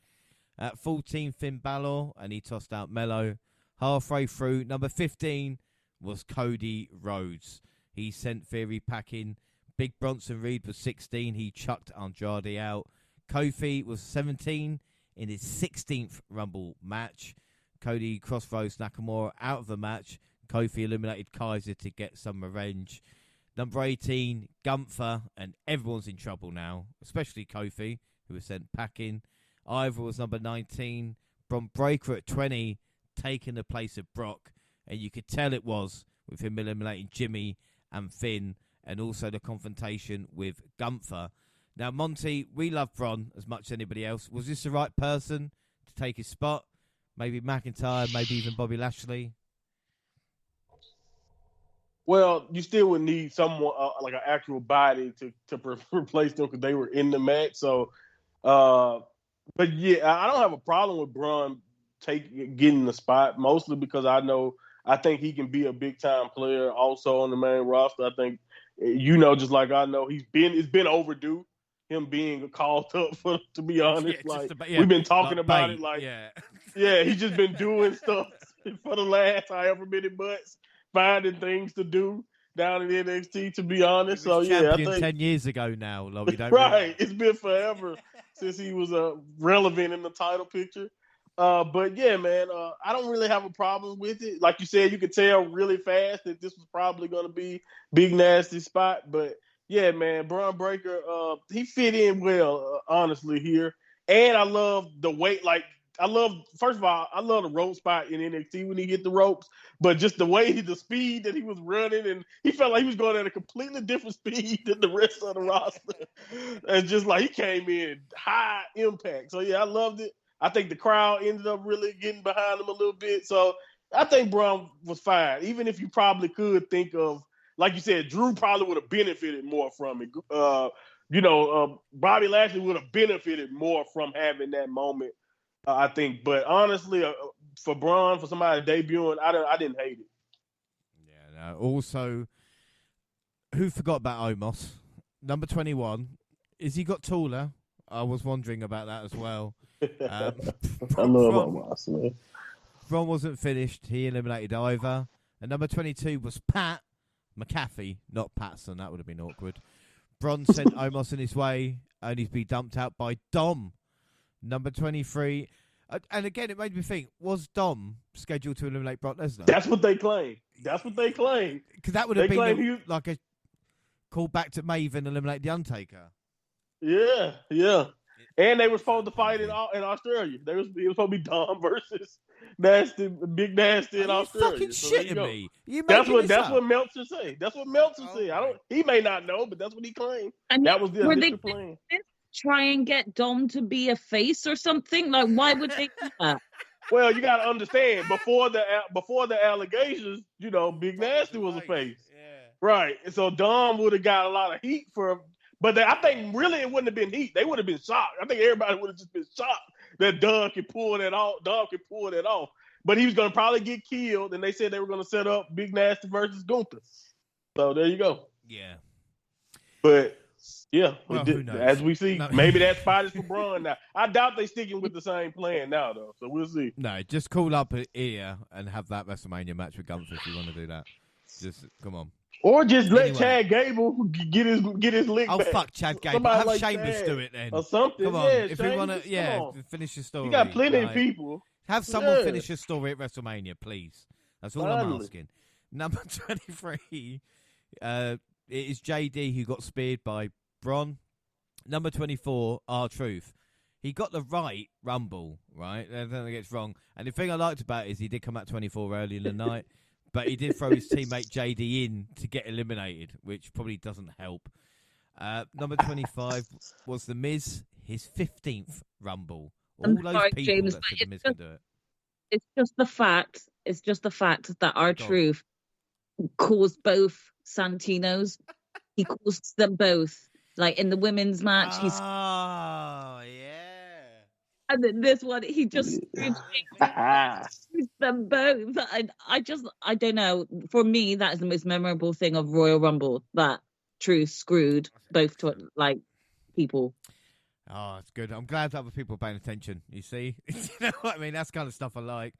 At 14, Finn Balor, and he tossed out Mello. Halfway through, number 15 was Cody Rhodes. He sent Theory packing. Big Bronson Reed was 16. He chucked Andrade out. Kofi was 17 in his 16th Rumble match. Cody Crossroads Nakamura out of the match. Kofi eliminated Kaiser to get some revenge. Number 18, Gunther, and everyone's in trouble now, especially Kofi, who was sent packing. Ivor was number 19. Bron Breakker at 20, taking the place of Brock, and you could tell it was with him eliminating Jimmy and Finn, and also the confrontation with Gunther. Now, Monty, we love Bron as much as anybody else. Was this the right person to take his spot? Maybe McIntyre, maybe even Bobby Lashley? Well, you still would need someone like an actual body to replace them because they were in the match. So, but yeah, I don't have a problem with Braun getting the spot, mostly because I think he can be a big time player also on the main roster. I think, you know, just like I know, it's been overdue, him being called up for, to be honest. We've been talking about it. He's just been doing stuff for the last however many months, finding things to do down in NXT, to be honest. So I think 10 years ago now, like, we don't right. It's been forever since he was relevant in the title picture. But yeah, man, I don't really have a problem with it. Like you said, you could tell really fast that this was probably going to be Big Nasty's spot. But yeah, man, Bron Breakker, he fit in well, honestly, here. And I love the weight. First of all, I love the rope spot in NXT when he hit the ropes. But just the way, the speed that he was running, and he felt like he was going at a completely different speed than the rest of the roster. It's just like he came in high impact. So yeah, I loved it. I think the crowd ended up really getting behind him a little bit. So I think Braun was fine, even if you probably could think of, like you said, Drew probably would have benefited more from it. Bobby Lashley would have benefited more from having that moment, I think. But honestly, for Braun, for somebody debuting, I didn't hate it. Yeah. No. Also, who forgot about Omos? Number 21. Is he got taller? I was wondering about that as well. I love Omos, man. Braun wasn't finished. He eliminated Ivor. And number 22 was Pat McAfee, not Patson. That would have been awkward. Braun sent Omos in his way, only to be dumped out by Dom. Number 23. And again, it made me think, was Dom scheduled to eliminate Brock Lesnar? That's what they claim. Because that would have been like a call back to Maven eliminate The Undertaker. Yeah. And they were supposed to fight in Australia. It was supposed to be Dom versus Big Nasty in Australia. Fucking shitting me. That's what Meltzer say. That's what Meltzer say. He may not know, but that's what he claimed. And that was the initial plan. Try and get Dom to be a face or something? Like, why would they do that? Well, you got to understand, before the allegations, Big Nasty was a face. Yeah. Right. And so Dom would have got a lot of heat but I think really it wouldn't have been heat. They would have been shocked. I think everybody would have just been shocked that Dom could pull that off. But he was going to probably get killed, and they said they were going to set up Big Nasty versus Gunther. So there you go. Yeah. But yeah, well, who knows? As we see, maybe that spot is for Braun now. I doubt they're sticking with the same plan now, though. So we'll see. No, just call up here and have that WrestleMania match with Gunther if you want to do that. Just come on. Or just let Chad Gable get his lick back. Oh, fuck Chad Gable. Have like Sheamus do it then. Or something. Come on. If we want to, finish your story. You got plenty of people. Have someone finish your story at WrestleMania, please. That's all I'm asking. Number 23, it is JD who got speared by Braun. Number 24, R-Truth. he got the right Rumble, right? I don't think it gets wrong. And the thing I liked about it is he did come out 24 early in the night, but he did throw his teammate JD in to get eliminated, which probably doesn't help. Number 25 was The Miz, his 15th Rumble. All those sorry, people James, that said The Miz can do it. It's just the fact that R-Truth caused both Santinos. He caused them both. Like in the women's match, he's and then this one he just screwed them both. I don't know. For me, that is the most memorable thing of Royal Rumble, that Truth screwed both people. Oh, it's good. I'm glad other people are paying attention. You see? You know what I mean? That's kind of stuff I like.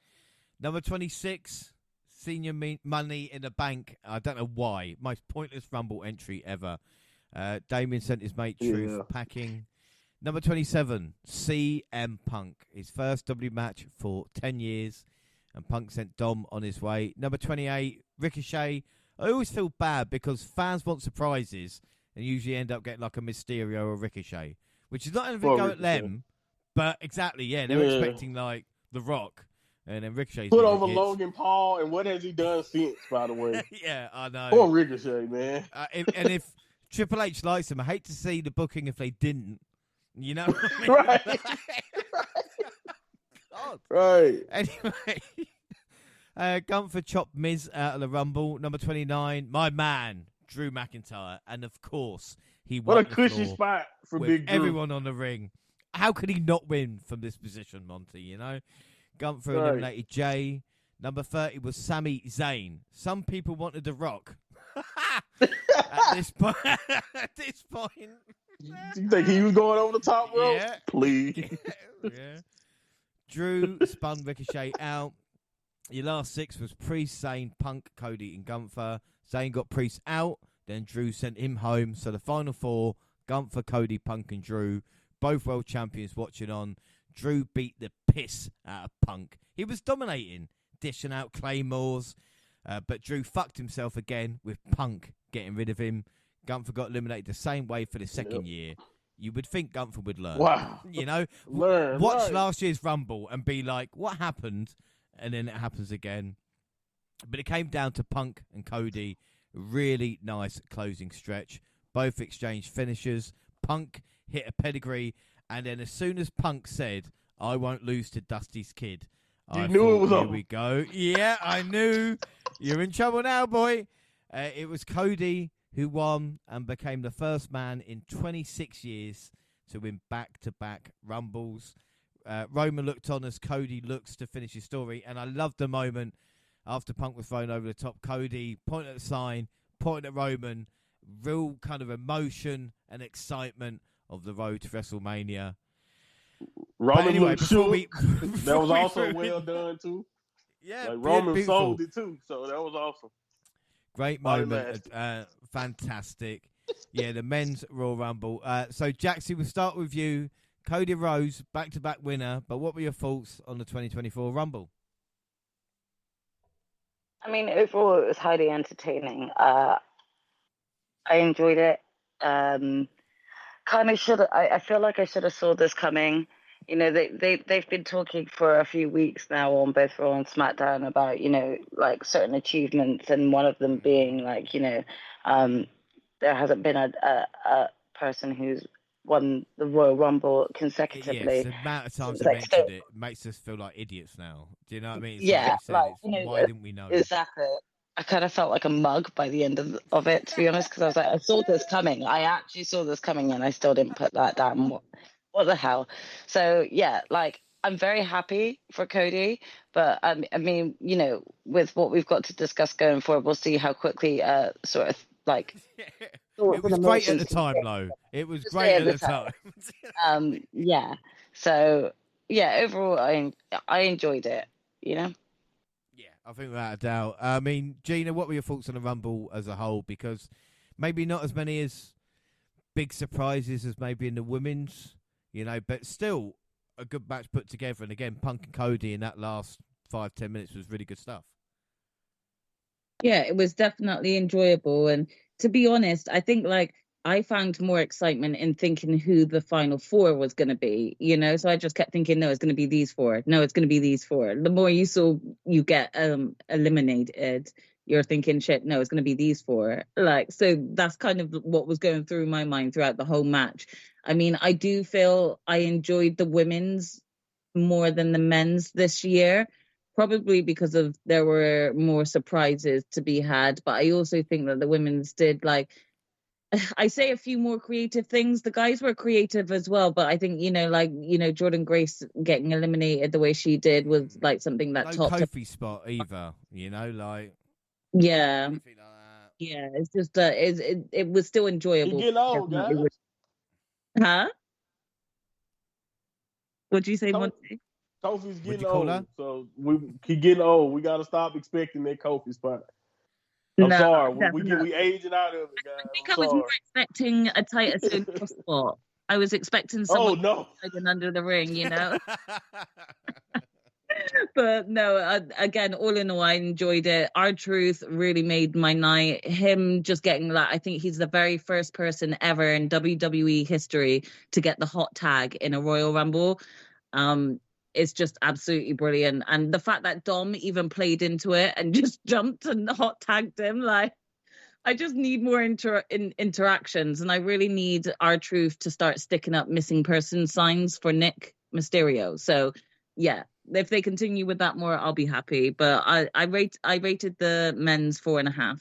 Number 26, Senior Money in the Bank. I don't know why. Most pointless Rumble entry ever. Damien sent his mate Truth packing. Number 27, CM Punk. His first W match for 10 years. And Punk sent Dom on his way. Number 28, Ricochet. I always feel bad because fans want surprises and usually end up getting like a Mysterio or Ricochet. Which is not anything to go at them. But exactly, they're expecting like The Rock. And then Ricochet put over Logan Paul, and what has he done since, by the way? Yeah, I know. Poor Ricochet, man. If Triple H likes him, I hate to see the booking if they didn't. You know what I mean? Right. God. Right. Anyway, Gunther chopped Miz out of the Rumble. Number 29, my man, Drew McIntyre. And of course, he won. What a cushy spot for Big Drew. Everyone on the ring. How could he not win from this position, Monty, you know? Gunther eliminated Jay. Number 30 was Sami Zayn. Some people wanted The Rock. At this point. You think he was going over the top rope? Yeah. Please. Yeah. Drew spun Ricochet out. Your last 6 was Priest, Zayn, Punk, Cody, and Gunther. Zayn got Priest out. Then Drew sent him home. So the final 4, Gunther, Cody, Punk, and Drew. Both world champions watching on. Drew beat the piss out of Punk. He was dominating, dishing out claymores. But Drew fucked himself again with Punk getting rid of him. Gunther got eliminated the same way for the second year. You would think Gunther would learn. Wow. You know, watch last year's Rumble and be like, what happened? And then it happens again. But it came down to Punk and Cody. Really nice closing stretch. Both exchanged finishers. Punk hit a pedigree. And then as soon as Punk said, I won't lose to Dusty's kid, I knew it was here we go. Yeah, I knew. You're in trouble now, boy. It was Cody who won and became the first man in 26 years to win back-to-back Rumbles. Roman looked on as Cody looks to finish his story, and I loved the moment after Punk was thrown over the top. Cody pointed at the sign, pointed at Roman, real kind of emotion and excitement of the road to WrestleMania. Roman anyway, looked shook. That was also well done, too. Yeah, like Roman beautiful. sold it, too, so that was awesome. Great moment. Fantastic. Yeah, the men's Royal Rumble. So, Jaxie, we'll start with you. Cody Rhodes, back-to-back winner. But what were your thoughts on the 2024 Rumble? I mean, overall, it was highly entertaining. I enjoyed it. I feel like I should have saw this coming. You know, they've been talking for a few weeks now on both Raw and SmackDown about, you know, like certain achievements, and one of them being like, you know, there hasn't been a person who's won the Royal Rumble consecutively. Yes, the amount of times I mentioned it makes us feel like idiots now. Do you know what I mean? It's yeah, you know, why didn't we know? Exactly. I kind of felt like a mug by the end of it, to be honest, because I was like, I saw this coming. I actually saw this coming, and I still didn't put that down. What the hell? So, yeah, like, I'm very happy for Cody, but I mean, you know, with what we've got to discuss going forward, we'll see how quickly sort of like... It was great at the time, though. It was great at the time. Yeah. So, yeah, overall, I enjoyed it, you know? Yeah, I think without a doubt. I mean, Gina, what were your thoughts on the Rumble as a whole? Because maybe not as many as big surprises as maybe in the women's, you know, but still a good match put together. And again, Punk and Cody in that last 5-10 minutes was really good stuff. Yeah, it was definitely enjoyable. And to be honest, I think like I found more excitement in thinking who the final four was going to be, you know? So I just kept thinking, no, it's going to be these four. No, it's going to be these four. The more you get eliminated, you're thinking, shit, no, it's going to be these four. Like, so that's kind of what was going through my mind throughout the whole match. I mean, I do feel I enjoyed the women's more than the men's this year, probably because of there were more surprises to be had. But I also think that the women's did, like, I say a few more creative things. The guys were creative as well, but I think, Jordan Grace getting eliminated the way she did was like something that No topped up. Kofi spot either, like Yeah. anything like that. Yeah, it's just it was still enjoyable. You're getting old, guys. Huh? What'd you say, Monty? Kofi's getting you call old, her? so he getting old. We got to stop expecting that Kofi spot. I'm sorry. We aging out of it, guys. I think I was more expecting a tighter social spot. I was expecting someone under the ring, you know? But no, again, all in all, I enjoyed it. R-Truth really made my night. Him just getting that, I think he's the very first person ever in WWE history to get the hot tag in a Royal Rumble. It's just absolutely brilliant. And the fact that Dom even played into it and just jumped and hot tagged him, like, I just need more interactions. And I really need R-Truth to start sticking up missing person signs for Nick Mysterio. So, yeah, if they continue with that more, I'll be happy. But I rated the men's 4.5.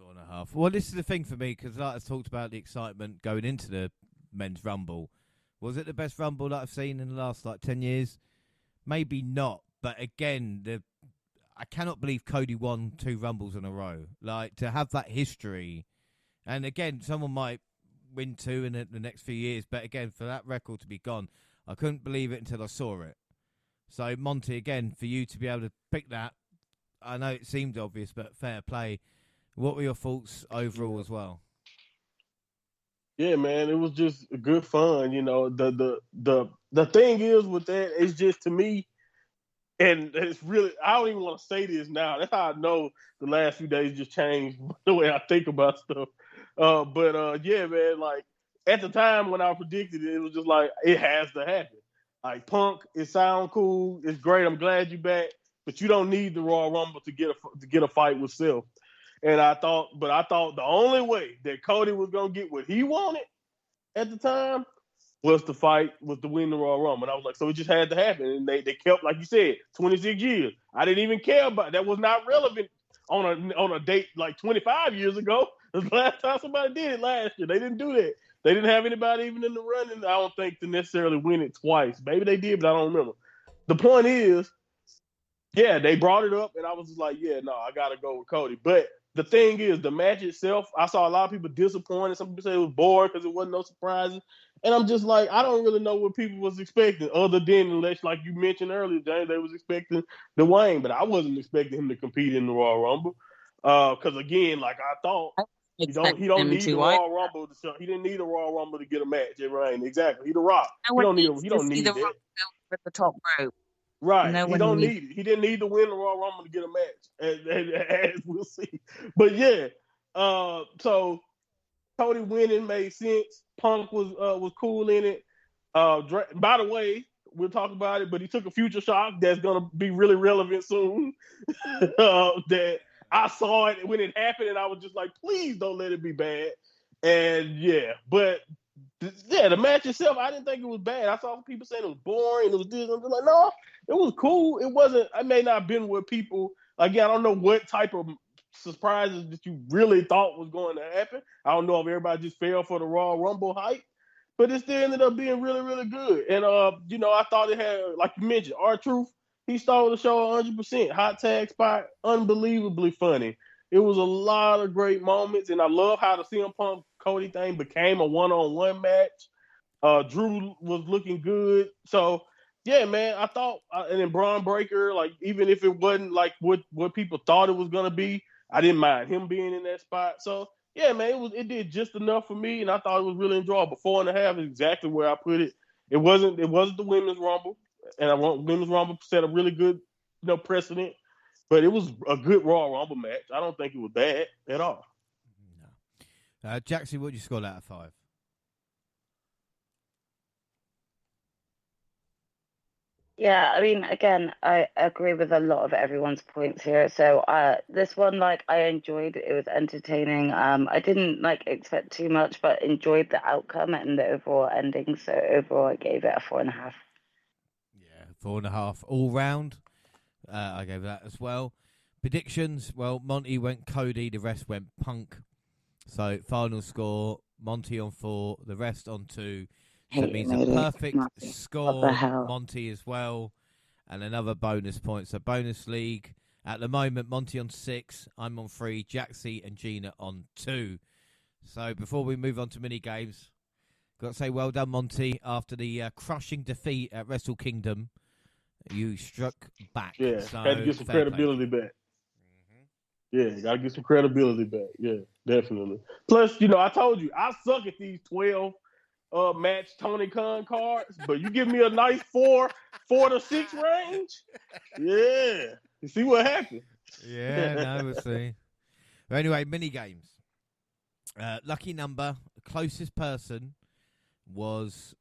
4.5. Well, this is the thing for me, because like I talked about the excitement going into the men's Rumble. Was it the best Rumble that I've seen in the last 10 years? Maybe not. But again, I cannot believe Cody won 2 Rumbles in a row. Like, to have that history. And again, someone might win 2 in the next few years. But again, for that record to be gone, I couldn't believe it until I saw it. So, Monty, again, for you to be able to pick that, I know it seemed obvious, but fair play. What were your thoughts overall as well? Yeah, man, it was just good fun. The thing is with that, it's just, to me, and it's really, I don't even want to say this now. That's how I know the last few days just changed the way I think about stuff. Yeah, man, like, at the time when I predicted it, it was just like, it has to happen. Like, Punk, it sounds cool, it's great, I'm glad you're back, but you don't need the Royal Rumble to get a fight with Seth. And I thought the only way that Cody was gonna get what he wanted at the time was to win the Royal Rumble. And I was like, so it just had to happen. And they kept, like you said, 26 years. I didn't even care about that. Was not relevant on a date like 25 years ago. It was the last time somebody did it last year. They didn't do that. They didn't have anybody even in the running, I don't think, to necessarily win it twice. Maybe they did, but I don't remember. The point is, yeah, they brought it up, and I was just like, yeah, no, I got to go with Cody. But the thing is, the match itself, I saw a lot of people disappointed. Some people say it was boring because it wasn't no surprises. And I'm just like, I don't really know what people was expecting, other than, unless, like you mentioned earlier, James, they was expecting Dwayne, but I wasn't expecting him to compete in the Royal Rumble. Because again, like I thought, he don't need the Royal Rumble to show. He didn't need a Royal Rumble to get a match at Reign. Exactly, he the Rock. He don't need that. With the top rope. Right, he don't need it. He didn't need to win the Royal Rumble to get a match, as we'll see. But yeah, so Cody winning made sense. Punk was cool in it. By the way, we'll talk about it, but he took a future shock that's gonna be really relevant soon. That I saw it when it happened, and I was just like, please don't let it be bad. And yeah, but yeah, the match itself, I didn't think it was bad. I saw people saying it was boring. It was this. I'm just like, no, it was cool. It wasn't. I may not have been with people. Again, I don't know what type of surprises that you really thought was going to happen. I don't know if everybody just fell for the Royal Rumble hype, but it still ended up being really, really good. And I thought it had, like you mentioned, R-Truth. He stole the show 100%. Hot tag spot, unbelievably funny. It was a lot of great moments, and I love how the CM Punk Cody thing became a one-on-one match. Drew was looking good. So, yeah, man, I thought, and then Braun Breaker, like, even if it wasn't like what people thought it was going to be, I didn't mind him being in that spot. So, yeah, man, it did just enough for me, and I thought it was really enjoyable. 4.5 is exactly where I put it. It wasn't the Women's Rumble, and Women's Rumble set a really good precedent. But it was a good Royal Rumble match. I don't think it was bad at all. Jackson, what would you score out of 5? Yeah, I mean, again, I agree with a lot of everyone's points here. So, this one, like, I enjoyed. It was entertaining. I didn't expect too much, but enjoyed the outcome and the overall ending. So overall, I gave it a 4.5. Yeah, 4.5 all round. I gave that as well. Predictions. Well, Monty went Cody. The rest went Punk. So final score: Monty on 4, the rest on 2. So it means a perfect score, Monty as well, and another bonus point. So bonus league. At the moment, Monty on 6, I'm on 3, Jaxie and Gina on 2. So before we move on to mini games, got to say well done, Monty. After the crushing defeat at Wrestle Kingdom, you struck back. Yeah, so had to get some credibility back. Yeah, gotta get some credibility back. Yeah, definitely. Plus, I told you I suck at these 12 match Tony Khan cards, but you give me a nice 4 to 6 range. Yeah, you see what happened. Yeah, no, we'll see. But anyway, mini games. Lucky number, closest person was,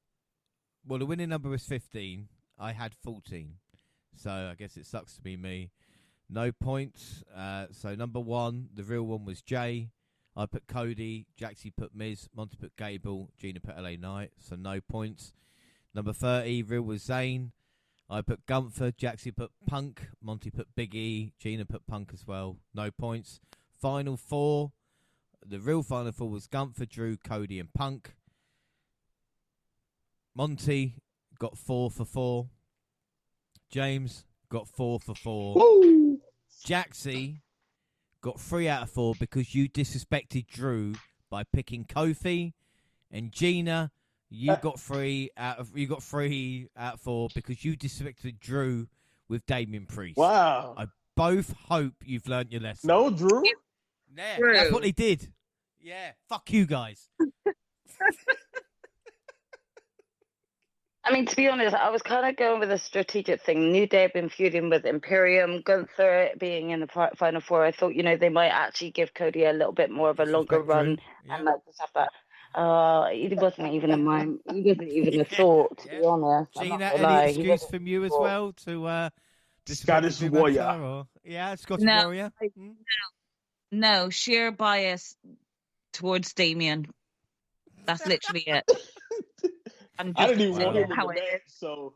well, the winning number was 15. I had 14, so I guess it sucks to be me. No points. So number 1, the real one was Jay. I put Cody, Jaxie put Miz, Monty put Gable, Gina put LA Knight, so no points. Number 30, real was Zayn. I put Gunther, Jaxie put Punk, Monty put Big E, Gina put Punk as well, no points. Final 4, the real final 4 was Gunther, Drew, Cody and Punk. Monty got 4 for 4. James got 4 for 4. Woo! Jaxie got 3 out of 4 because you disrespected Drew by picking Kofi, and Gina, you got 3 out of 4 because you disrespected Drew with Damian Priest. Wow! I both hope you've learnt your lesson. No, Drew. Yeah, that's what they did. Yeah, fuck you guys. I mean, to be honest, I was kind of going with a strategic thing. New Day have been feuding with Imperium, Gunther being in the Final 4. I thought, they might actually give Cody a little bit more of a longer run and just have that. It wasn't even a mind. It wasn't even a thought, to be honest. Gina, any excuse from you as well to Scottish Warrior? Scottish Warrior. No, sheer bias towards Damien. That's literally it. I didn't even want him in the match, so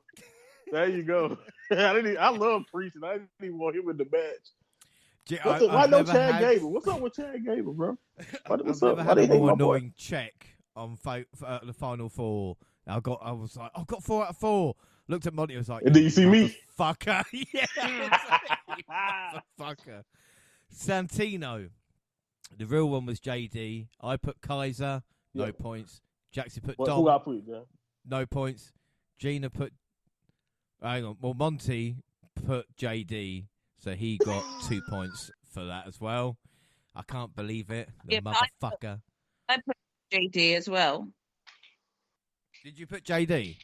there you go. I love Priest, and I didn't even want him in the match. Why no Chad Gable? What's up with Chad Gable, bro? I've never had a more annoying check on the Final 4. I was like, I've got 4 out of 4. Looked at Monty, I was like, and did you see me? Fucker. Yeah. Fucker. Santino. The real one was JD. I put Kaiser. No points. Jaxie put Dom. Who I put, yeah? No points. Gina put... Hang on. Well, Monty put JD, so he got 2 points for that as well. I can't believe it. The motherfucker. I put JD as well. Did you put JD?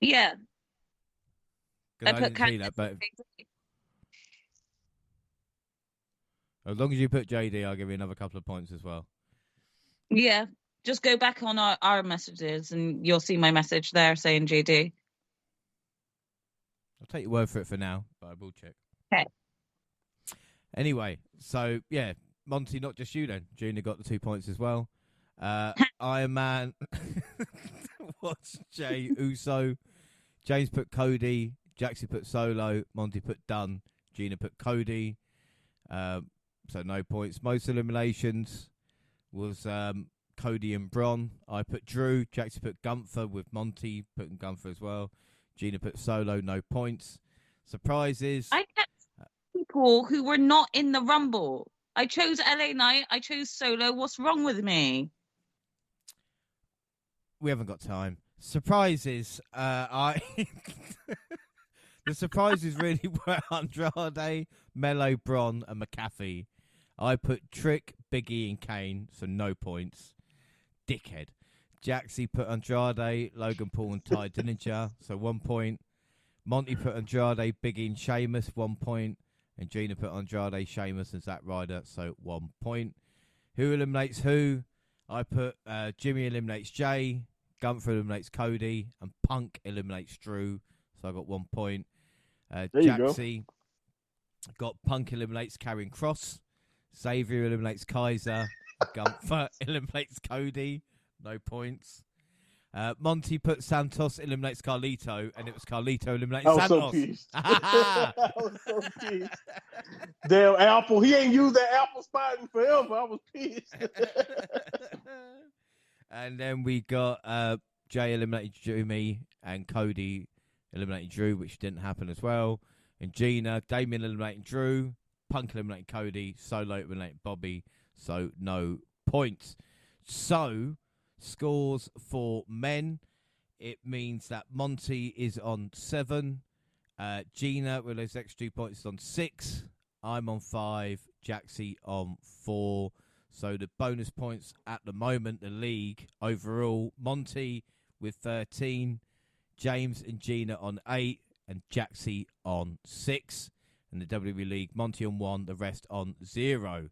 Yeah. I didn't see that, but... As long as you put JD, I'll give you another couple of points as well. Yeah. Just go back on our messages and you'll see my message there saying JD. I'll take your word for it for now, but I will check. Okay. Anyway, so, yeah, Monty, not just you then. Gina got the 2 points as well. Iron Man was Jay Uso. James put Cody. Jaxie put Solo. Monty put Dunn. Gina put Cody. So no points. Most eliminations was... Cody and Bron. I put Drew. Jaxie put Gunther with Monty putting Gunther as well. Gina put Solo, no points. Surprises. I kept people who were not in the Rumble. I chose LA Knight. I chose Solo. What's wrong with me? We haven't got time. Surprises. The surprises really were Andrade, Mello, Bron, and McAfee. I put Trick, Biggie, and Kane, so no points. Dickhead. Jaxie put Andrade, Logan Paul, and Ty Dillinger, so 1 point. Monty put Andrade, Biggie, and Sheamus, 1 point. And Gina put Andrade, Sheamus, and Zack Ryder, so 1 point. Who eliminates who? I put Jimmy eliminates Jay, Gunther eliminates Cody, and Punk eliminates Drew. So I got 1 point. There you go. Jaxie got Punk eliminates Karrion Kross. Xavier eliminates Kaiser. Gunther eliminates Cody. No points. Monty put Santos eliminates Carlito, and it was Carlito eliminates I was Santos. so pissed. I was so pissed. Damn Apple. He ain't used that Apple spot in forever. I was pissed. And then we got Jay eliminated Jimmy and Cody eliminated Drew, which didn't happen as well. And Gina, Damien eliminating Drew, Punk eliminating Cody, Solo eliminating Bobby, so no points. So, scores for men, it means that Monty is on 7, Gina with those extra 2 points is on 6, I'm on 5, Jaxie on 4. So the bonus points at the moment, the league overall, Monty with 13, James and Gina on 8, and Jaxie on 6. And the WWE League, Monty on 1, the rest on 0.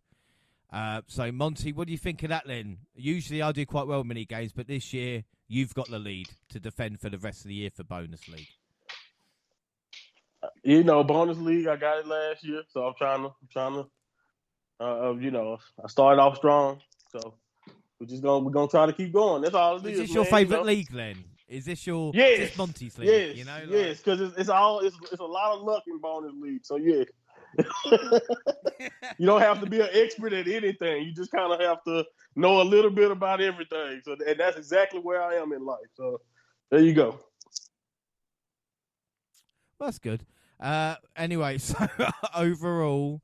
So, Monty, what do you think of that then? Usually I do quite well in mini games, but this year you've got the lead to defend for the rest of the year for bonus league. You know, bonus league, I got it last year, so I'm trying to, you know, I started off strong, so we're gonna try to keep going. That's all it is. Is this your favourite league then? Is this your yes, is this Monty's league? Yes, you know, like... yes, because it's a lot of luck in bonus league. So yeah, you don't have to be an expert at anything. You just kind of have to know a little bit about everything. So and that's exactly where I am in life. So there you go. Well, that's good. Anyway, so overall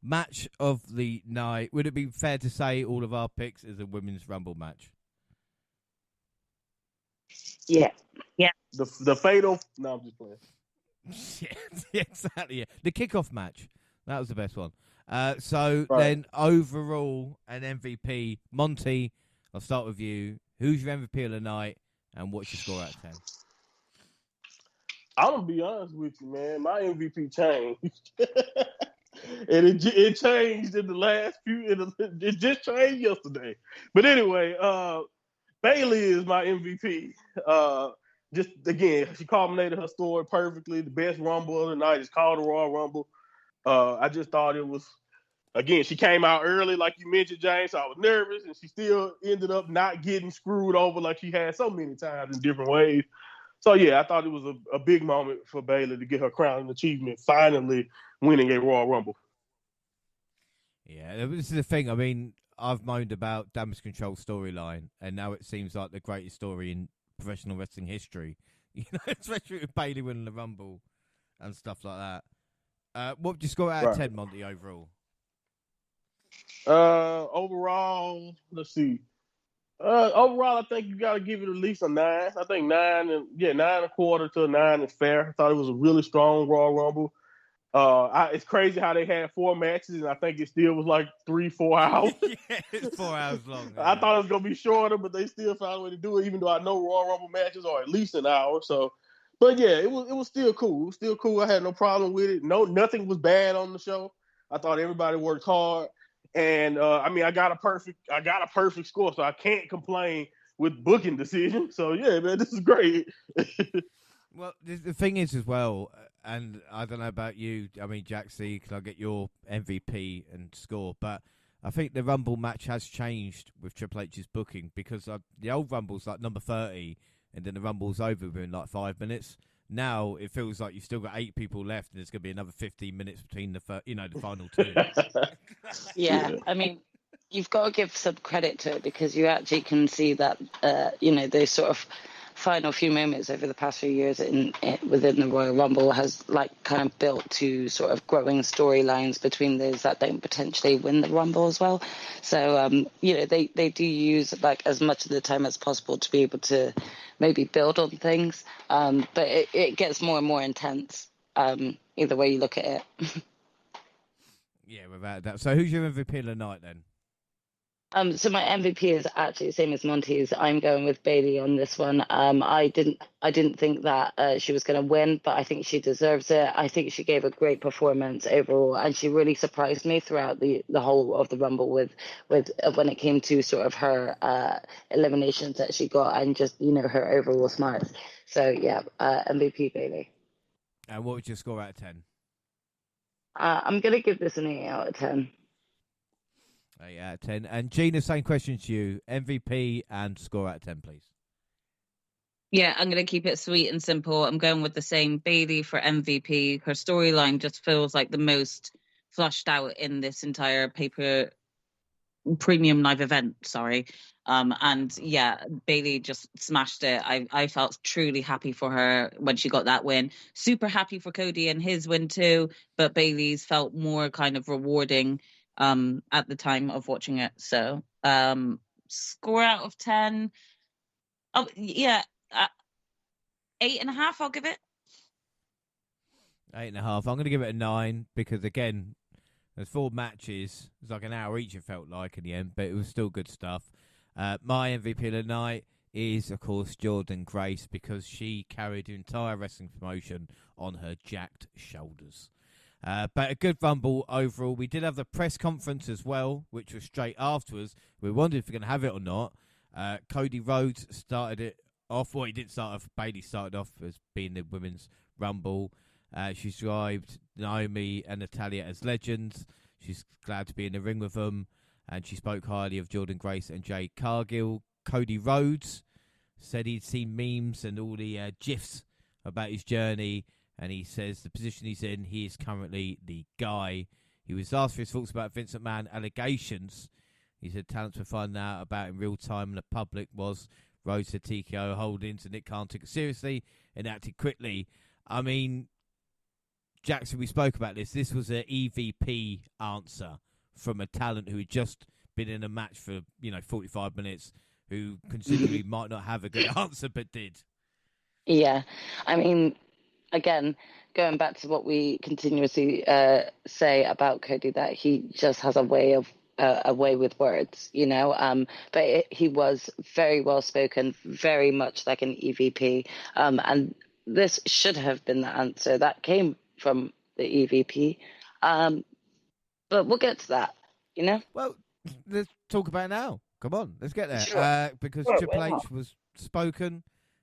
match of the night. Would it be fair to say all of our picks is a women's Rumble match? Yeah. The fatal. No, I'm just playing. Yeah, exactly. Yeah. The kickoff match. That was the best one. So Right. then overall an MVP. Monty, I'll start with you. Who's your MVP of the night and what's your score out of 10? I'm gonna be honest with you, man. My MVP changed, and it changed in the last few. It just changed yesterday. But anyway, Bailey is my MVP. Just again, she culminated her story perfectly. The best Rumble of the night is called the Royal Rumble. I just thought it was. Again, she came out early, like you mentioned, James. So I was nervous, and she still ended up not getting screwed over like she had so many times in different ways. So, yeah, I thought it was a big moment for Bayley to get her crowning achievement, finally winning a Royal Rumble. Yeah, this is the thing. I mean, I've moaned about Damage Control storyline, and now it seems like the greatest story in professional wrestling history. You know, especially with Bayley winning the Rumble and stuff like that. What would you score out of 10, Monty, overall? Overall, let's see. Overall, I think you got to give it at least a 9. I think 9 and 9.25 to a 9 is fair. I thought it was a really strong Royal Rumble. It's crazy how they had 4 matches, and I think it still was like 3-4 hours. Yeah, it's 4 hours long. I thought it was gonna be shorter, but they still found a way to do it. Even though I know Royal Rumble matches are at least an hour. So, but yeah, it was still cool. It was still cool. I had no problem with it. Nothing was bad on the show. I thought everybody worked hard. And I mean, I got a perfect score, so I can't complain with booking decisions. So yeah, man, this is great. Well, the thing is as well, and I don't know about you. I mean, Jaxie, can I get your MVP and score? But I think the Rumble match has changed with Triple H's booking because the old Rumble's like number 30, and then the Rumble's over within like 5 minutes. Now it feels like you've still got 8 people left, and there's going to be another 15 minose between the final 2. Yeah, I mean, you've got to give some credit to it because you actually can see that, those sort of final few moments over the past few years within the Royal Rumble has like kind of built to sort of growing storylines between those that don't potentially win the Rumble as well. So, they do use like as much of the time as possible to be able to maybe build on things. But it gets more and more intense either way you look at it. Yeah, without that. So who's your MVP of the night then? So my MVP is actually the same as Monty's. I'm going with Bailey on this one. I didn't think that she was going to win, but I think she deserves it. I think she gave a great performance overall, and she really surprised me throughout the whole of the Rumble with when it came to sort of her eliminations that she got and just her overall smarts. So yeah, MVP Bailey. And what would you score out of 10? I'm gonna give this an 8 out of 10. 8 out of 10. And Gina, same question to you. MVP and score out of 10, please. Yeah, I'm going to keep it sweet and simple. I'm going with the same Bailey for MVP. Her storyline just feels like the most flushed out in this entire premium live event. Sorry. And yeah, Bailey just smashed it. I felt truly happy for her when she got that win. Super happy for Cody and his win too, but Bailey's felt more kind of rewarding at the time of watching it. So score out of 10. Oh yeah, 8.5. I'll give it 8.5. I'm going to give it a 9 because, again, there's 4 matches. It was like an hour each, it felt like, in the end, but it was still good stuff. My MVP of the night is, of course, Jordynne Grace, because she carried the entire wrestling promotion on her jacked shoulders. But a good Rumble overall. We did have the press conference as well, which was straight afterwards. We wondered if we're going to have it or not. Cody Rhodes started it off. Well, he didn't start off. Bailey started off as being the women's Rumble. She described Naomi and Natalya as legends. She's glad to be in the ring with them. And she spoke highly of Jordynne Grace and Jade Cargill. Cody Rhodes said he'd seen memes and all the GIFs about his journey. And he says the position he's in, he is currently the guy. He was asked for his thoughts about Vince McMahon allegations. He said talents were finding out about in real time, and the public was. Rhodes said TKO holdings, and Nick Khan took it seriously and acted quickly. I mean, Jackson, we spoke about this. This was an EVP answer from a talent who had just been in a match for 45 minutes, who considerably might not have a good answer, but did. Yeah, I mean, again, going back to what we continuously say about Cody, that he just has a way with words, but he was very well spoken, very much like an EVP, and this should have been the answer that came from the EVP, but we'll get to that, Well, let's talk about it now. Come on, let's get there. Sure. Because Sure, Triple why H not? was spoken,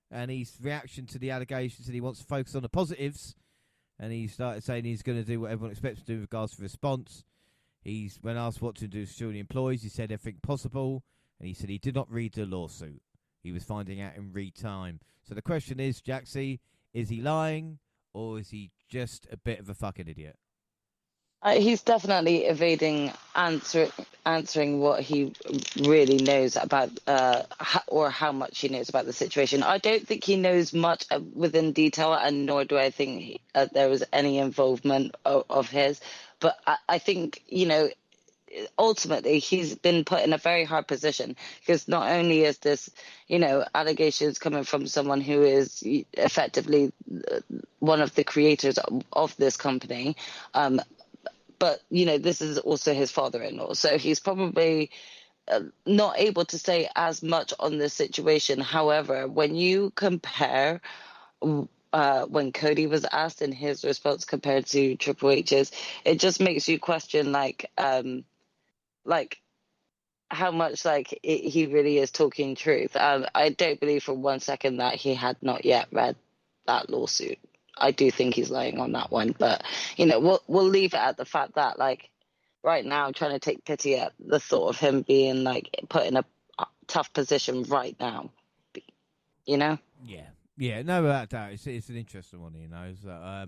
and his reaction to the allegations, and he wants to focus on the positives, and he started saying he's going to do what everyone expects to do with regards to response. When asked what to do to secure the employees, he said everything possible, and he said he did not read the lawsuit. He was finding out in real time. So the question is, Jaxie, is he lying, or is he just a bit of a fucking idiot? He's definitely evading answering what he really knows about, or how much he knows about the situation. I don't think he knows much within detail, and nor do I think there was any involvement of his. But I think, ultimately he's been put in a very hard position, because not only is this, allegations coming from someone who is effectively one of the creators of this company, but, this is also his father-in-law. So he's probably not able to say as much on this situation. However, when you compare when Cody was asked in his response compared to Triple H's, it just makes you question, how much, he really is talking truth. I don't believe for 1 second that he had not yet read that lawsuit. I do think he's lying on that one, but we'll leave it at the fact that right now I'm trying to take pity at the thought of him being put in a tough position right now. Yeah, no, without doubt, it's an interesting one. So,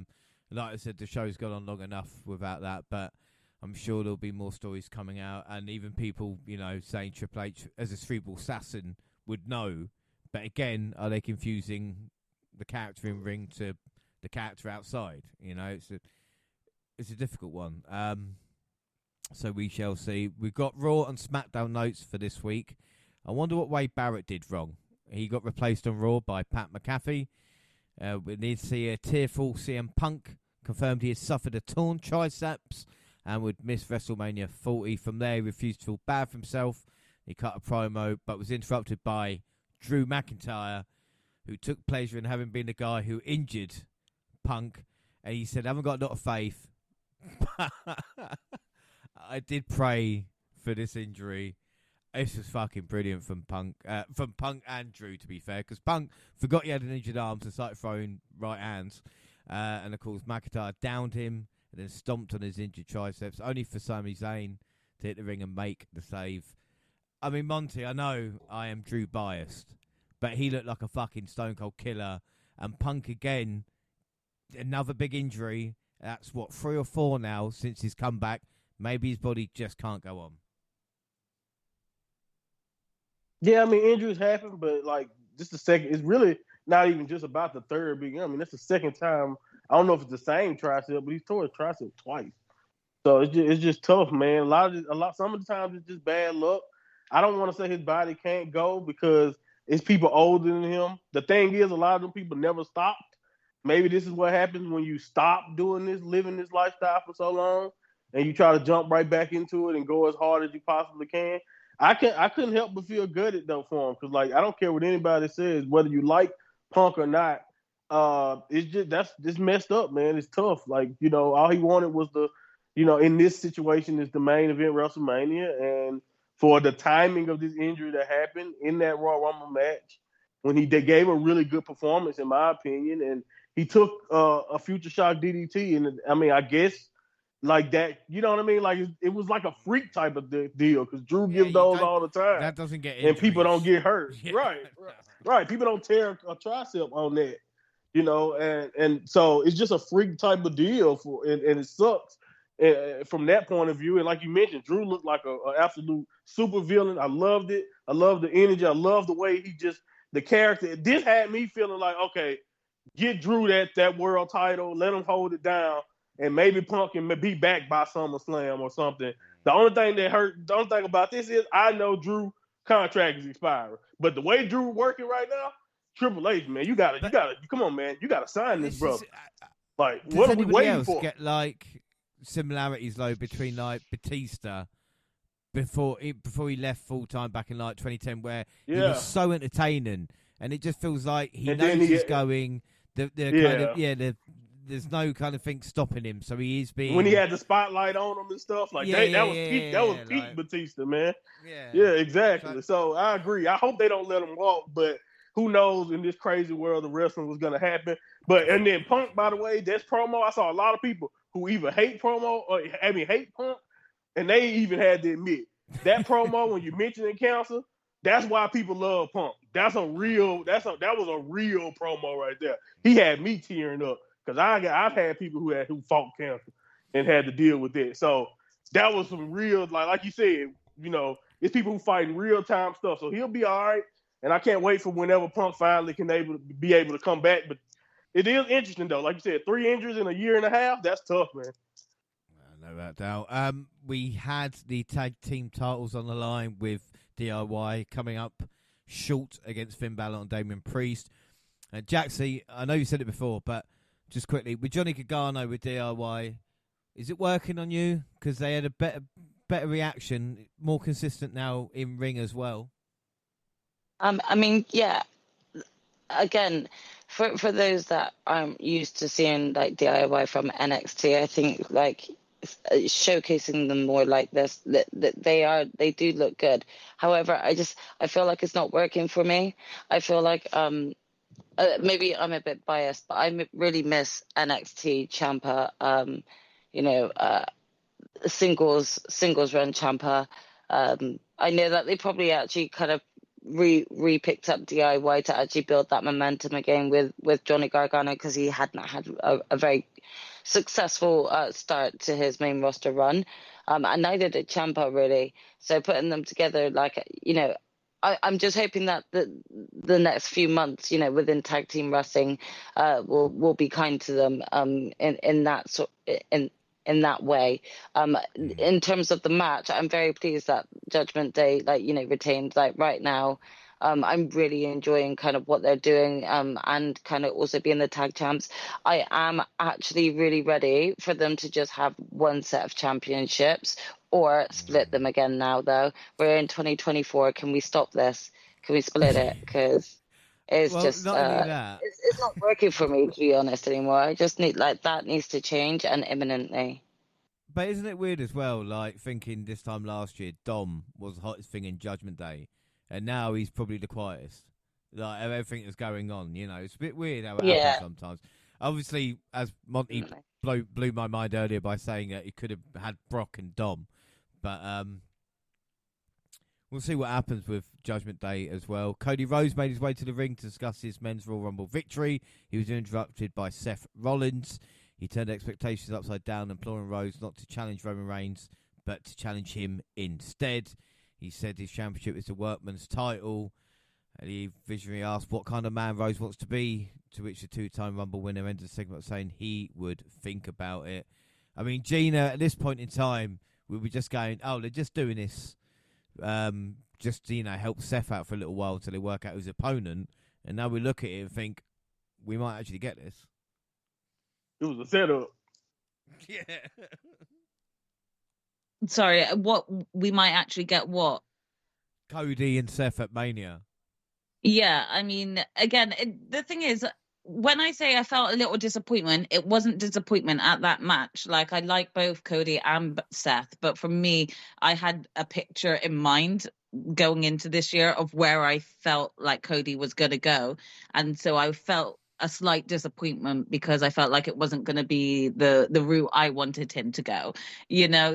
like I said, the show's gone on long enough without that, but I'm sure there'll be more stories coming out, and even people saying Triple H as a cerebral assassin would know. But again, are they confusing the character in ring to the character outside? It's a difficult one. So we shall see. We've got Raw and SmackDown notes for this week. I wonder what Wade Barrett did wrong. He got replaced on Raw by Pat McAfee. We need to see a tearful CM Punk. Confirmed he had suffered a torn triceps and would miss WrestleMania 40. From there, he refused to feel bad for himself. He cut a promo, but was interrupted by Drew McIntyre, who took pleasure in having been the guy who injured Punk. And he said, I haven't got a lot of faith. I did pray for this injury. This was fucking brilliant from Punk and Drew, to be fair, because Punk forgot he had an injured arm and started throwing right hands. And, of course, McIntyre downed him and then stomped on his injured triceps, only for Sami Zayn to hit the ring and make the save. I mean, Monty, I know I am Drew biased, but he looked like a fucking Stone Cold Killer. And Punk, again, another big injury. That's, 3 or 4 now since his comeback. Maybe his body just can't go on. Yeah, I mean, injuries happen, but, like, just the second, it's really not even just about the third big. I mean, that's the second time. I don't know if it's the same tricep, but he's tore his tricep twice. So it's just tough, man. Some of the times it's just bad luck. I don't want to say his body can't go because it's people older than him. The thing is, a lot of them people never stopped. Maybe this is what happens when you stop doing this, living this lifestyle for so long, and you try to jump right back into it and go as hard as you possibly can. I couldn't help but feel gutted though for him because, like, I don't care what anybody says, whether you like Punk or not. It's just messed up, man. It's tough. Like, you know, all he wanted was in this situation is the main event WrestleMania, and for the timing of this injury that happened in that Royal Rumble match, when they gave a really good performance, in my opinion, and he took a Future Shock DDT, and I mean, I guess like that, you know what I mean? Like it was like a freak type of deal because Drew gives those all the time. That doesn't get injuries. And people don't get hurt. Yeah. Right. People don't tear a tricep on that, you know, and so it's just a freak type of deal and it sucks. From that point of view, and like you mentioned, Drew looked like an absolute super villain. I loved it. I loved the energy. I loved the way the character. This had me feeling like, okay, get Drew that world title, let him hold it down, and maybe Punk can be back by SummerSlam or something. The only thing about this is I know Drew contract is expiring, but the way Drew working right now, Triple H, man, you gotta come on, man, you gotta sign this brother. Like, what are we waiting for? Get like similarities though between like Batista before he left full time back in like 2010, where he was so entertaining, and it just feels like he knows he's going. There's no kind of thing stopping him, so he is being. When he had the spotlight on him and stuff, like that was peak Batista, man. Yeah, exactly. So I agree. I hope they don't let him walk, but who knows in this crazy world of wrestling what's gonna happen. And then Punk, by the way, that's promo. I saw a lot of people who either hate promo or hate Punk, and they even had to admit that promo when you mention in council, that's why people love Punk. That was a real promo right there. He had me tearing up because I've had people who fought cancer and had to deal with it. So that was some real, like you said, you know, it's people who fighting real time stuff. So he'll be all right, and I can't wait for whenever Punk finally can be able to come back. But it is interesting though, like you said, 3 injuries in a year and a half. That's tough, man. No doubt. We had the tag team titles on the line with DIY coming up short against Finn Balor and Damian Priest. Jaxie, I know you said it before, but just quickly, with Johnny Gargano with DIY, is it working on you? Because they had a better reaction, more consistent now in ring as well. I mean, yeah. Again, for those that aren't used to seeing like DIY from NXT, I think like showcasing them more like this, that they do look good. However, I feel like it's not working for me. I feel like maybe I'm a bit biased, but I really miss NXT Ciampa. Singles run Ciampa. I know that they probably actually kind of re-picked up DIY to actually build that momentum again with Johnny Gargano, because he had not had a very successful start to his main roster run, and neither did Ciampa really. So putting them together, like, you know, I'm just hoping that the next few months, you know, within tag team wrestling, will be kind to them in that way. In terms of the match, I'm very pleased that Judgment Day, like, you know, retained. Like right now, I'm really enjoying kind of what they're doing, and kind of also being the tag champs. I am actually really ready for them to just have one set of championships or split them again now, though. We're in 2024. Can we stop this? Can we split it? Because it's Well, just not only that, it's not working for me, to be honest, anymore. I just need, like, that needs to change, and imminently. but isn't it weird as well? Like thinking this time last year, Dom was the hottest thing in Judgment Day, and now he's probably the quietest. Like everything that's going on, it's a bit weird how it happens sometimes. Obviously, as Monty blew my mind earlier by saying that he could have had Brock and Dom, but we'll see what happens with Judgment Day as well. Cody Rhodes made his way to the ring to discuss his men's Royal Rumble victory. He was interrupted by Seth Rollins. He turned expectations upside down, imploring Rhodes not to challenge Roman Reigns, but to challenge him instead. He said his championship is a workman's title. And he visionary asked what kind of man Rhodes wants to be, to which the two-time Rumble winner ended the segment saying he would think about it. I mean, Gina, at this point in time, we were just going, oh, they're just doing this just to, help Seth out for a little while until they work out his opponent. And now we look at it and think, we might actually get this. It was a setup. Yeah. Sorry, what we might actually get what? Cody and Seth at Mania. Yeah, I mean, again, the thing is, when I say I felt a little disappointment, it wasn't disappointment at that match. Like, I like both Cody and Seth, but for me, I had a picture in mind going into this year of where I felt like Cody was going to go. And so I felt a slight disappointment because I felt like it wasn't going to be the route I wanted him to go,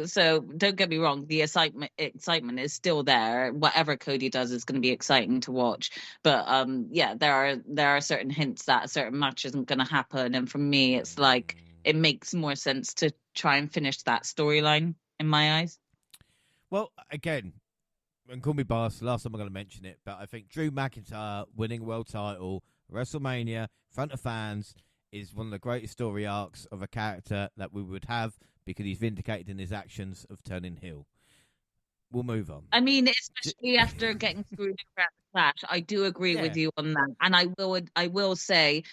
so don't get me wrong, the excitement is still there. Whatever Cody does is going to be exciting to watch, but there are certain hints that a certain match isn't going to happen, and for me it's like it makes more sense to try and finish that storyline in my eyes. Well, again, and call me boss, last time I'm going to mention it, but I think Drew McIntyre winning a world title WrestleMania in front of fans is one of the greatest story arcs of a character that we would have, because he's vindicated in his actions of turning heel. We'll move on. I mean, especially after getting screwed around the Clash, I do agree with you on that. And I will say,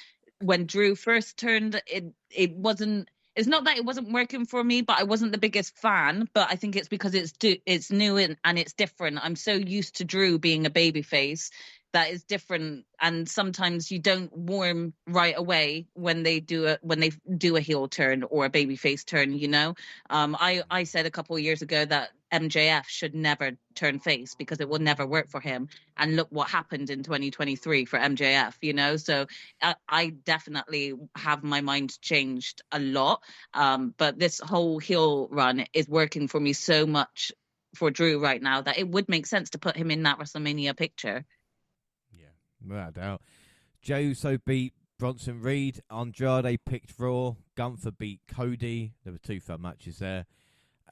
when Drew first turned, it wasn't. It's not that it wasn't working for me, but I wasn't the biggest fan. But I think it's because it's new and it's different. I'm so used to Drew being a babyface that is different, and sometimes you don't warm right away when they do a heel turn or a babyface turn. I said a couple of years ago that MJF should never turn face because it will never work for him, and look what happened in 2023 for MJF. So I definitely have my mind changed a lot, but this whole heel run is working for me so much for Drew right now that it would make sense to put him in that WrestleMania picture. Without doubt. Jey Uso beat Bronson Reed. Andrade picked Raw. Gunther beat Cody. There were two fun matches there.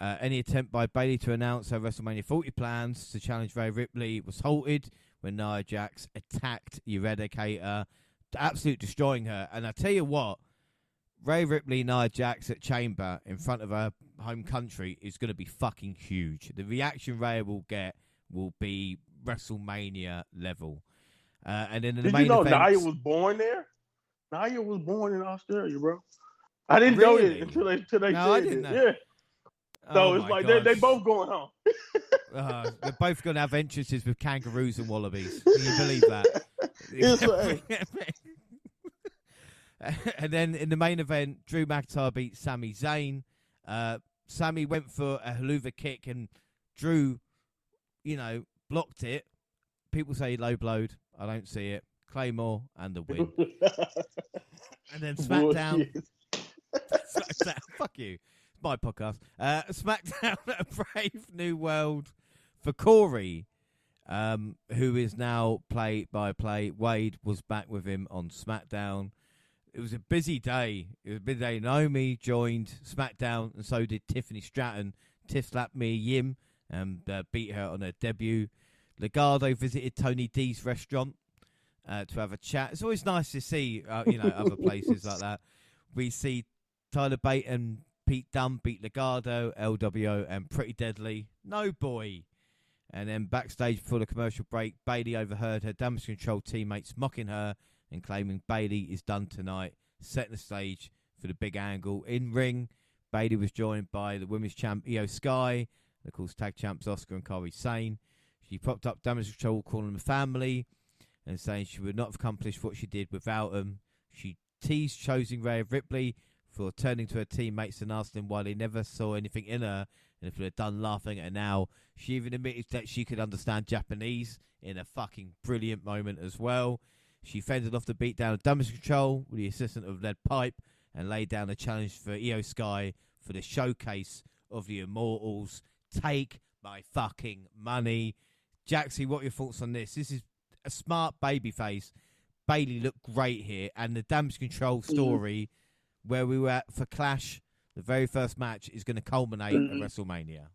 Any attempt by Bayley to announce her WrestleMania 40 plans to challenge Rhea Ripley was halted when Nia Jax attacked Eradicator, absolutely destroying her. And I tell you what, Rhea Ripley, Nia Jax at Chamber in front of her home country is going to be fucking huge. The reaction Rhea will get will be WrestleMania level. And then in the main event, Nia was born there? Nia was born in Australia, bro. I didn't know it until they said it. Yeah. So it's like they both going home. They're both going to have entrances with kangaroos and wallabies. Can you believe that? And then in the main event, Drew McIntyre beat Sami Zayn. Sami went for a haluva kick and Drew, blocked it. People say he low blowed. I don't see it. Claymore and the win. And then SmackDown. Fuck you. It's my podcast. SmackDown at Brave New World for Corey, who is now play-by-play. Wade was back with him on SmackDown. It was a busy day. Naomi joined SmackDown, and so did Tiffany Stratton. Tiff slapped Mia Yim and beat her on her debut. Legado visited Tony D's restaurant to have a chat. It's always nice to see, other places like that. We see Tyler Bate and Pete Dunne beat Legado, LWO, and Pretty Deadly. No boy. And then backstage before the commercial break, Bayley overheard her Damage Control teammates mocking her and claiming Bayley is done tonight, setting the stage for the big angle. In ring, Bayley was joined by the women's champ Io Sky, and of course tag champs Oscar and Kairi Sane. She propped up Damage Control, calling them family, and saying she would not have accomplished what she did without them. She teased choosing Rhea Ripley for turning to her teammates and asking why they never saw anything in her, and if they're done laughing at her now. She even admitted that she could understand Japanese in a fucking brilliant moment as well. She fended off the beatdown of Damage Control with the assistance of Lead Pipe and laid down a challenge for Io Sky for the showcase of the Immortals. Take my fucking money. Jaxie, what are your thoughts on this? This is a smart babyface. Bayley looked great here, and the Damage Control story where we were at for Clash, the very first match, is going to culminate at WrestleMania.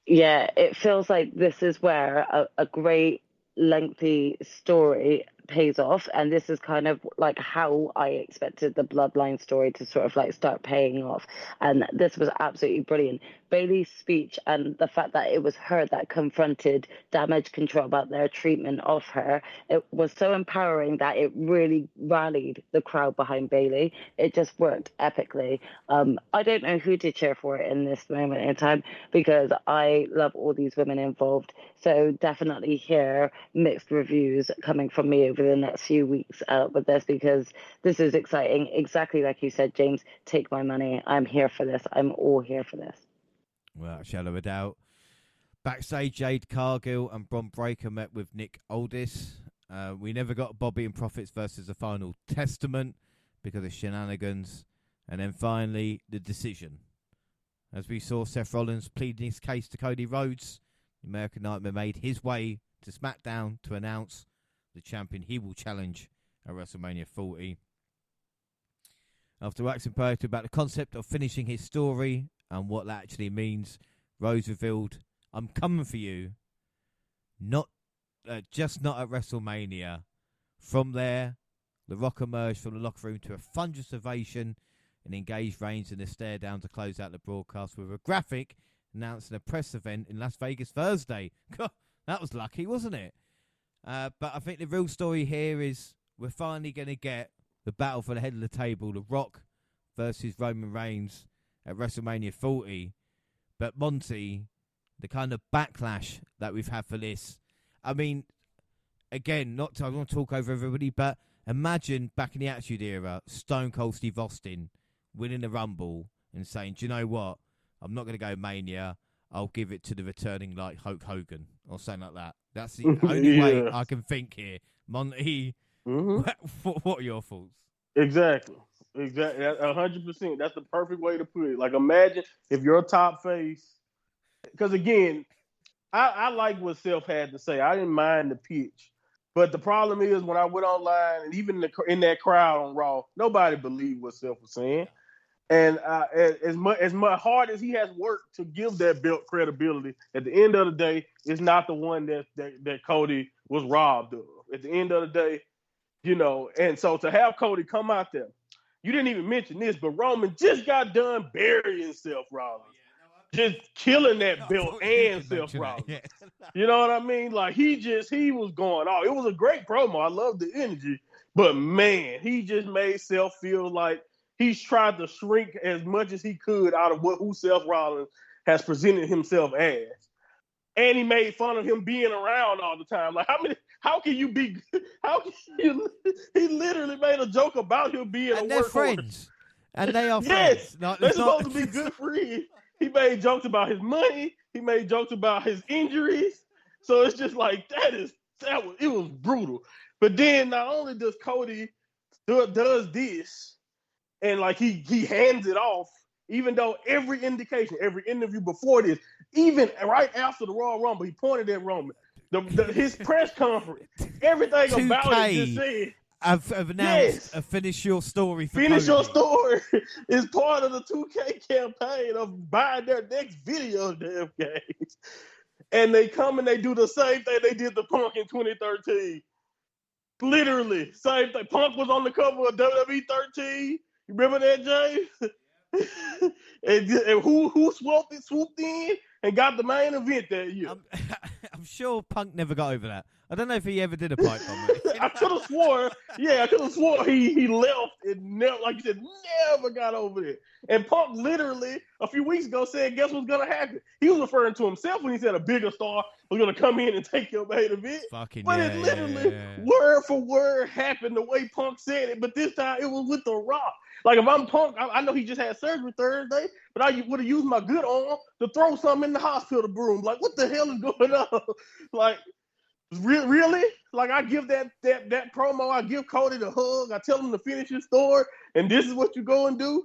Yeah, it feels like this is where a great lengthy story pays off, and this is kind of like how I expected the Bloodline story to sort of like start paying off, and this was absolutely brilliant. Bayley's speech and the fact that it was her that confronted Damage Control about their treatment of her, it was so empowering that it really rallied the crowd behind Bayley. It just worked epically. I don't know who to cheer for in this moment in time, because I love all these women involved, so definitely hear mixed reviews coming from me over the next few weeks with this, because this is exciting. Exactly like you said, James, take my money. I'm here for this. I'm all here for this. Without a shadow of a doubt. Backstage, Jade Cargill and Bron Breakker met with Nick Aldis. We never got Bobby and Profits versus the Final Testament because of shenanigans. And then finally, the decision. As we saw Seth Rollins pleading his case to Cody Rhodes, the American Nightmare made his way to SmackDown to announce the champion he will challenge at WrestleMania 40. After waxing poetic about the concept of finishing his story and what that actually means, Rhodes revealed, "I'm coming for you, not just not at WrestleMania." From there, The Rock emerged from the locker room to a thunderous ovation and engaged Reigns in a stare down to close out the broadcast with a graphic announcing a press event in Las Vegas Thursday. That was lucky, wasn't it? But I think the real story here is we're finally going to get the battle for the head of the table, The Rock versus Roman Reigns at WrestleMania 40. But Monty, the kind of backlash that we've had for this, I mean, again, I don't want to talk over everybody, but imagine back in the Attitude Era, Stone Cold Steve Austin winning the Rumble and saying, do you know what? I'm not going to go Mania. I'll give it to the returning like Hulk Hogan or something like that. That's the only way I can think here. Monty, what are your thoughts? Exactly. 100%. That's the perfect way to put it. Like, imagine if you're a top face. Because, again, I like what Seth had to say. I didn't mind the pitch. But the problem is when I went online, and even in that crowd on Raw, nobody believed what Seth was saying. And as much hard as he has worked to give that belt credibility, at the end of the day, it's not the one that Cody was robbed of. At the end of the day, and so to have Cody come out there, you didn't even mention this, but Roman just got done burying Seth Rollins. Just killing that belt and Seth Rollins. Yeah. You know what I mean? Like, he was going off. It was a great promo. I love the energy. But, man, he just made Seth feel like he's tried to shrink as much as he could out of who Seth Rollins has presented himself as. And he made fun of him being around all the time. Like, he literally made a joke about him being and a they're workhorse. Friends. And they are friends. Yes, they're supposed to be good friends. He made jokes about his money. He made jokes about his injuries. So it's just like, it was brutal. But then not only does Cody does this, and like he hands it off, even though every indication, every interview before this, even right after the Royal Rumble, he pointed at Roman. His press conference, everything about it just said, I've announced a finish your story for Finish Cody. Your Story is part of the 2K campaign of buying their next video damn games. And they come and they do the same thing they did to Punk in 2013. Literally, same thing. Punk was on the cover of WWE 13. You remember that, James? and who swooped in and got the main event that year? I'm sure Punk never got over that. I don't know if he ever did a pipe bomb. I could have swore, he left and never, like you said, never got over it. And Punk literally a few weeks ago said, guess what's going to happen? He was referring to himself when he said a bigger star was going to come in and take your main event. But it literally, word for word, happened the way Punk said it. But this time, it was with The Rock. Like, if I'm Punk, I know he just had surgery Thursday, but I would have used my good arm to throw something in the hospital room. Like, what the hell is going on? Like, really? Like, I give that promo, I give Cody the hug, I tell him to finish his story, and this is what you go and do?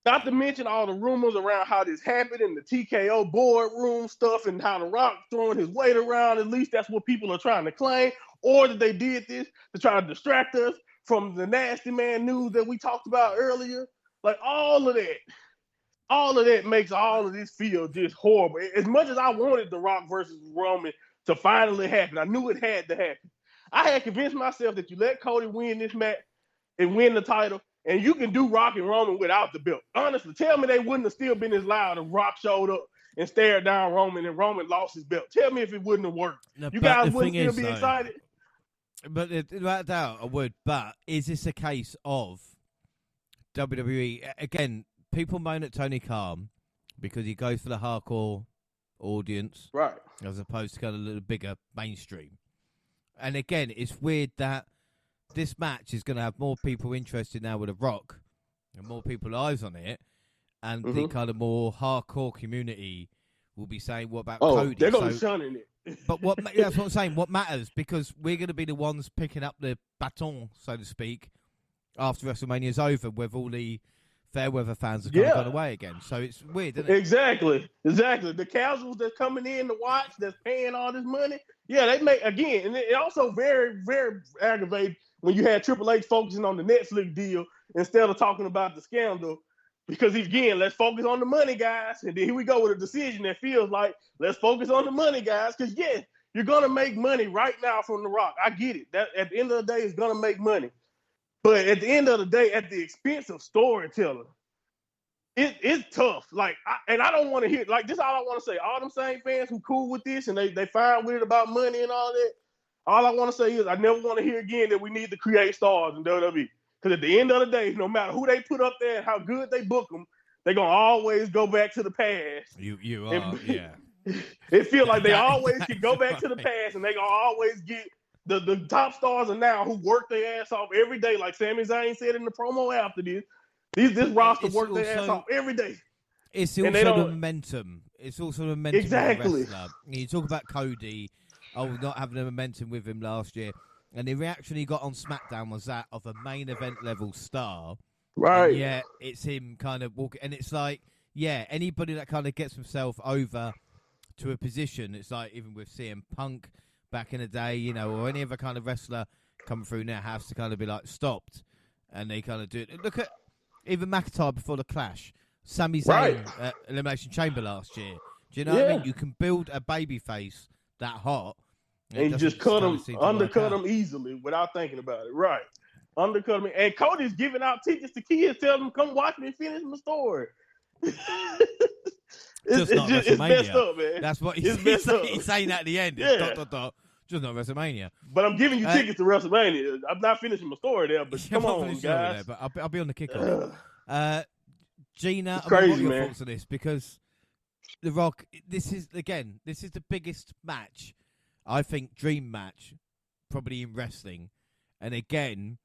Not to mention all the rumors around how this happened and the TKO boardroom stuff and how The Rock throwing his weight around. At least that's what people are trying to claim. Or that they did this to try to distract us from the nasty man news that we talked about earlier. Like, all of that makes all of this feel just horrible. As much as I wanted The Rock versus Roman to finally happen, I knew it had to happen. I had convinced myself that you let Cody win this match and win the title, and you can do Rock and Roman without the belt. Honestly, tell me they wouldn't have still been as loud if Rock showed up and stared down Roman and Roman lost his belt. Tell me if it wouldn't have worked. No, you guys wouldn't still be excited? But without doubt, I would. But is this a case of WWE? Again, people moan at Tony Khan because he goes for the hardcore audience, right, as opposed to kind of a little bigger mainstream. And again, it's weird that this match is going to have more people interested now with The Rock and more people eyes on it, and the kind of more hardcore community will be saying, "What about Cody?" They're going to shunning it. But that's what I'm saying. What matters, because we're going to be the ones picking up the baton, so to speak, after WrestleMania's over, with all the Fairweather fans have gone away again. So it's weird, isn't it? Exactly. The casuals that's coming in to watch, that's paying all this money, they make, again, and it also very, very aggravating when you had Triple H focusing on the Netflix deal instead of talking about the scandal. Because, again, let's focus on the money, guys. And then here we go with a decision that feels like, let's focus on the money, guys. Because, yes, you're going to make money right now from The Rock. I get it. That at the end of the day, it's going to make money. But at the end of the day, at the expense of storytelling, it's tough. Like, I don't want to hear, like, this is all I want to say. All them same fans who cool with this and they fine with it about money and all that, all I want to say is I never want to hear again that we need to create stars in WWE. Because at the end of the day, no matter who they put up there and how good they book them, they're going to always go back to the past. You are, yeah. It feels like they always can go back to the past and they're going to always get the top stars of now who work their ass off every day. Like Sami Zayn said in the promo after this, this roster work their ass off every day. It's also the momentum. It's also the momentum. Exactly. Of the wrestler. You talk about Cody, not having the momentum with him last year. And the reaction he got on SmackDown was that of a main event level star. Right. Yeah, it's him kind of walking. And it's like, anybody that kind of gets himself over to a position, it's like even with CM Punk back in the day, or any other kind of wrestler coming through now has to kind of be like stopped. And they kind of do it. Look at even McIntyre before the Clash. Sami Zayn at Elimination Chamber last year. Do you know what I mean? You can build a babyface that hot. And you just undercut them easily without thinking about it. Right. Undercut them. And Cody's giving out tickets to kids, telling them, come watch me finish my story. It's messed up, man. That's what he's saying at the end. Yeah. Just not WrestleMania. But I'm giving you tickets to WrestleMania. I'm not finishing my story there, but come on, guys. There, but I'll be on the kickoff. Gina, crazy, what are your man. thoughts on this? Because The Rock, this is the biggest match, I think, dream match, probably in wrestling. And again,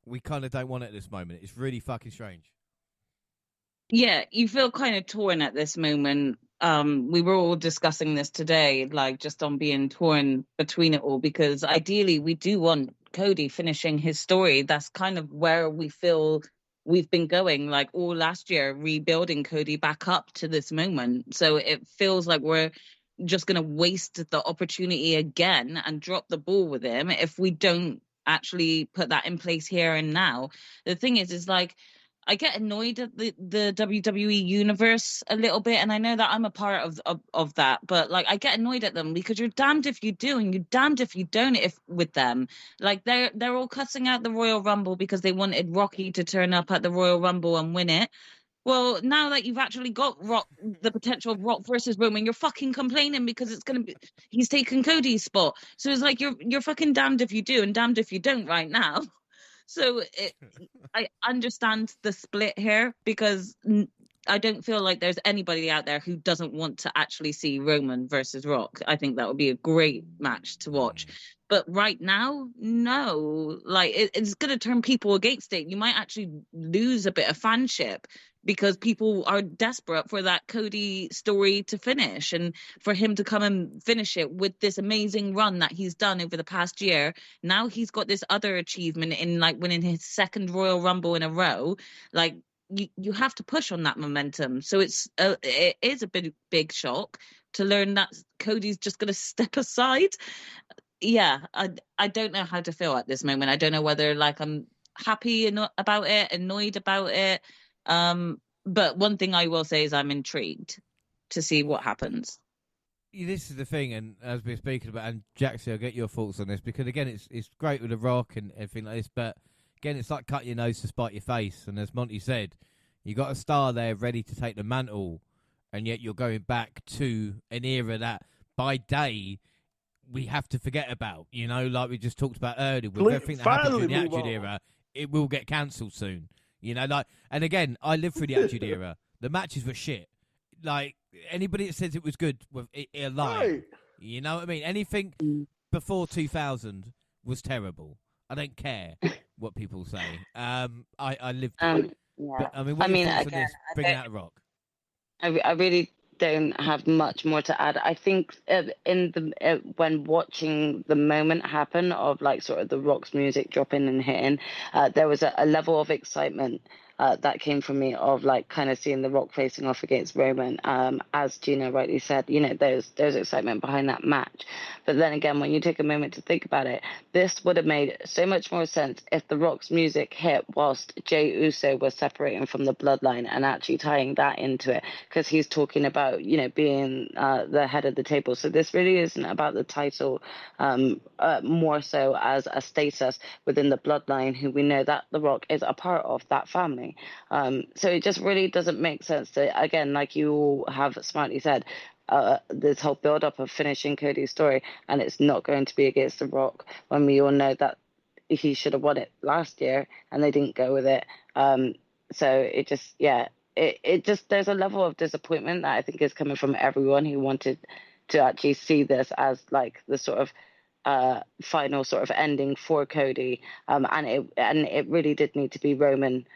we kind of don't want it at this moment. It's really fucking strange. Yeah, you feel kind of torn at this moment. We were all discussing this today, like just on being torn between it all, because ideally we do want Cody finishing his story. That's kind of where we feel we've been going, like all last year, rebuilding Cody back up to this moment. So it feels like we're just going to waste the opportunity again and drop the ball with him if we don't actually put that in place here and now. The thing is like, I get annoyed at the WWE universe a little bit, and I know that I'm a part of that, but like I get annoyed at them because you're damned if you do and you're damned if you don't with them. Like they're all cussing out the Royal Rumble because they wanted Rocky to turn up at the Royal Rumble and win it. Well, now that you've actually got Rock, the potential of Rock versus Roman, you're fucking complaining because it's gonna be he's taken Cody's spot. So it's like you're fucking damned if you do and damned if you don't right now. So I understand the split here because I don't feel like there's anybody out there who doesn't want to actually see Roman versus Rock. I think that would be a great match to watch. But right now, no. Like, it's going to turn people against it. You might actually lose a bit of fanship because people are desperate for that Cody story to finish and for him to come and finish it with this amazing run that he's done over the past year. Now he's got this other achievement in like winning his second Royal Rumble in a row. Like, you have to push on that momentum. So it is a big shock to learn that Cody's just going to step aside. Yeah, I don't know how to feel at this moment. I don't know whether like I'm happy about it, annoyed about it. But one thing I will say is I'm intrigued to see what happens. This is the thing, and as we're speaking about, and Jaxie, I'll get your thoughts on this, because again, it's great with The Rock and everything like this, but again, it's like cut your nose to spite your face, and as Monty said, you got a star there ready to take the mantle, and yet you're going back to an era that, by day, we have to forget about, you know, like we just talked about earlier, with everything that happened in the Attitude Era, it will get cancelled soon, you know, like, and again, I lived through the Attitude Era, the matches were shit, like, anybody that says it was good, a lie. Right. You know what I mean? Anything before 2000 was terrible. I don't care what people say. I lived it. Yeah. But, I mean, what are your thoughts on this? Bringing out The Rock. I really don't have much more to add. I think when watching the moment happen of like sort of The Rock's music dropping and hitting, there was a level of excitement that came from me of like kind of seeing The Rock facing off against Roman. As Gina rightly said, you know, there's excitement behind that match. But then again, when you take a moment to think about it, this would have made so much more sense if The Rock's music hit whilst Jey Uso was separating from the bloodline and actually tying that into it, because he's talking about, you know, being the head of the table. So this really isn't about the title, more so as a status within the bloodline, who we know that The Rock is a part of that family. So it just really doesn't make sense to, again, like you all have smartly said, this whole build-up of finishing Cody's story, and it's not going to be against The Rock, when we all know that he should have won it last year and they didn't go with it. So it just, yeah, it just, there's a level of disappointment that I think is coming from everyone who wanted to actually see this as like the sort of final sort of ending for Cody, and it really did need to be Roman,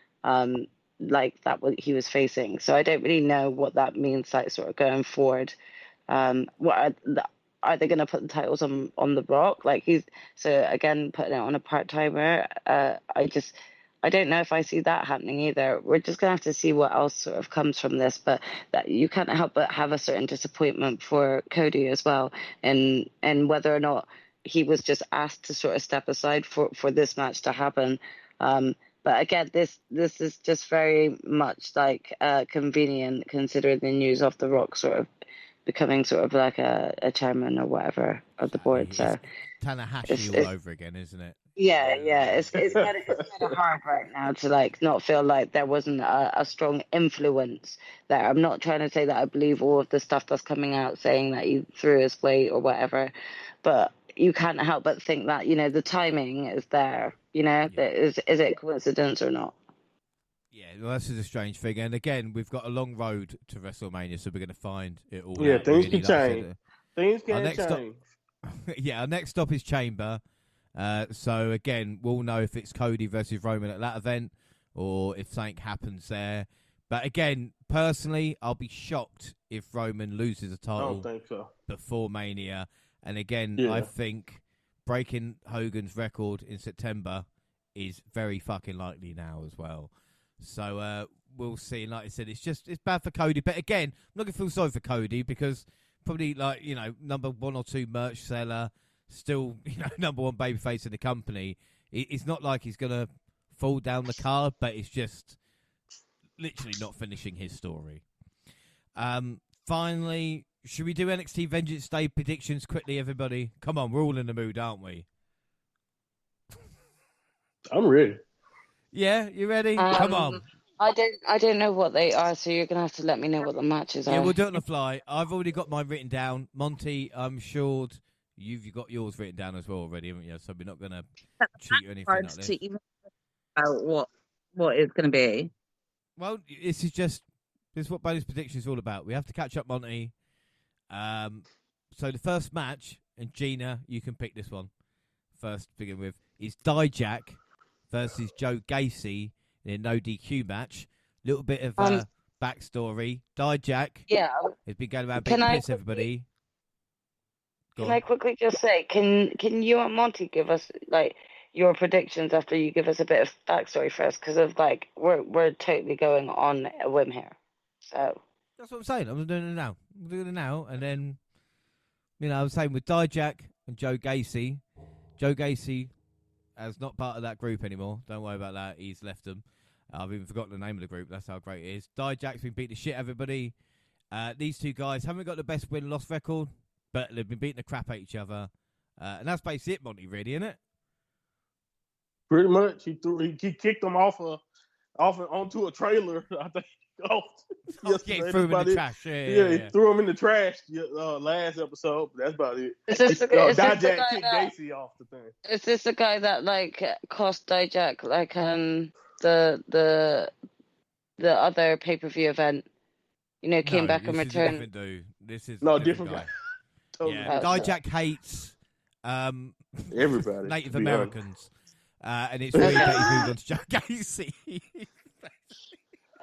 like that what he was facing. So I don't really know what that means, like sort of going forward. What are they going to put the titles on The Rock? Like so again putting it on a part-timer. I don't know if I see that happening either. We're just going to have to see what else sort of comes from this, but that you can't help but have a certain disappointment for Cody as well, and whether or not he was just asked to sort of step aside for this match to happen. But again, this is just very much like convenient, considering the news of The Rock sort of becoming sort of like a chairman or whatever of the board. So Tanahashi all over again, isn't it? Yeah. It's kind of hard right now to like not feel like there wasn't a strong influence there. I'm not trying to say that I believe all of the stuff that's coming out saying that he threw his weight or whatever, but you can't help but think that, you know, the timing is there. You know, yeah. Is it coincidence or not? Yeah, well, this is a strange thing. And again, we've got a long road to WrestleMania, so we're going to find it all. Yeah, out, things really. can change. Things can change. Yeah, our next stop is Chamber. So again, we'll know if it's Cody versus Roman at that event or if something happens there. But again, personally, I'll be shocked if Roman loses a title I don't think so. Before Mania. And again, I think breaking Hogan's record in September is very fucking likely now as well. So we'll see. And like I said, it's bad for Cody. But again, I'm not going to feel sorry for Cody because probably like, you know, number 1 or 2 merch seller, still, you know, number 1 babyface in the company. It's not like he's going to fall down the card, but it's just literally not finishing his story. Finally, should we do NXT Vengeance Day predictions quickly, everybody? Come on, we're all in the mood, aren't we? I'm ready. Yeah, you ready? Come on. I don't know what they are, so you're gonna have to let me know what the matches Yeah, are. we'll do it on the fly. I've already got mine written down. Monty, I'm sure you've got yours written down as well already, haven't you? So we're not going to cheat or anything Hard like this. to even about what it's going to be. Well, this is what bonus prediction is all about. We have to catch up, Monty. So the first match, and Gina, you can pick this one first to begin with, is Dijak versus Joe Gacy in a no DQ match. Little bit of backstory. Dijak has been going around being piss everybody. Can I quickly just say, can you and Monty give us like your predictions after you give us a bit of backstory first? Because of like we're totally going on a whim here. So that's what I'm saying. I'm doing it now, and then I'm saying with Dijak and Joe Gacy. Joe Gacy is not part of that group anymore. Don't worry about that. He's left them. I've even forgotten the name of the group. That's how great it is. Dijak's been beating the shit out of everybody. These two guys haven't got the best win-loss record, but they've been beating the crap out of each other. And that's basically it, Monty, really, isn't it? Pretty much. He kicked them onto a trailer, I think. He threw him in the trash. He threw him in the trash last episode. But that's about it. Is this the guy Dijak kicked Gacy off the thing. Is this the guy that like cost Dijak like the other pay-per-view event? Came back and returned. This is different guy. Totally. Yeah, Dijak hates everybody, Native Americans, and it's really that he's moved on to Joe Gacy.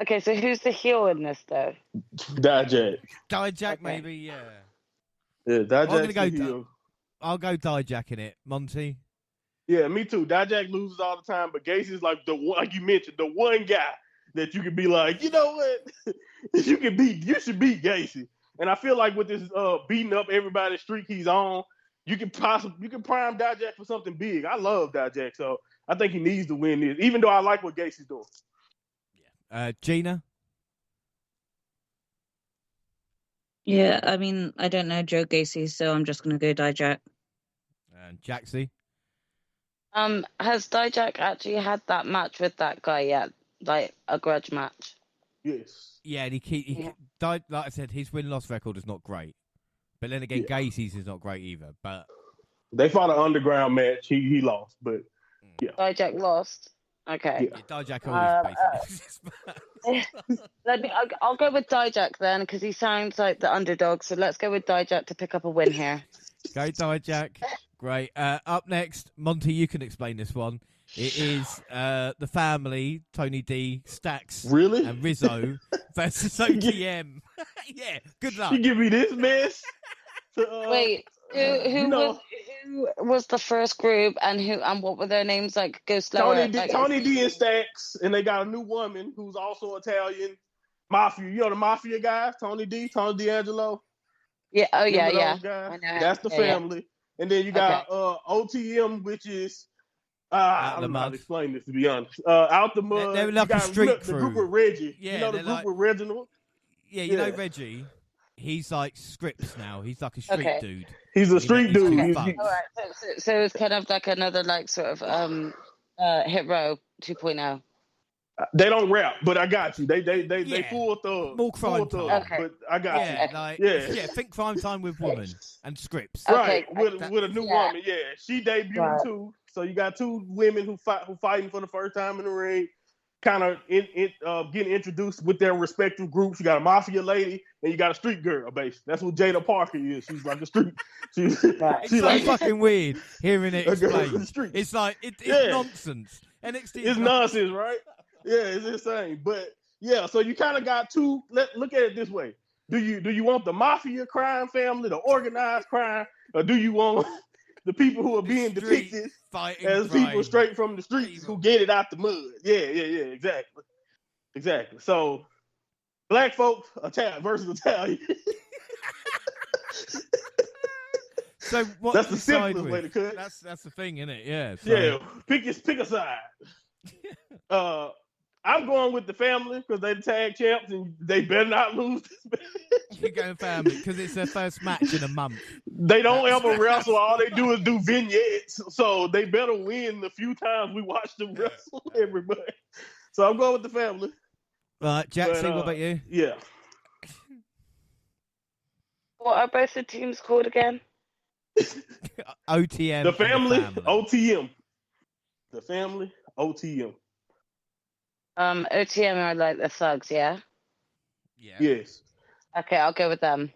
Okay, so who's the heel in this though? Dijak, maybe, yeah. Yeah, Dijak's the heel. I'll go Dijak in it, Monty. Yeah, me too. Dijak loses all the time, but Gacy's like like you mentioned, the one guy that you could be like, you know what, you should beat Gacy. And I feel like with this beating up everybody streak he's on, you can prime Dijak for something big. I love Dijak, so I think he needs to win this, even though I like what Gacy's doing. Gina? Yeah, I mean, I don't know Joe Gacy, so I'm just going to go Dijak. And Jaxie? Has Dijak actually had that match with that guy yet? Like a grudge match? Yes. Yeah, and he like I said, his win-loss record is not great. But then again, Gacy's is not great either. But they fought an underground match. He lost, but yeah. Dijak lost. Okay. Yeah, Dijak always basically. I'll go with Dijak then, because he sounds like the underdog. So let's go with Dijak to pick up a win here. Go Dijak. Great. Up next, Monty, you can explain this one. It is the family, Tony D, Stax, and Rizzo versus OTM. Yeah, good luck. You give me this mess? Wait, who was the first group, and what were their names? Like Ghost Tony D and Stax, and they got a new woman who's also Italian. Mafia, you know the Mafia guys, Tony D'Angelo. Yeah, I know. That's the family. And then you got OTM, which is I don't know how to explain this, to be honest. Out the mud. They're like a street crew. The group with Reggie. Yeah, you know the group with Reginald? Yeah, you know Reggie. He's like Scripps now. He's like a street dude. He's a street dude. All right, so it's kind of like another like sort of Hit Row 2.0. They don't rap, but I got you. They full thug. More crime time. Okay. But I got you. Yeah, think crime time with woman and Scripps. Right, with a new woman. Yeah, she debuted too. So you got two women who fighting for the first time in the ring, kind of getting introduced with their respective groups. You got a mafia lady and you got a street girl, basically. That's what Jada Parker is. She's like a street. She's so like fucking weird hearing it explained. It's like it's nonsense. NXT it's nonsense, right? Yeah, it's insane. But yeah, so you kind of got two. Look at it this way: do you want the mafia crime family, the organized crime, or do you want the people who are being depicted as people straight from the streets who get it out the mud? Yeah, exactly. So, black folks versus Italian. So what? That's the simplest way to cut. That's the thing, isn't it? Yeah. So. Yeah. Pick a side. I'm going with the family because they're the tag champs and they better not lose this match. You're going family because it's their first match in a month. They don't ever wrestle. All they do is do vignettes. So they better win the few times we watch them wrestle everybody. So I'm going with the family. Right, Jackson, what about you? Yeah. What are both the teams called again? OTM. The family, and the OTM. The family, OTM. OTM are like the thugs, yeah? Yeah. Yes. Okay, I'll go with them.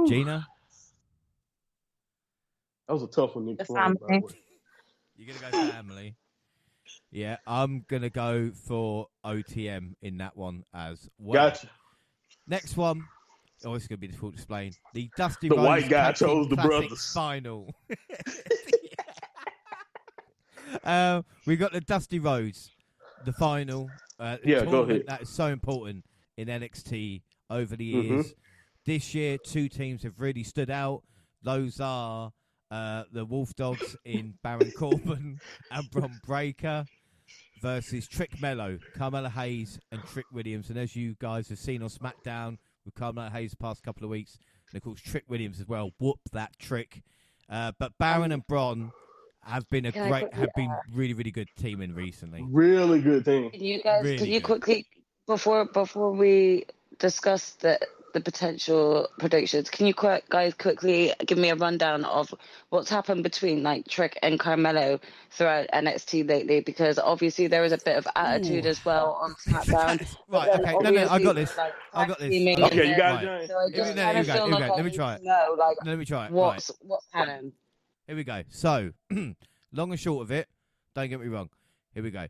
Gina? That was a tough one to The explain, by the family. way. You're going to go family. Yeah, I'm going to go for OTM in that one as well. Gotcha. Next one. Oh, it's going to be difficult to explain. The Dusty The Rhodes white guy Tag Team chose the Classic brothers. Final. We got the Dusty Rhodes, the final. Yeah, go ahead. That is so important in NXT over the years. This year, two teams have really stood out. Those are the Wolf Dogs in Baron Corbin and Bron Breakker versus Trick Mello, Carmella Hayes and Trick Williams. And as you guys have seen on SmackDown with Carmella Hayes the past couple of weeks, and of course Trick Williams as well, whoop that Trick. But Baron and Bron have been been really, really good teaming recently. Really good thing. Can you guys, Really can you good. quickly, before we discuss the potential predictions, can you guys quickly give me a rundown of what's happened between like Trick and Carmelo throughout NXT lately? Because obviously there was a bit of attitude as well on SmackDown. Right, okay, no, I got this. I got this. Okay, you got it, Right. James. So I just kind of feel like Let me try it. know, like, Let me try it. what's happening. Here we go. So, long and short of it, don't get me wrong. Here we go.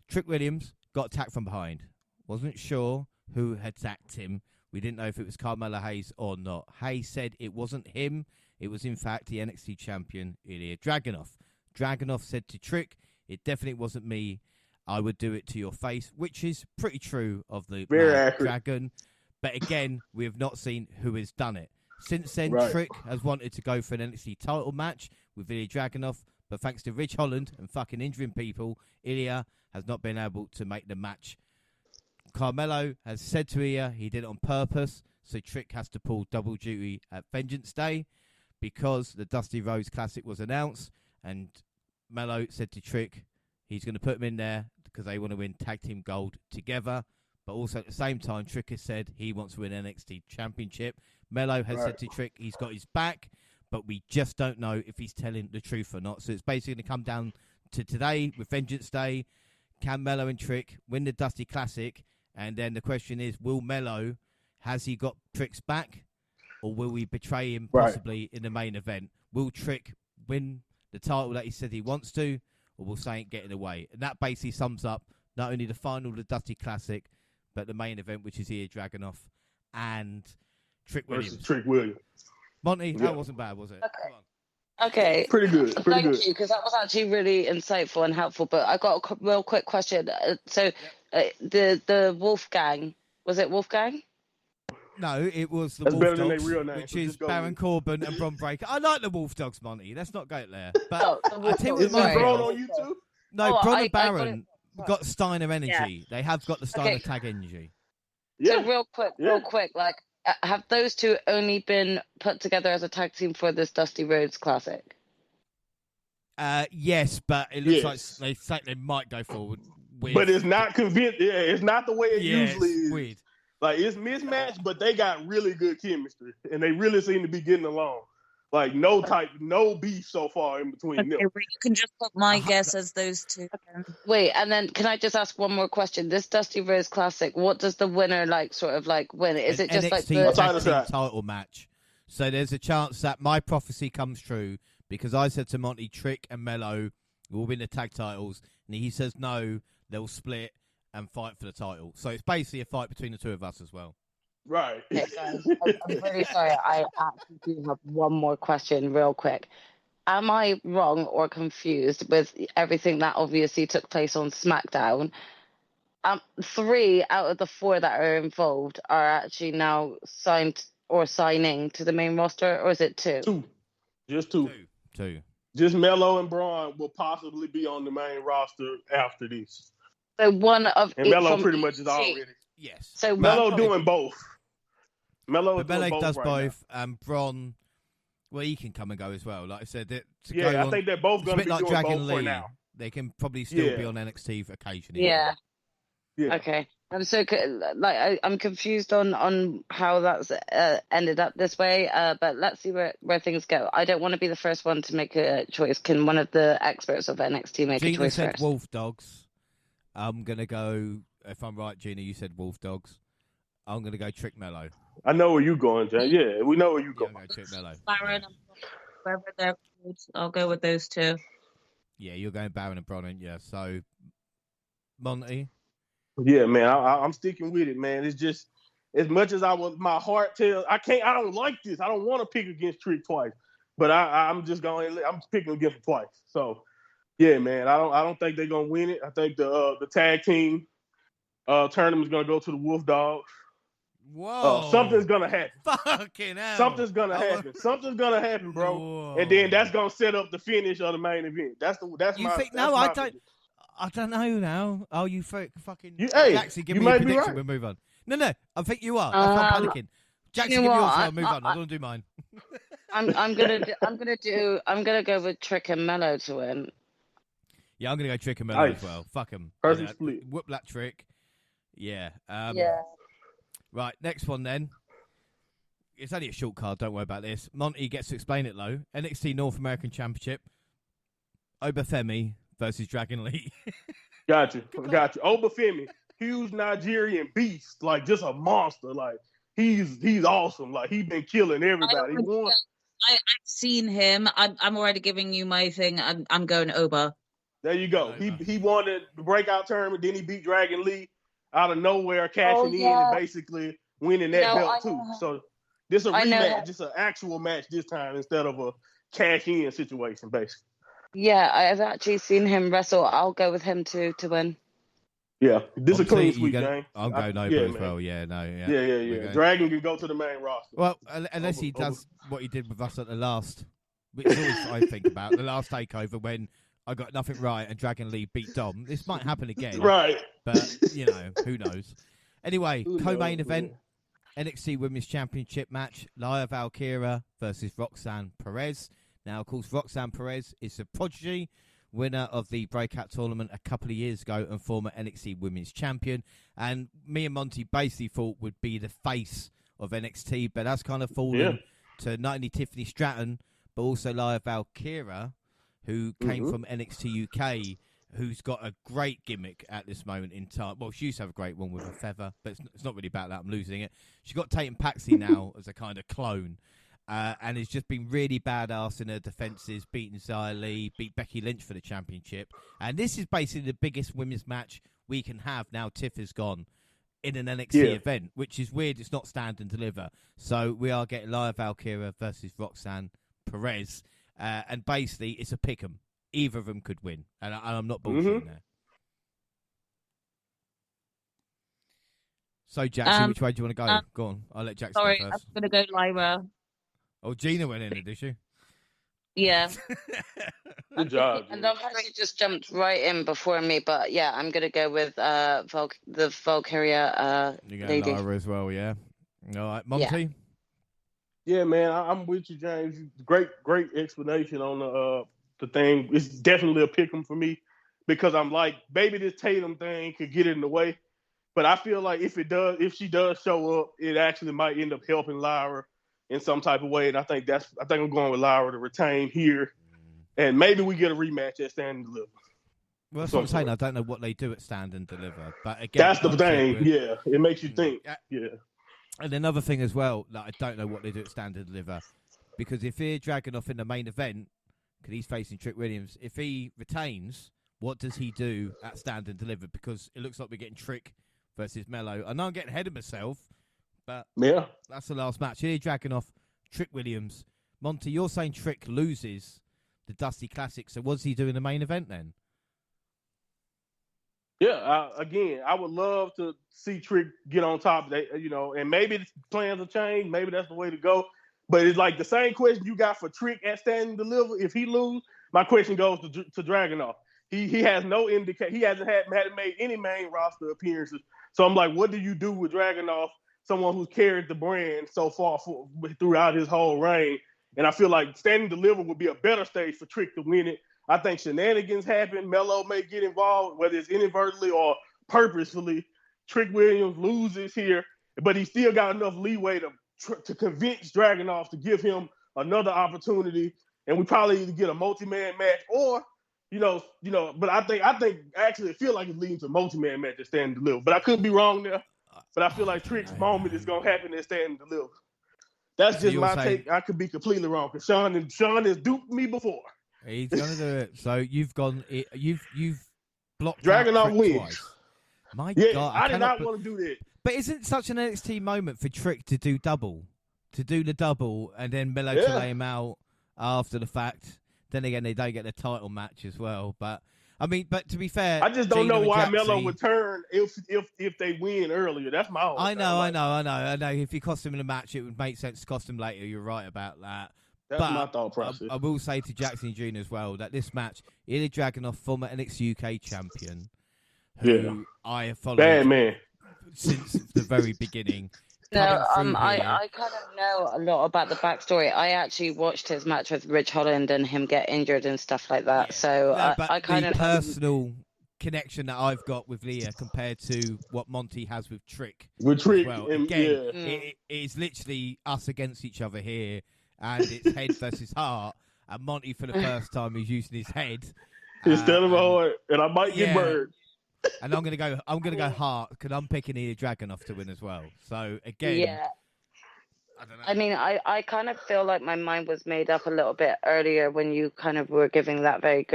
Trick Williams got attacked from behind. Wasn't sure who had attacked him. We didn't know if it was Carmella Hayes or not. Hayes said it wasn't him. It was, in fact, the NXT champion, Ilya Dragunov. Dragunov said to Trick, it definitely wasn't me. I would do it to your face, which is pretty true of the Dragon. But again, we have not seen who has done it. Since then, Trick has wanted to go for an NXT title match with Ilya Dragunov, but thanks to Rich Holland and fucking injuring people, Ilya has not been able to make the match. Carmelo has said to Ilya he did it on purpose, so Trick has to pull double duty at Vengeance Day because the Dusty Rhodes Classic was announced, and Mello said to Trick he's going to put him in there because they want to win Tag Team Gold together. But also at the same time, Trick has said he wants to win NXT Championship. Mello has said to Trick he's got his back, but we just don't know if he's telling the truth or not. So it's basically going to come down to today with Vengeance Day. Can Mello and Trick win the Dusty Classic? And then the question is, will Mello, has he got Trick's back? Or will we betray him possibly in the main event? Will Trick win the title that he said he wants to? Or will something get in the way? And that basically sums up not only the final of the Dusty Classic, but the main event, which is Ilya Dragunov and Trick Williams. Versus Trick Williams. Monty, that wasn't bad, was it? Okay. Okay. Pretty good. Thank you, because that was actually really insightful and helpful. But I got a real quick question. The Wolfgang, was it Wolfgang? No, it was the That's Wolf better than Dogs, their real name, which so is just go Baron with it. Corbin and Bron Breakker. I like the Wolf Dogs, Monty. Let's not go there. But The Wolf I tell you Dogs, what, Is this Monty, Braun on YouTube? no, Oh, Bron I and got Baron got Steiner energy. They have got the Steiner tag energy. Yeah. So real quick, like, have those two only been put together as a tag team for this Dusty Rhodes Classic? Yes, but it looks like they might go forward with. But it's not convinced. Yeah, it's not the way it usually it's is. weird. Like, it's mismatched, but they got really good chemistry, and they really seem to be getting along. Like, no beef so far in between them. Okay, well, you can just put my guess as those two. Wait, and then can I just ask one more question? This Dusty Rhodes Classic, what does the winner win? Is it just like NXT the title title match? So there's a chance that my prophecy comes true because I said to Monty, Trick and Mello will win the tag titles, and he says no, they'll split and fight for the title. So it's basically a fight between the two of us as well. Right. Okay, guys, I'm really sorry. I actually do have one more question real quick. Am I wrong or confused with everything that obviously took place on SmackDown? 3 out of the 4 that are involved are actually now signed or signing to the main roster, or is it 2? 2. Just 2. 2. Just Mello and Braun will possibly be on the main roster after this. So one of And each Mello from pretty each much is team. already. Yes. So Mello doing both. Mello does right both. Bron, well, he can come and go as well. Like I said, I think they're both it's a going to bit be like doing Dragon both Lee. for now. They can probably still be on NXT occasionally. yeah. Yeah. Okay. I'm so I'm confused on how that's ended up this way. But let's see where things go. I don't want to be the first one to make a choice. Can one of the experts of NXT make a Gina choice said first? Wolf Dogs. I'm gonna go. If I'm right, Gina, you said Wolf Dogs. I'm gonna go Trick Mello. I know where you going, Jay. Yeah, we know where you Yeah, going. I'm going Trick Mello. Baron, wherever they're called, I'll go with those two. Yeah, you're going Baron and Bron, yeah. So, Monty. Yeah, man, I'm sticking with it, man. It's just as much as my heart tells, I don't like this. I don't want to pick against Trick twice, but I'm picking against him twice. So, yeah, man, I don't think they're gonna win it. I think the tag team tournament's gonna go to the Wolf Dogs. Whoa! Something's gonna happen. Fucking hell! Something's gonna happen. Something's gonna happen, bro. Whoa. And then that's gonna set up the finish of the main event. I don't know now. Oh, you fucking Hey, Jackson, give you me a might be prediction. right. We'll move on. No, I think you are. That's not panicking. Jackson, you give know yours. what? I'll move on. I don't want to do mine. I'm gonna go with Trick and Mello to win. Yeah, I'm gonna go Trick and Mello Nice. as well. Fuck him. Perfect split. Whoop that Trick. Yeah. Yeah. Right, next one then. It's only a short card. Don't worry about this. Monty gets to explain it though. NXT North American Championship. Obafemi versus Dragon Lee. Got you. Obafemi, huge Nigerian beast, like just a monster. Like he's awesome. Like he's been killing everybody. I've seen him. I'm already giving you my thing. I'm going Oba. There you go. He won the breakout tournament. Then he beat Dragon Lee out of nowhere, cashing in and basically winning that belt too. So this is a rematch, just an actual match this time instead of a cash in situation, basically. Yeah, I've actually seen him wrestle. I'll go with him to win. Yeah, this is a clean sweep, James. I'll go Oba as well. Yeah, no, yeah. Yeah. Dragon can go to the main roster. Well, unless he does what he did with us at the last, which is always I think about the last takeover when I got nothing right and Dragon Lee beat Dom. This might happen again, right? But who knows? Anyway, co-main event, NXT Women's Championship match: Lia Valkyria versus Roxanne Perez. Now, of course, Roxanne Perez is the prodigy, winner of the breakout tournament a couple of years ago and former NXT Women's Champion. And me and Monty basically thought would be the face of NXT, but that's kind of fallen to not only Tiffany Stratton, but also Lia Valkyria, who came from NXT UK, who's got a great gimmick at this moment in time. Well, she used to have a great one with a feather, but it's not really about that. I'm losing it. She got Tatum Paxi now as a kind of clone. And has just been really badass in her defences, beating Xia Li, beat Becky Lynch for the championship. And this is basically the biggest women's match we can have now Tiff is gone in an NXT event, which is weird. It's not stand and deliver. So we are getting Lia Valkyria versus Roxanne Perez. And basically, it's a pick 'em. Either of them could win. And I'm not bullshitting there. So, Jackson, which way do you want to go? Go on. I'll let Jackson go first. I'm going to go Lyra. Oh, Gina went in it, did she? Yeah. Good job. And I've actually just jumped right in before me, but yeah, I'm going to go with the Valkyria lady. Lyra as well, yeah. All right, Monty? Yeah, man, I'm with you, James. Great explanation on the thing. It's definitely a pick 'em for me because I'm like, maybe this Tatum thing could get in the way. But I feel like if she does show up, it actually might end up helping Lyra in some type of way. And I think I'm going with Lyra to retain here. And maybe we get a rematch at Stand and Deliver. Well, that's what I'm saying. I don't know what they do at Stand and Deliver. But again, that's the thing. Yeah, it makes you think. Yeah. And another thing as well, that I don't know what they do at Stand and Deliver. Because if they're dragging off in the main event, because he's facing Trick Williams, if he retains, what does he do at Stand and Deliver? Because it looks like we're getting Trick versus Mello. I know I'm getting ahead of myself, but that's the last match. Here, dragging off Trick Williams. Monty, you're saying Trick loses the Dusty Classic, so what does he do in the main event then? Yeah, again, I would love to see Trick get on top, and maybe the plans will change. Maybe that's the way to go. But it's like the same question you got for Trick at Stand and Deliver. If he lose, my question goes to Dragunov. He has no indication. He hasn't made any main roster appearances. So I'm like, what do you do with Dragunov, someone who's carried the brand so far throughout his whole reign? And I feel like Stand and Deliver would be a better stage for Trick to win it. I think shenanigans happen. Mello may get involved, whether it's inadvertently or purposefully. Trick Williams loses here, but he still got enough leeway to convince Dragunov to give him another opportunity, and we probably either get a multi-man match or, but I think actually it feel like it's leading to a multi-man match at Stand and Deliver. But I could be wrong there. But I feel like Trick's moment is gonna happen at Stand and Deliver. That's just my take. I could be completely wrong because Sean has duped me before. He's gonna do it. So you've blocked Dragunov wins. Twice. My yeah, God, I did not want to do that. But isn't it such an NXT moment for Trick to do the double, and then Melo to lay him out after the fact? Then again, they don't get the title match as well. But I mean, to be fair, I just don't know why Melo would turn if they win earlier. That's my whole I know. If he cost him in a match, it would make sense to cost him later. You're right about that. That's my thought process. I will say to Jackson Jr. as well that this match, Ilya Dragunov, former NXT UK champion, who I have followed bad man since the very beginning. No, I kind of know a lot about the backstory. I actually watched his match with Rich Holland and him get injured and stuff like that. Yeah. So I kind of personal connection that I've got with Leah compared to what Monty has with Trick. With Trick, well, again, it's literally us against each other here, and it's head versus heart. And Monty, for the first time, is using his head instead of a heart, and I might get burned. And I'm gonna go heart because I'm picking Ilya Dragunov to win as well. So again, I don't know. I mean, I kind of feel like my mind was made up a little bit earlier when you kind of were giving that very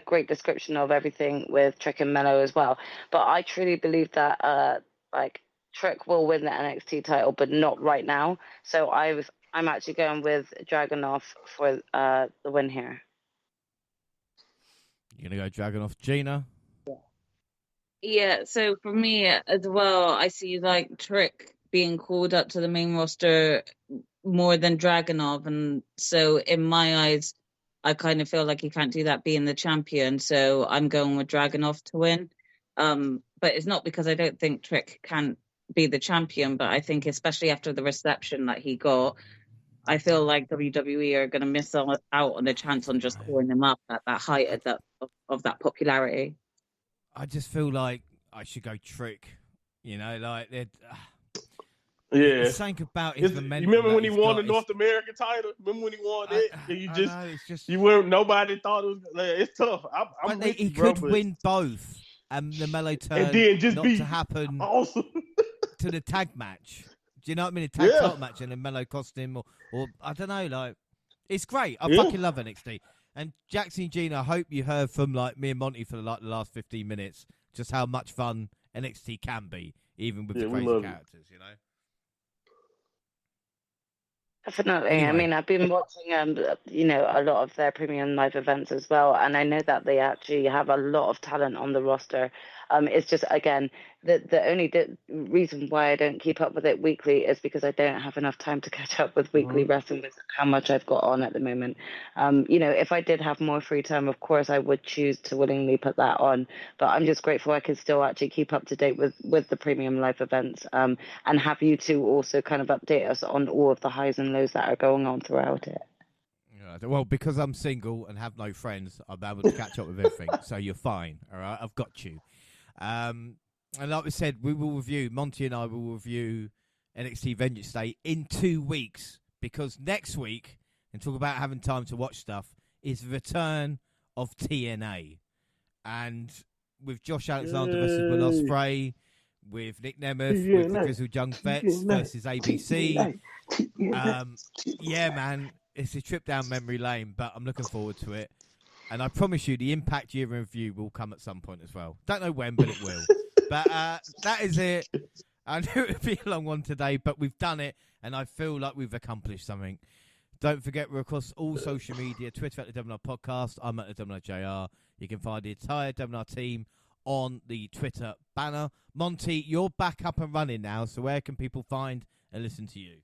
great description of everything with Trick and Melo as well. But I truly believe that Trick will win the NXT title, but not right now. So I'm actually going with Dragunov for the win here. You're gonna go Dragunov, Gina. Yeah, so for me as well, I see like Trick being called up to the main roster more than Dragunov, and so in my eyes, I kind of feel like he can't do that being the champion. So I'm going with Dragunov to win. But it's not because I don't think Trick can be the champion, but I think especially after the reception that he got, I feel like WWE are going to miss out on the chance on just calling him up at that height of that popularity. I just feel like I should go Trick. Like something about his momentum. You remember when he won the North American title? Remember when he won it? You weren't. Nobody thought it was. It's tough. He could win both, and the Melo turn and then just not to happen awesome to the tag match. Do you know what I mean? A tag title match, and then Melo cost him, or I don't know. Like, it's great. I fucking love NXT. And Jackson Gina, I hope you heard from me and Monty for the last 15 minutes just how much fun NXT can be, even with the crazy characters, Definitely. Anyway. I mean, I've been watching, a lot of their premium live events as well, and I know that they actually have a lot of talent on the roster. It's just, again, the only reason why I don't keep up with it weekly is because I don't have enough time to catch up with weekly wrestling with how much I've got on at the moment. If I did have more free time, of course, I would choose to willingly put that on. But I'm just grateful I can still actually keep up to date with the premium live events and have you two also kind of update us on all of the highs and lows that are going on throughout it. Well, because I'm single and have no friends, I'm able to catch up with everything. So you're fine, all right? I've got you. And like we said, Monty and I will review NXT Vengeance Day in 2 weeks, because next week, and talk about having time to watch stuff, is the return of TNA. And with Josh Alexander versus Will Ospreay, with Nick Nemeth, with the Grizzled Young Vets versus ABC. Man, it's a trip down memory lane, but I'm looking forward to it. And I promise you, the Impact Year in Review will come at some point as well. Don't know when, but it will. But that is it. I knew it would be a long one today, but we've done it, and I feel like we've accomplished something. Don't forget, we're across all social media, Twitter at the WNR Podcast. I'm at the WNR JR. You can find the entire WNR team on the Twitter banner. Monty, you're back up and running now, so where can people find and listen to you?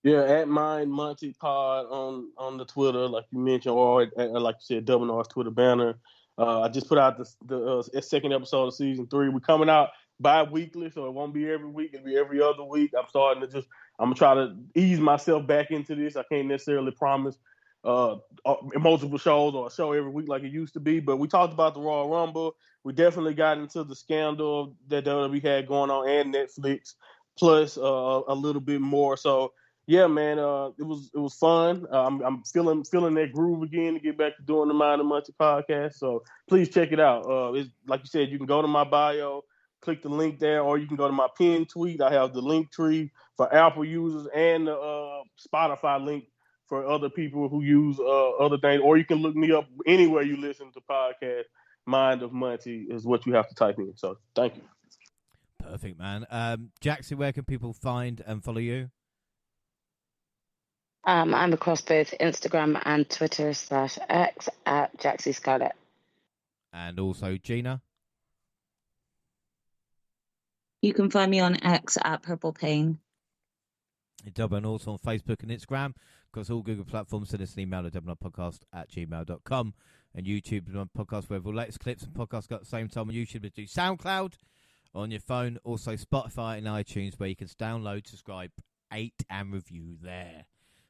Yeah, at mine, Monty Pod on the Twitter, like you mentioned, or like you said, WNR's Twitter banner. I just put out the second episode of season 3. We're coming out bi-weekly, so it won't be every week. It'll be every other week. I'm gonna try to ease myself back into this. I can't necessarily promise multiple shows or a show every week like it used to be. But we talked about the Royal Rumble. We definitely got into the scandal that WWE had going on and Netflix, plus a little bit more. So yeah, man, it was fun. I'm feeling that groove again to get back to doing the Mind of Muncie podcast. So please check it out. It's like you said, you can go to my bio, click the link there, or you can go to my pinned tweet. I have the link tree for Apple users and the Spotify link for other people who use other things. Or you can look me up anywhere you listen to podcasts. Mind of Muncie is what you have to type in. So thank you. Perfect, man. Jaxie, where can people find and follow you? I'm across both Instagram and Twitter /X at Jaxie Scarlett. And also Gina? You can find me on X at Purple Pain. And also on Facebook and Instagram. Across all Google platforms, send us an email at WNR podcast@gmail.com. And YouTube and podcast where the latest clips and podcasts go at the same time on YouTube. Do SoundCloud on your phone. Also Spotify and iTunes where you can download, subscribe, rate and review there.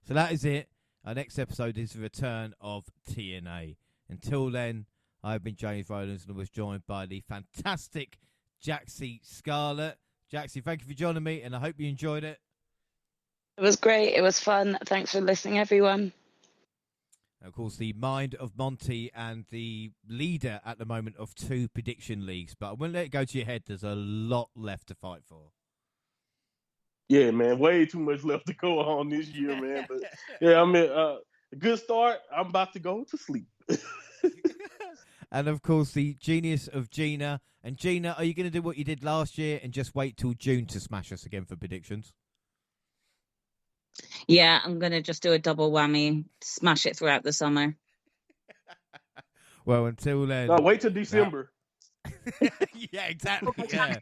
So that is it. Our next episode is the return of TNA. Until then, I've been James Rowlands and I was joined by the fantastic Jaxie Scarlett. Jaxie, thank you for joining me and I hope you enjoyed it. It was great. It was fun. Thanks for listening, everyone. And of course, the mind of Monty and the leader at the moment of 2 prediction leagues. But I wouldn't let it go to your head. There's a lot left to fight for. Yeah, man, way too much left to go on this year, man. But yeah, I mean, a good start. I'm about to go to sleep. And of course, the genius of Gina. And Gina, are you going to do what you did last year and just wait till June to smash us again for predictions? Yeah, I'm going to just do a double whammy, smash it throughout the summer. Well, until then. No, wait till December. Yeah, exactly. Yeah.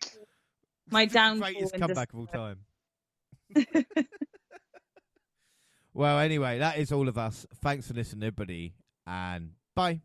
My downfall. Greatest comeback of all time. Well, anyway, that is all of us. Thanks for listening, everybody, and bye.